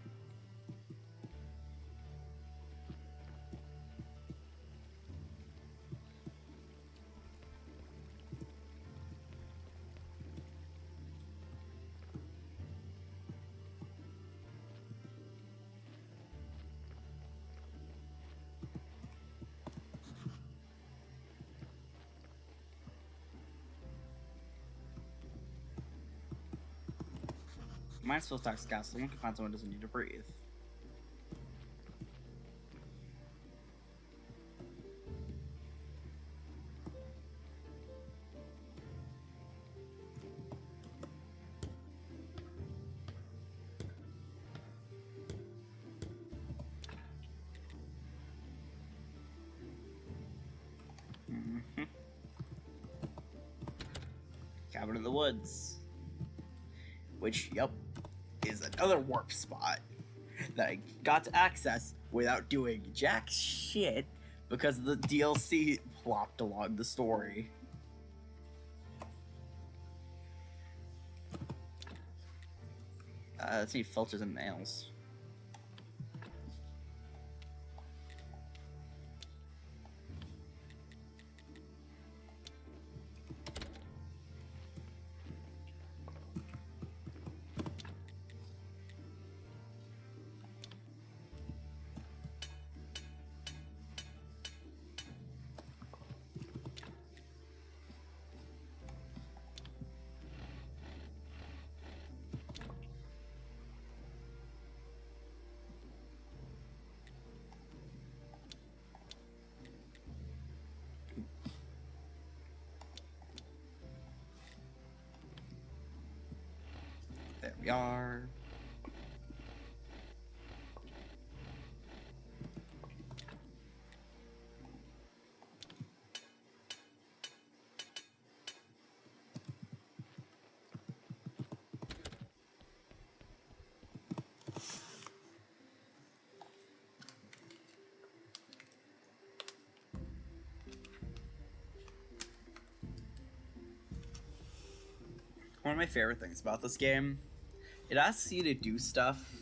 Mine's still toxic gas, so one can find someone who doesn't need to breathe. Cabin in the woods. Which, yep, is another warp spot that I got to access without doing jack shit because the DLC plopped along the story. Let's see filters and nails. There we are. One of my favorite things about this game, it asks you to do stuff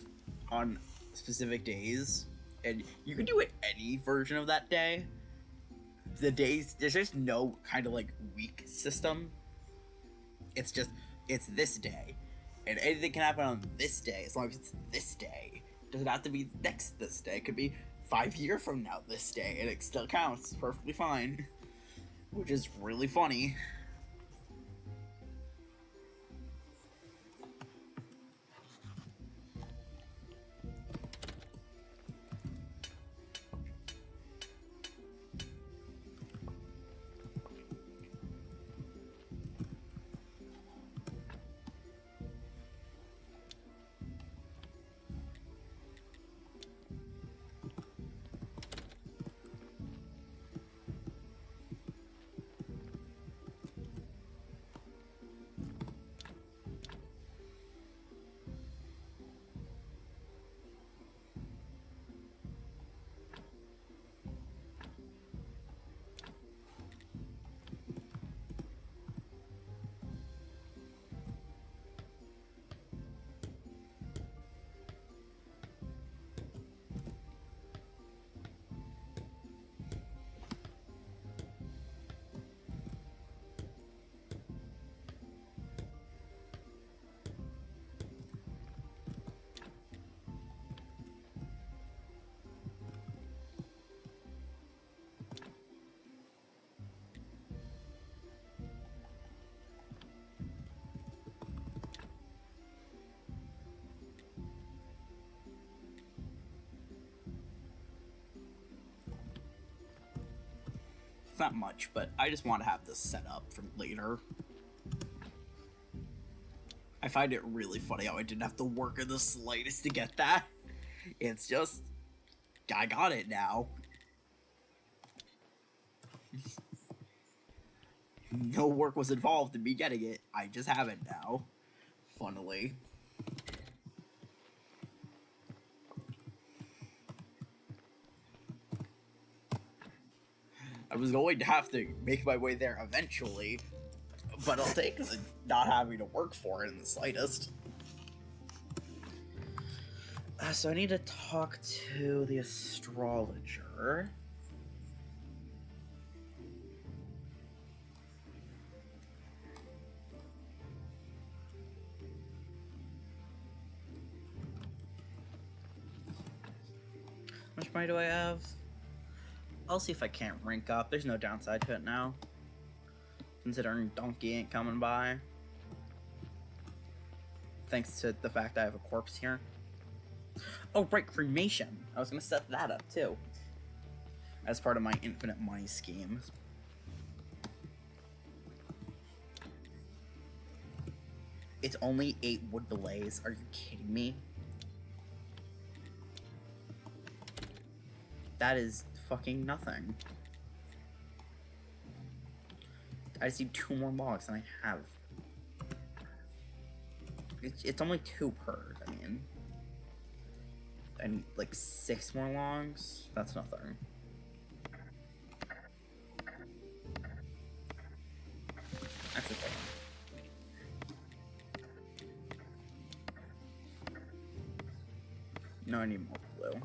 on specific days, and you can do it any version of that day. The days, there's just no kind of like week system. It's just, it's this day, and anything can happen on this day as long as it's this day. It doesn't have to be next this day. It could be 5 years from now this day, and it still counts perfectly fine, which is really funny. not much, but I just want to have this set up for later. I find it really funny how I didn't have to work in the slightest to get that. It's just, I got it now. No work was involved in me getting it. I just have it now. Funnily. I was going to have to make my way there eventually, but I'll take not having to work for it in the slightest. So I need to talk to the astrologer. How much money do I have? I'll see if I can't rank up. There's no downside to it now, considering Donkey ain't coming by. Thanks to the fact I have a corpse here. Oh, right, cremation. I was gonna set that up, too. As part of my infinite money scheme. It's only 8 wood delays. Are you kidding me? That is fucking nothing. I just need 2 more logs than I have. It's only 2 per, I mean. I need like 6 more logs? That's nothing. Actually, hold on. No, I need more blue.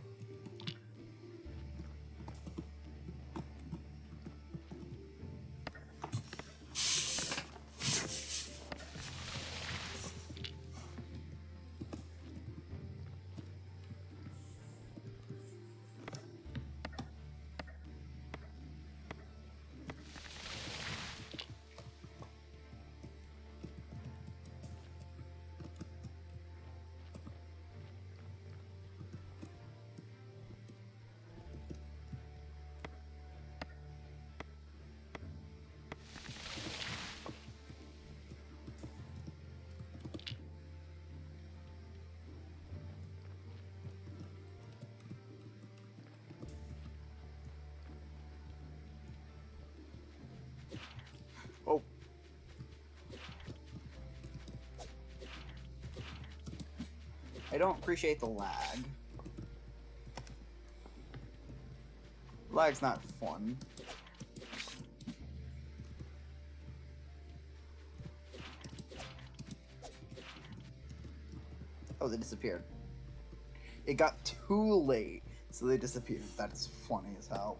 Oh. I don't appreciate the lag. Lag's not fun. Oh, they disappeared. It got too late, so they disappeared. That's funny as hell.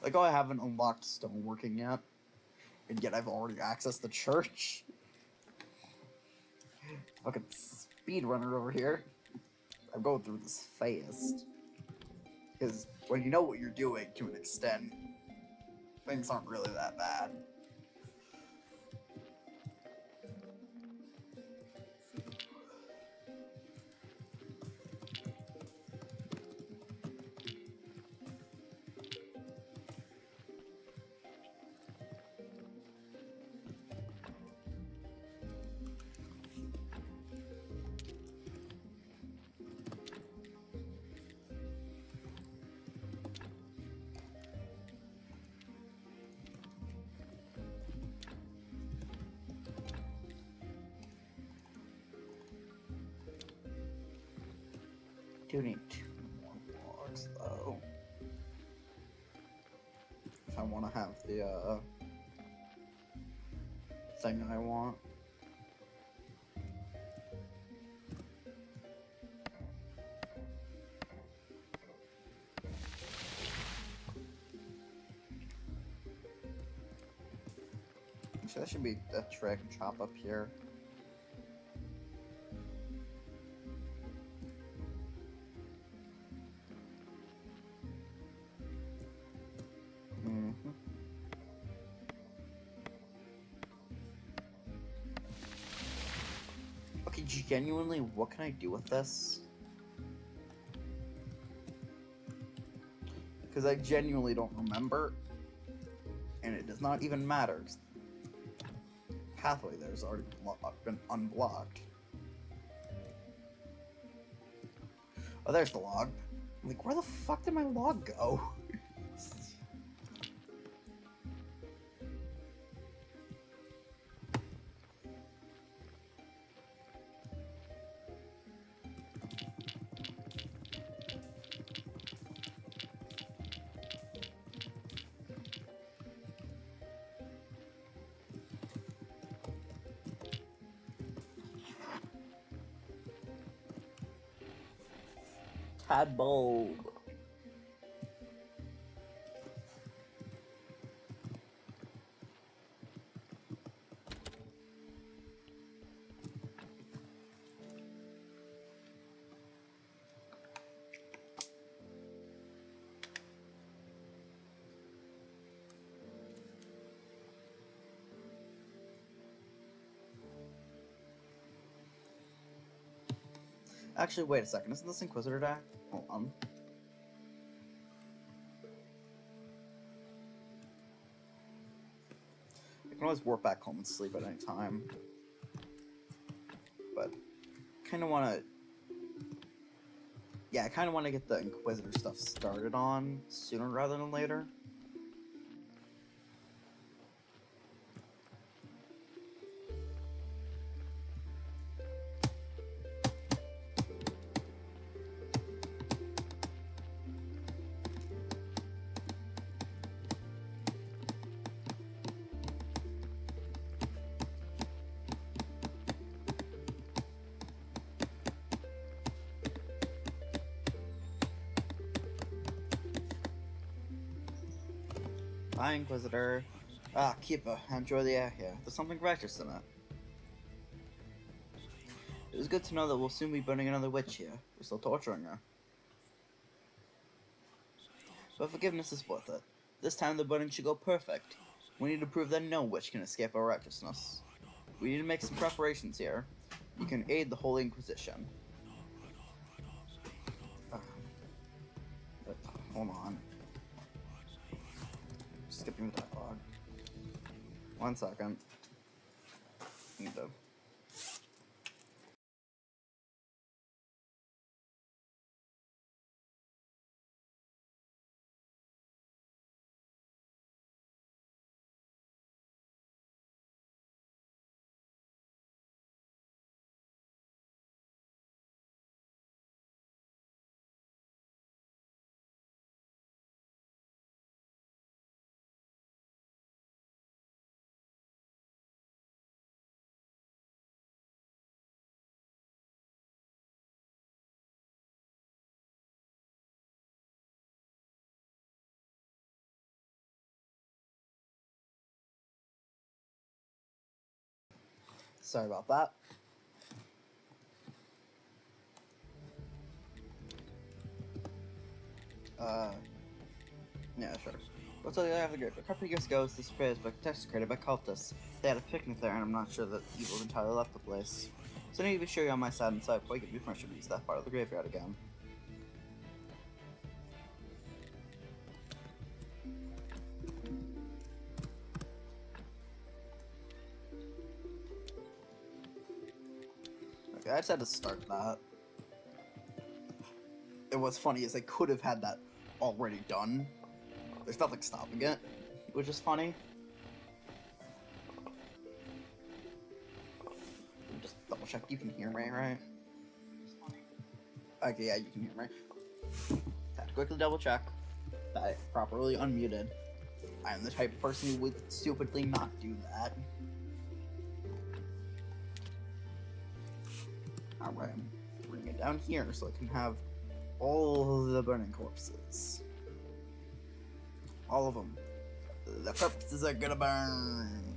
Like, oh, I haven't unlocked stoneworking yet, and yet I've already accessed the church. Fucking speedrunner over here. I'm going through this fast. Because when you know what you're doing to an extent, things aren't really that bad. Do need 2 more blocks though. If I want to have the thing I want. So that should be a drag and chop up here. Okay, genuinely, what can I do with this? Because I genuinely don't remember, and it does not even matter. Pathway there's already been unblocked. Oh, there's the log. I'm like, where the fuck did my log go? Tadbulb. Actually, wait a second. Isn't this Inquisitor deck? Hold on. I can always warp back home and sleep at any time. But, kind of want to... Yeah, I kind of want to get the Inquisitor stuff started on sooner rather than later. Bye, Inquisitor. Ah, Keeper, enjoy the air here. There's something righteous in it. It was good to know that we'll soon be burning another witch here. We're still torturing her. But forgiveness is worth it. This time the burning should go perfect. We need to prove that no witch can escape our righteousness. We need to make some preparations here. You can aid the Holy Inquisition. Hold on. Skipping the dialogue. 1 second. Need to... Sorry about that. Yeah, sure. Let's tell you I have a couple of years ago, this place was desecrated by cultists. They had a picnic there, and I'm not sure that evil entirely left the place. So I need to be sure you're on my side inside before I give you permission to use that part of the graveyard again. Okay, I just had to start that. And what's funny is I could have had that already done. There's nothing stopping it, which is funny. Just double check you can hear me, right? Okay, yeah, you can hear me. Had to quickly double check that I properly unmuted. I am the type of person who would stupidly not do that. Alright, bring it down here so I can have all the burning corpses. All of them. The corpses are gonna burn.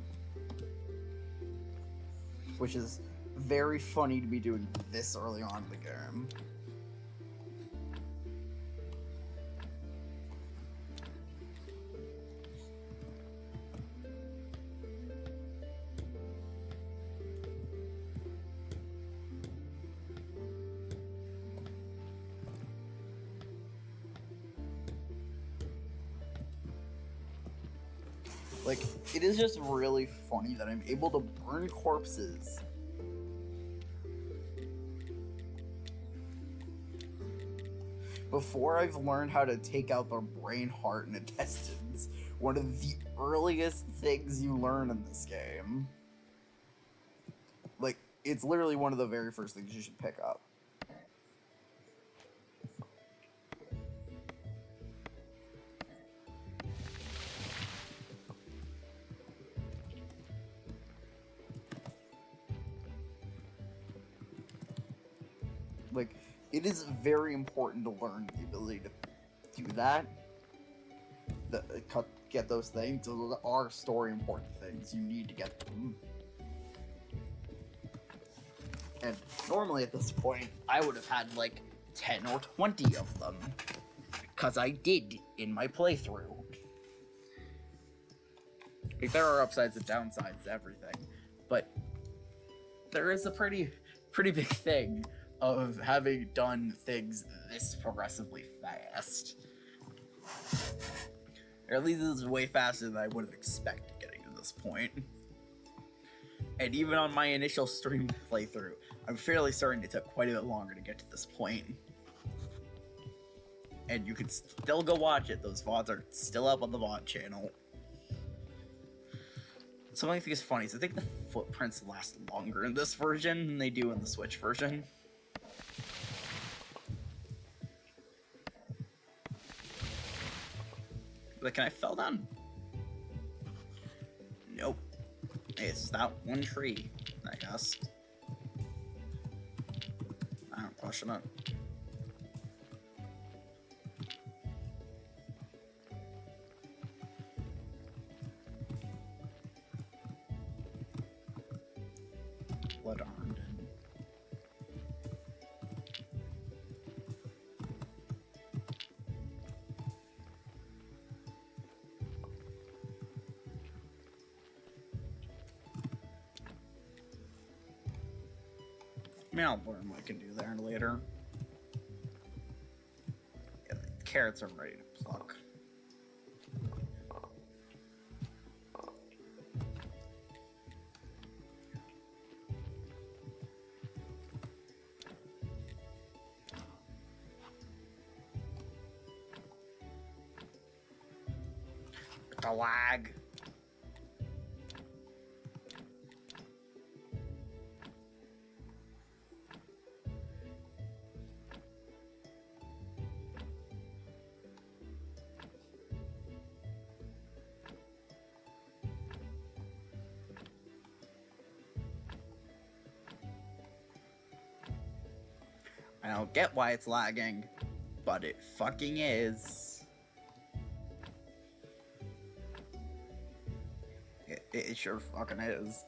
Which is very funny to be doing this early on in the game. Like, it is just really funny that I'm able to burn corpses before I've learned how to take out the brain, heart, and intestines. One of the earliest things you learn in this game. Like, it's literally one of the very first things you should pick up. Like, it is very important to learn the ability to do that. Get those things. Those are story important things. You need to get them. And normally at this point, I would have had like 10 or 20 of them. Because I did in my playthrough. Like, there are upsides and downsides to everything. But there is a pretty big thing of having done things this progressively fast. Or at least this is way faster than I would have expected getting to this point. And even on my initial stream playthrough, I'm fairly certain it took quite a bit longer to get to this point. And you can still go watch it. Those VODs are still up on the VOD channel. Something I think is funny is I think the footprints last longer in this version than they do in the Switch version. Like, can I fell down? Nope. It's that one tree, I guess. I'm pushing it. Blood armed. I mean, I'll learn what I can do there later. Yeah, the carrots are ready to pluck. The lag. I don't get why it's lagging, but it fucking is. It sure fucking is.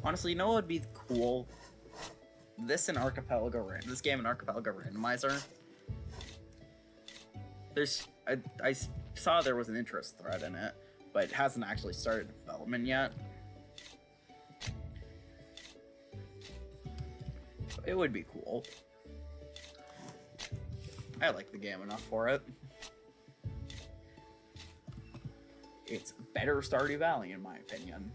Honestly, you know what would be cool? This game in Archipelago Randomizer. I saw there was an interest thread in it, but it hasn't actually started development yet. It would be cool. I like the game enough for it. It's better Stardew Valley, in my opinion.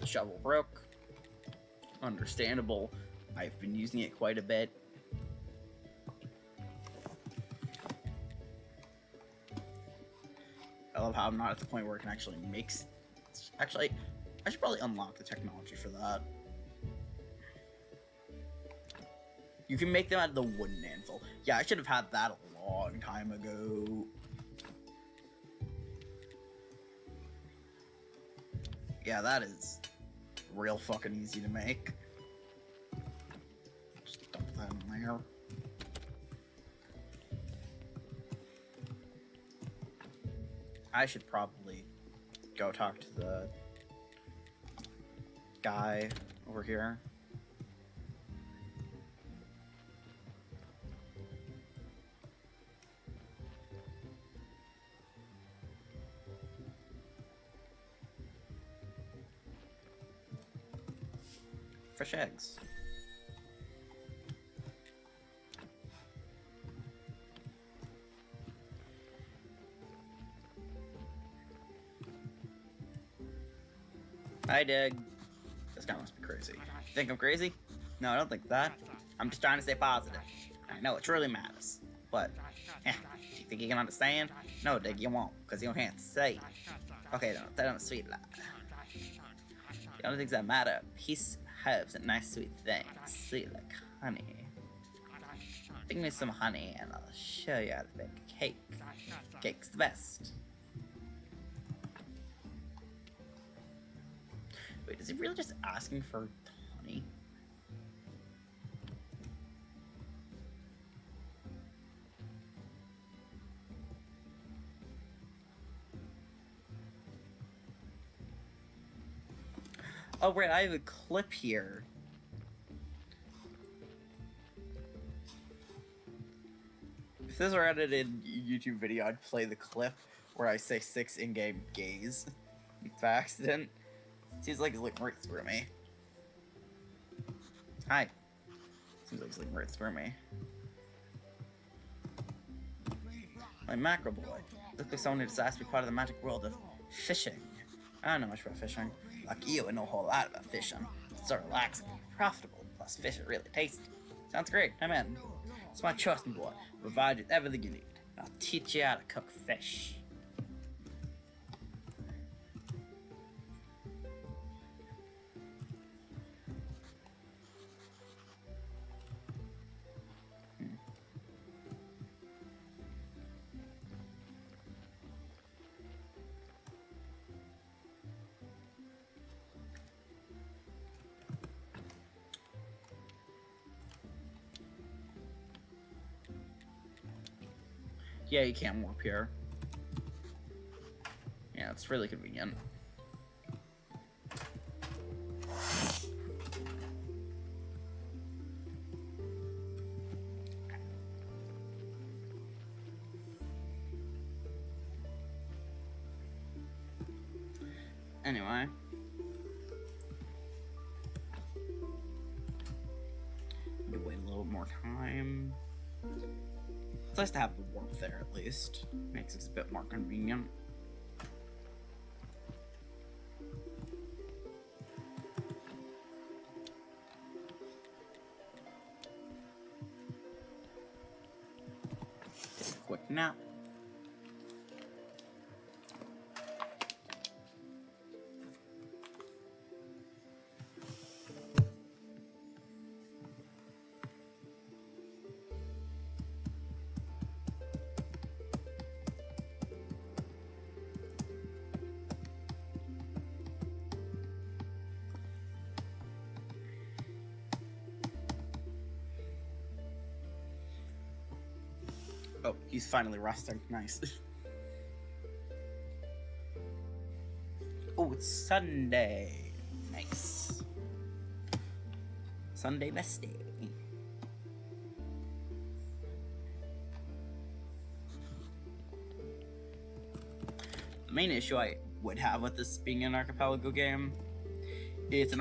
The shovel broke. Understandable. I've been using it quite a bit. love how I'm not at the point where it can actually make... Actually, I should probably unlock the technology for that. You can make them out of the wooden anvil. Yeah, I should have had that a long time ago. Yeah, that is real fucking easy to make. Just dump that in there. I should probably go talk to the guy over here. Fresh eggs. Hi, Dig. This guy must be crazy. You think I'm crazy? No, I don't think that. I'm just trying to stay positive. I know it truly matters. But, do you think you can understand? No, Dig, you won't, because you can't say. Okay, don't tell him a sweet lie. The only things that matter are peace, herbs, and nice sweet things. Sweet like honey. Bring me some honey, and I'll show you how to bake a cake. Cake's the best. Wait, is he really just asking for honey? Oh, right, I have a clip here. If this were edited YouTube video, I'd play the clip where I say 6 in-game gays by accident. Seems like he's looking right through me. Hi. Seems like he's looking right through me. My macro boy. Looks like someone who decides to be part of the magic world of fishing. I don't know much about fishing. Like you, I know a whole lot about fishing. It's so relaxing and profitable. Plus, fish are really tasty. Sounds great. I'm in. It's my trust me, boy. I'll provide you with everything you need. I'll teach you how to cook fish. Yeah, you can't warp here. Yeah, it's really convenient. Anyway. Need to wait a little more time. It's nice to have the warmth there, at least. Makes it a bit more convenient. Take a quick nap. Oh, he's finally resting. Nice. Oh, it's Sunday. Nice. Sunday best day. The main issue I would have with this being an archipelago game, it's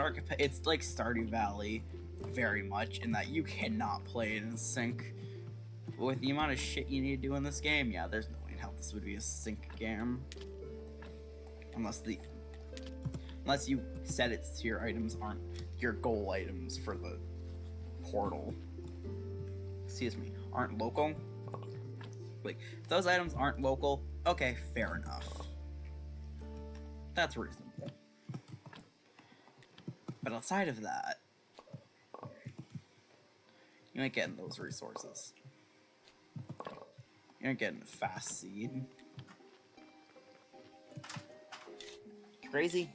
like Stardew Valley very much in that you cannot play it in sync. With the amount of shit you need to do in this game, yeah, there's no way in hell this would be a sync game. Unless you set it so your items aren't your goal items for the portal. Excuse me, aren't local? Like, if those items aren't local, okay, fair enough. That's reasonable. But outside of that, you ain't getting those resources. You ain't getting a fast seed. Crazy.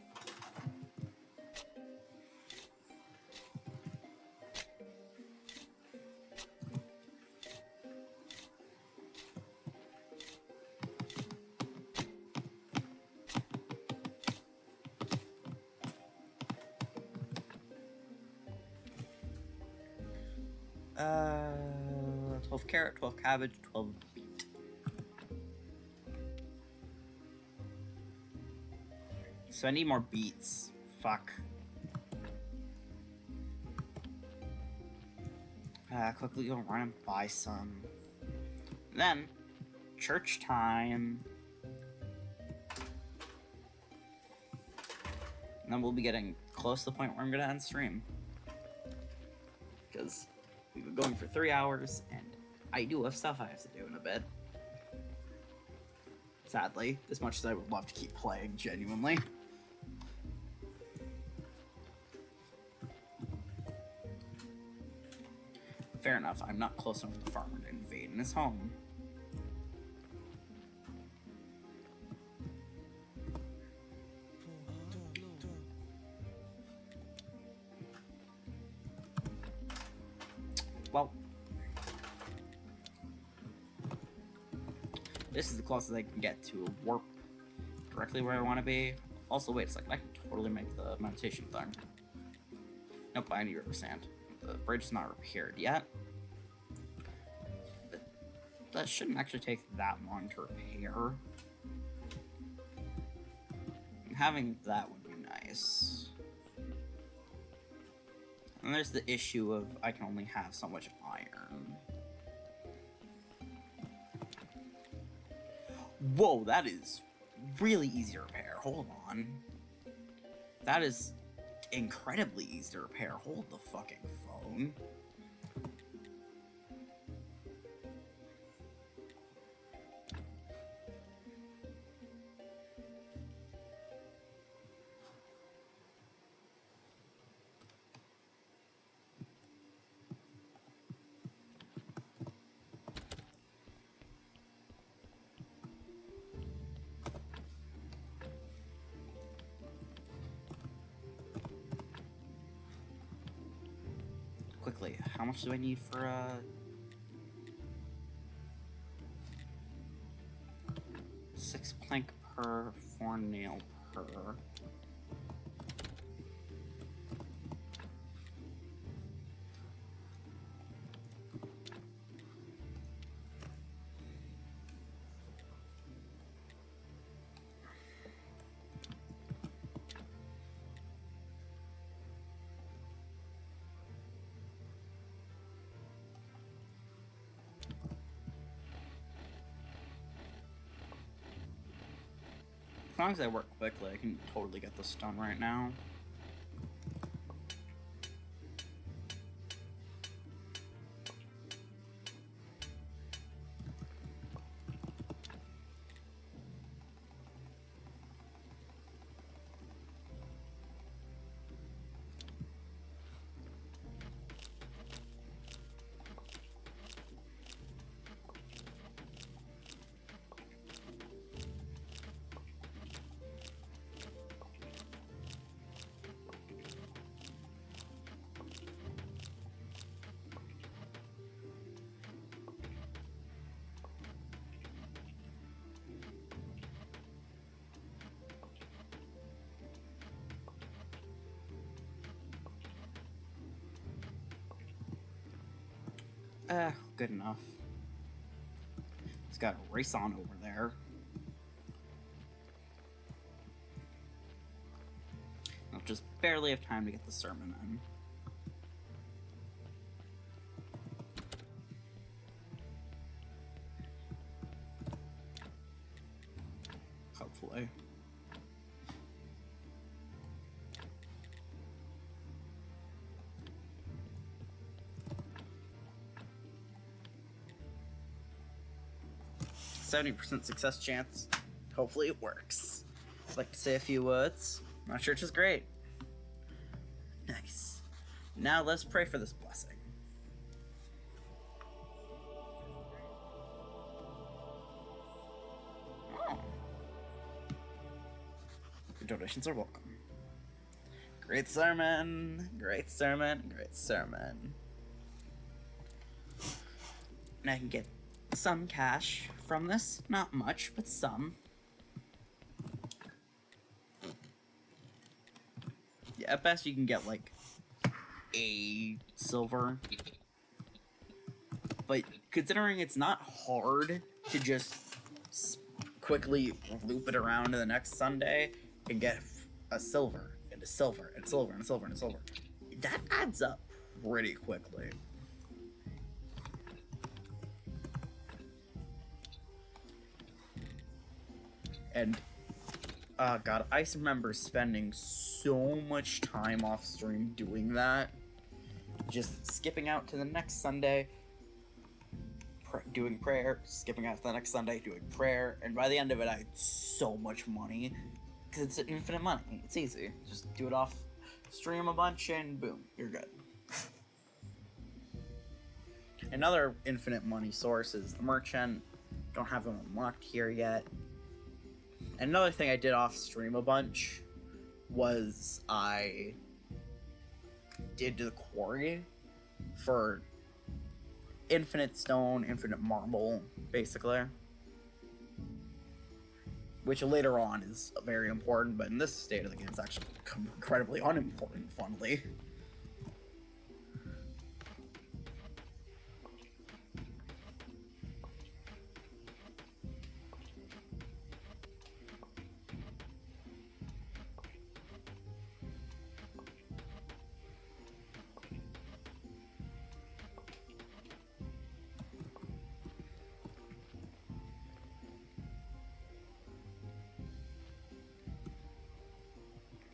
Uh, 12 carrot, 12 cabbage, 12 beet. So I need more beets. Fuck. Quickly go run and buy some. And then, church time. And then we'll be getting close to the point where I'm gonna end stream. Because we've been going for 3 hours, and I do have stuff I have to do in a bit. Sadly, as much as I would love to keep playing, genuinely. Fair enough, I'm not close enough to the farmer to invade in his home. Well, this is the closest I can get to warp directly where I want to be. Also, wait a second, I can totally make the meditation thing. Nope, I need river sand. The bridge is not repaired yet. But that shouldn't actually take that long to repair. And having that would be nice. And there's the issue of I can only have so much iron. Whoa, that is really easy to repair. Hold on. That is incredibly easy to repair. Hold the fucking phone. Quickly, how much do I need for, 6 plank per, 4 nail per. As long as I work quickly, I can totally get this done right now. Good enough. It's got a race on over there. I'll just barely have time to get the sermon in. Hopefully. %70 success chance. Hopefully it works. I'd like to say a few words. My church is great. Nice. Now let's pray for this blessing. Oh. Your donations are welcome. Great sermon, great sermon, great sermon. And I can get some cash from this. Not much, but some. Yeah, at best you can get like a silver. But considering it's not hard to just quickly loop it around to the next Sunday and get a silver and a silver and silver and silver and silver, that adds up pretty quickly. And God, I remember spending so much time off stream doing that. Just skipping out to the next Sunday, doing prayer, skipping out to the next Sunday, doing prayer, and by the end of it I had so much money. Because it's infinite money. It's easy. Just do it off stream a bunch and boom, you're good. Another infinite money source is the merchant. Don't have them unlocked here yet. And another thing I did off stream a bunch was I did the quarry for infinite stone, infinite marble, basically. Which later on is very important, but in this state of the game it's actually incredibly unimportant, funnily.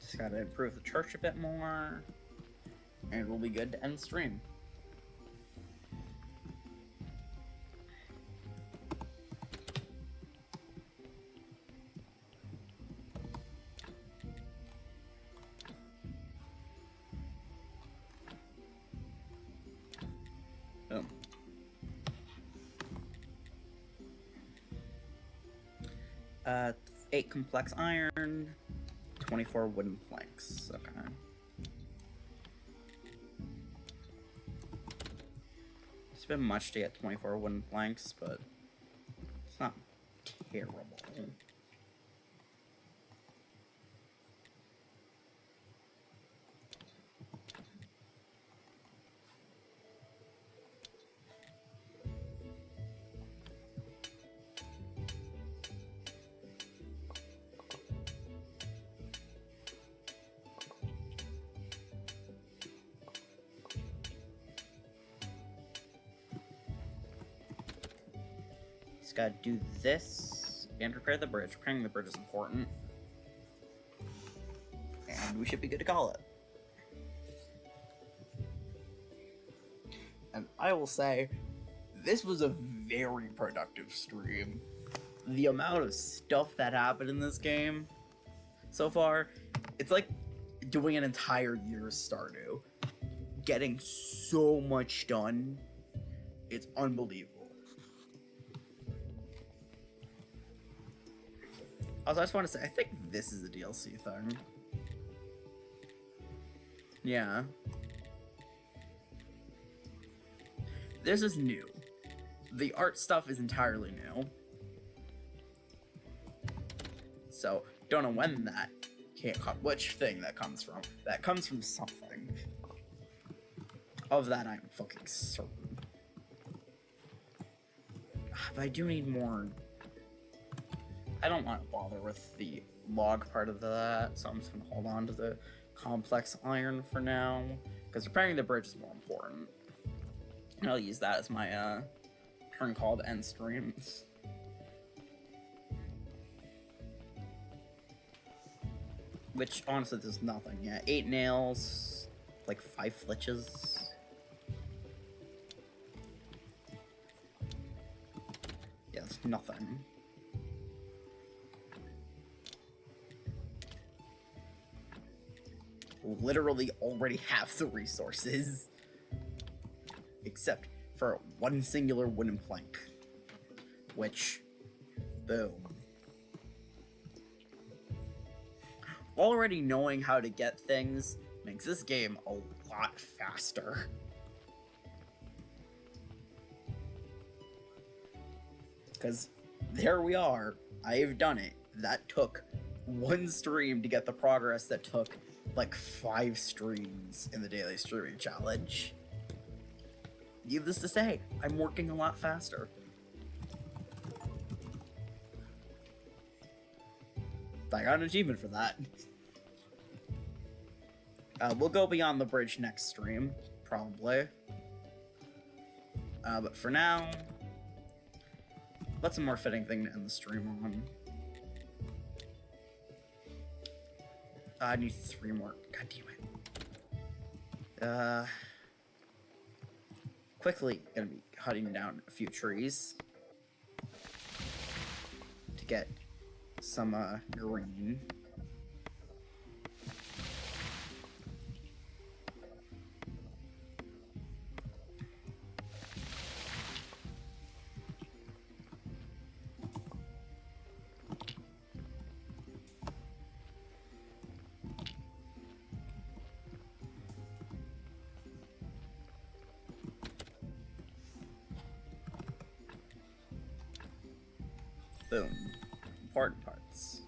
Just gotta improve the church a bit more, and we'll be good to end stream. Boom. 8 complex iron, 24 wooden planks. Okay. It's been much to get 24 wooden planks, but it's not terrible. Just gotta do this and repair the bridge. Repairing the bridge is important. And we should be good to call it. And I will say, this was a very productive stream. The amount of stuff that happened in this game so far, it's like doing an entire year's Stardew. Getting so much done, it's unbelievable. Also, I just want to say, I think this is a DLC thing. Yeah. This is new. The art stuff is entirely new. So, don't know when that can't come, which thing that comes from. That comes from something. Of that, I'm fucking certain. But I do need more. I don't want to bother with the log part of that, so I'm just going to hold on to the complex iron for now, because repairing the bridge is more important. And I'll use that as my turn call to end streams. Which, honestly, there's nothing. Yeah, 8 nails, like 5 flitches. Yeah, it's nothing. literally already have the resources. Except for one singular wooden plank. Which, boom. Already knowing how to get things makes this game a lot faster. Because there we are. I've done it. That took one stream to get the progress that took like 5 streams in the daily streaming challenge. Needless to say, I'm working a lot faster. I got an achievement for that. We'll go beyond the bridge next stream, probably. But for now, what's a more fitting thing to end the stream on? I need 3 more. God damn it. Quickly gonna be cutting down a few trees to get some green. Boom. Important parts.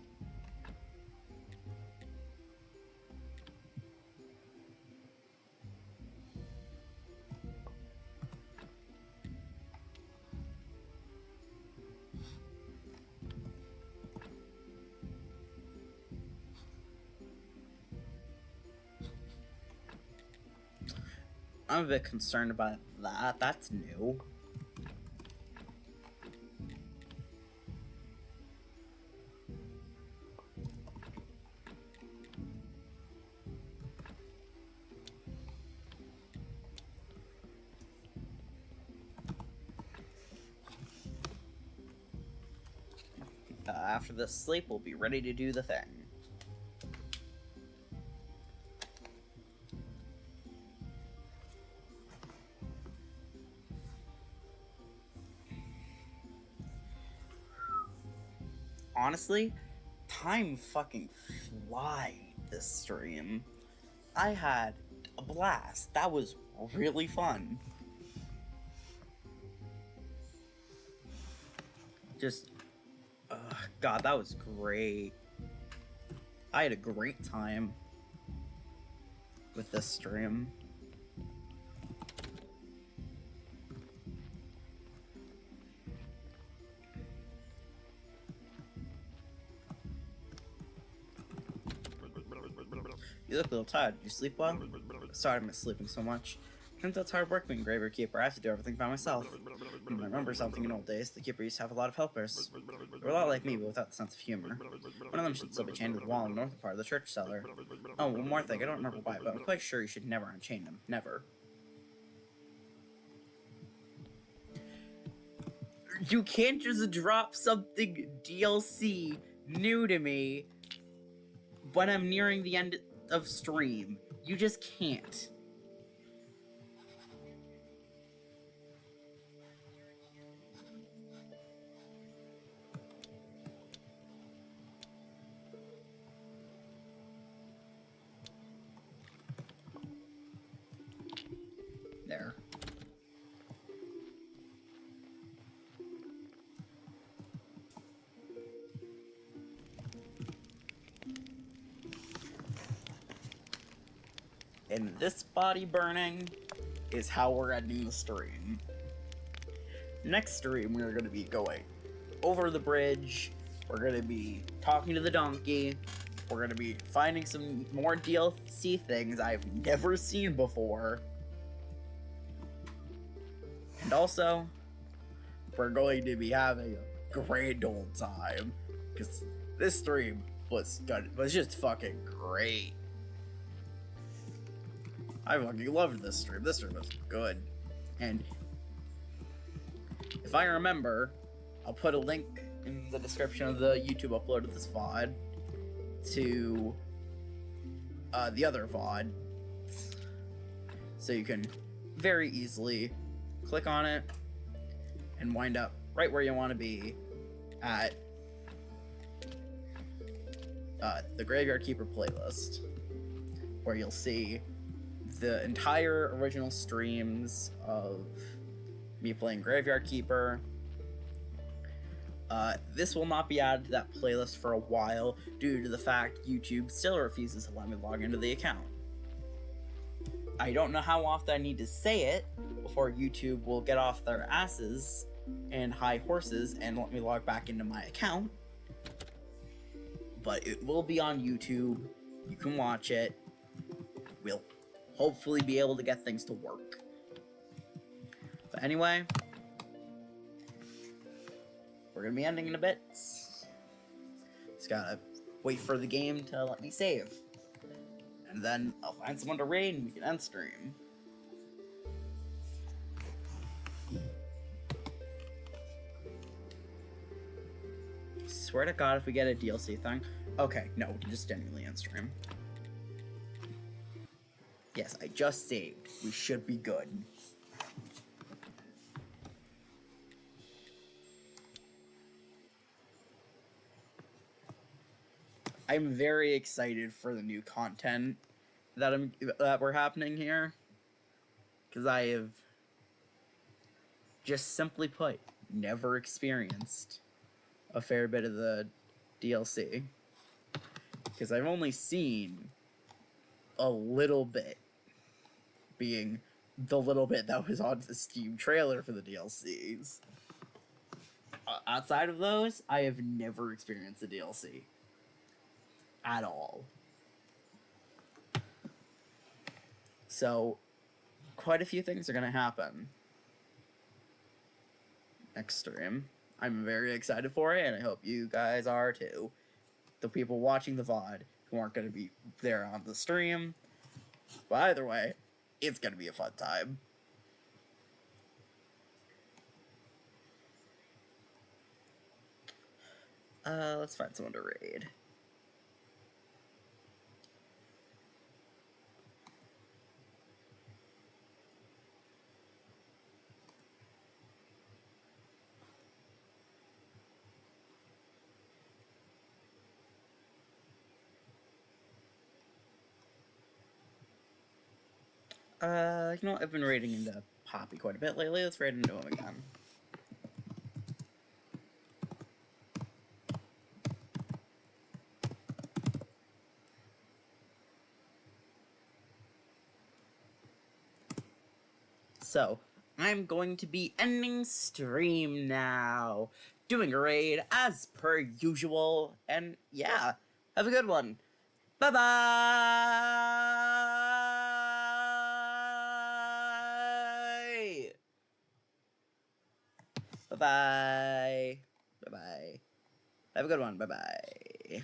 I'm a bit concerned about that. That's new. After this sleep, we'll be ready to do the thing. Honestly, time fucking flies this stream. I had a blast. That was really fun. Just, God, that was great. I had a great time with this stream. You look a little tired. Did you sleep well? Sorry I missed sleeping so much. Turns out it's hard work being graveyard keeper. I have to do everything by myself. I remember something in old days. The keeper used to have a lot of helpers. They were a lot like me, but without the sense of humor. One of them should still be chained to the wall in the northern part of the church cellar. Oh, one more thing. I don't remember why, but I'm quite sure you should never unchain him. Never. You can't just drop something DLC new to me when I'm nearing the end of stream. You just can't. There. And this body burning is how we're ending the stream. Next stream, we're going to be going over the bridge. We're going to be talking to the donkey. We're going to be finding some more DLC things I've never seen before. And also, we're going to be having a grand old time. Because this stream was just fucking great. I fucking loved this stream. This stream was good. And if I remember, I'll put a link in the description of the YouTube upload of this VOD to the other VOD. So you can very easily click on it and wind up right where you want to be at the Graveyard Keeper playlist, where you'll see the entire original streams of me playing Graveyard Keeper. This will not be added to that playlist for a while due to the fact YouTube still refuses to let me log into the account. I don't know how often I need to say it before YouTube will get off their asses and high horses and let me log back into my account. But it will be on YouTube. You can watch it. We'll hopefully be able to get things to work. But anyway, we're gonna be ending in a bit. Just gotta wait for the game to let me save. And then I'll find someone to raid and we can end stream. Swear to God, if we get a DLC thing. Okay, no, we can just genuinely end stream. Yes, I just saved. We should be good. I'm very excited for the new content that we're happening here, because I have, just simply put, never experienced a fair bit of the DLC, because I've only seen a little bit, being the little bit that was on the Steam trailer for the DLCs. Outside of those, I have never experienced the DLC at all. So, quite a few things are gonna happen next stream. I'm very excited for it, and I hope you guys are too. The people watching the VOD who aren't gonna be there on the stream. But either way, it's gonna be a fun time. Let's find someone to raid. You know what? I've been raiding into Poppy quite a bit lately. Let's raid into him again. So, I'm going to be ending stream now. Doing a raid as per usual. And yeah, have a good one. Bye-bye! Bye-bye. Bye-bye. Have a good one. Bye-bye.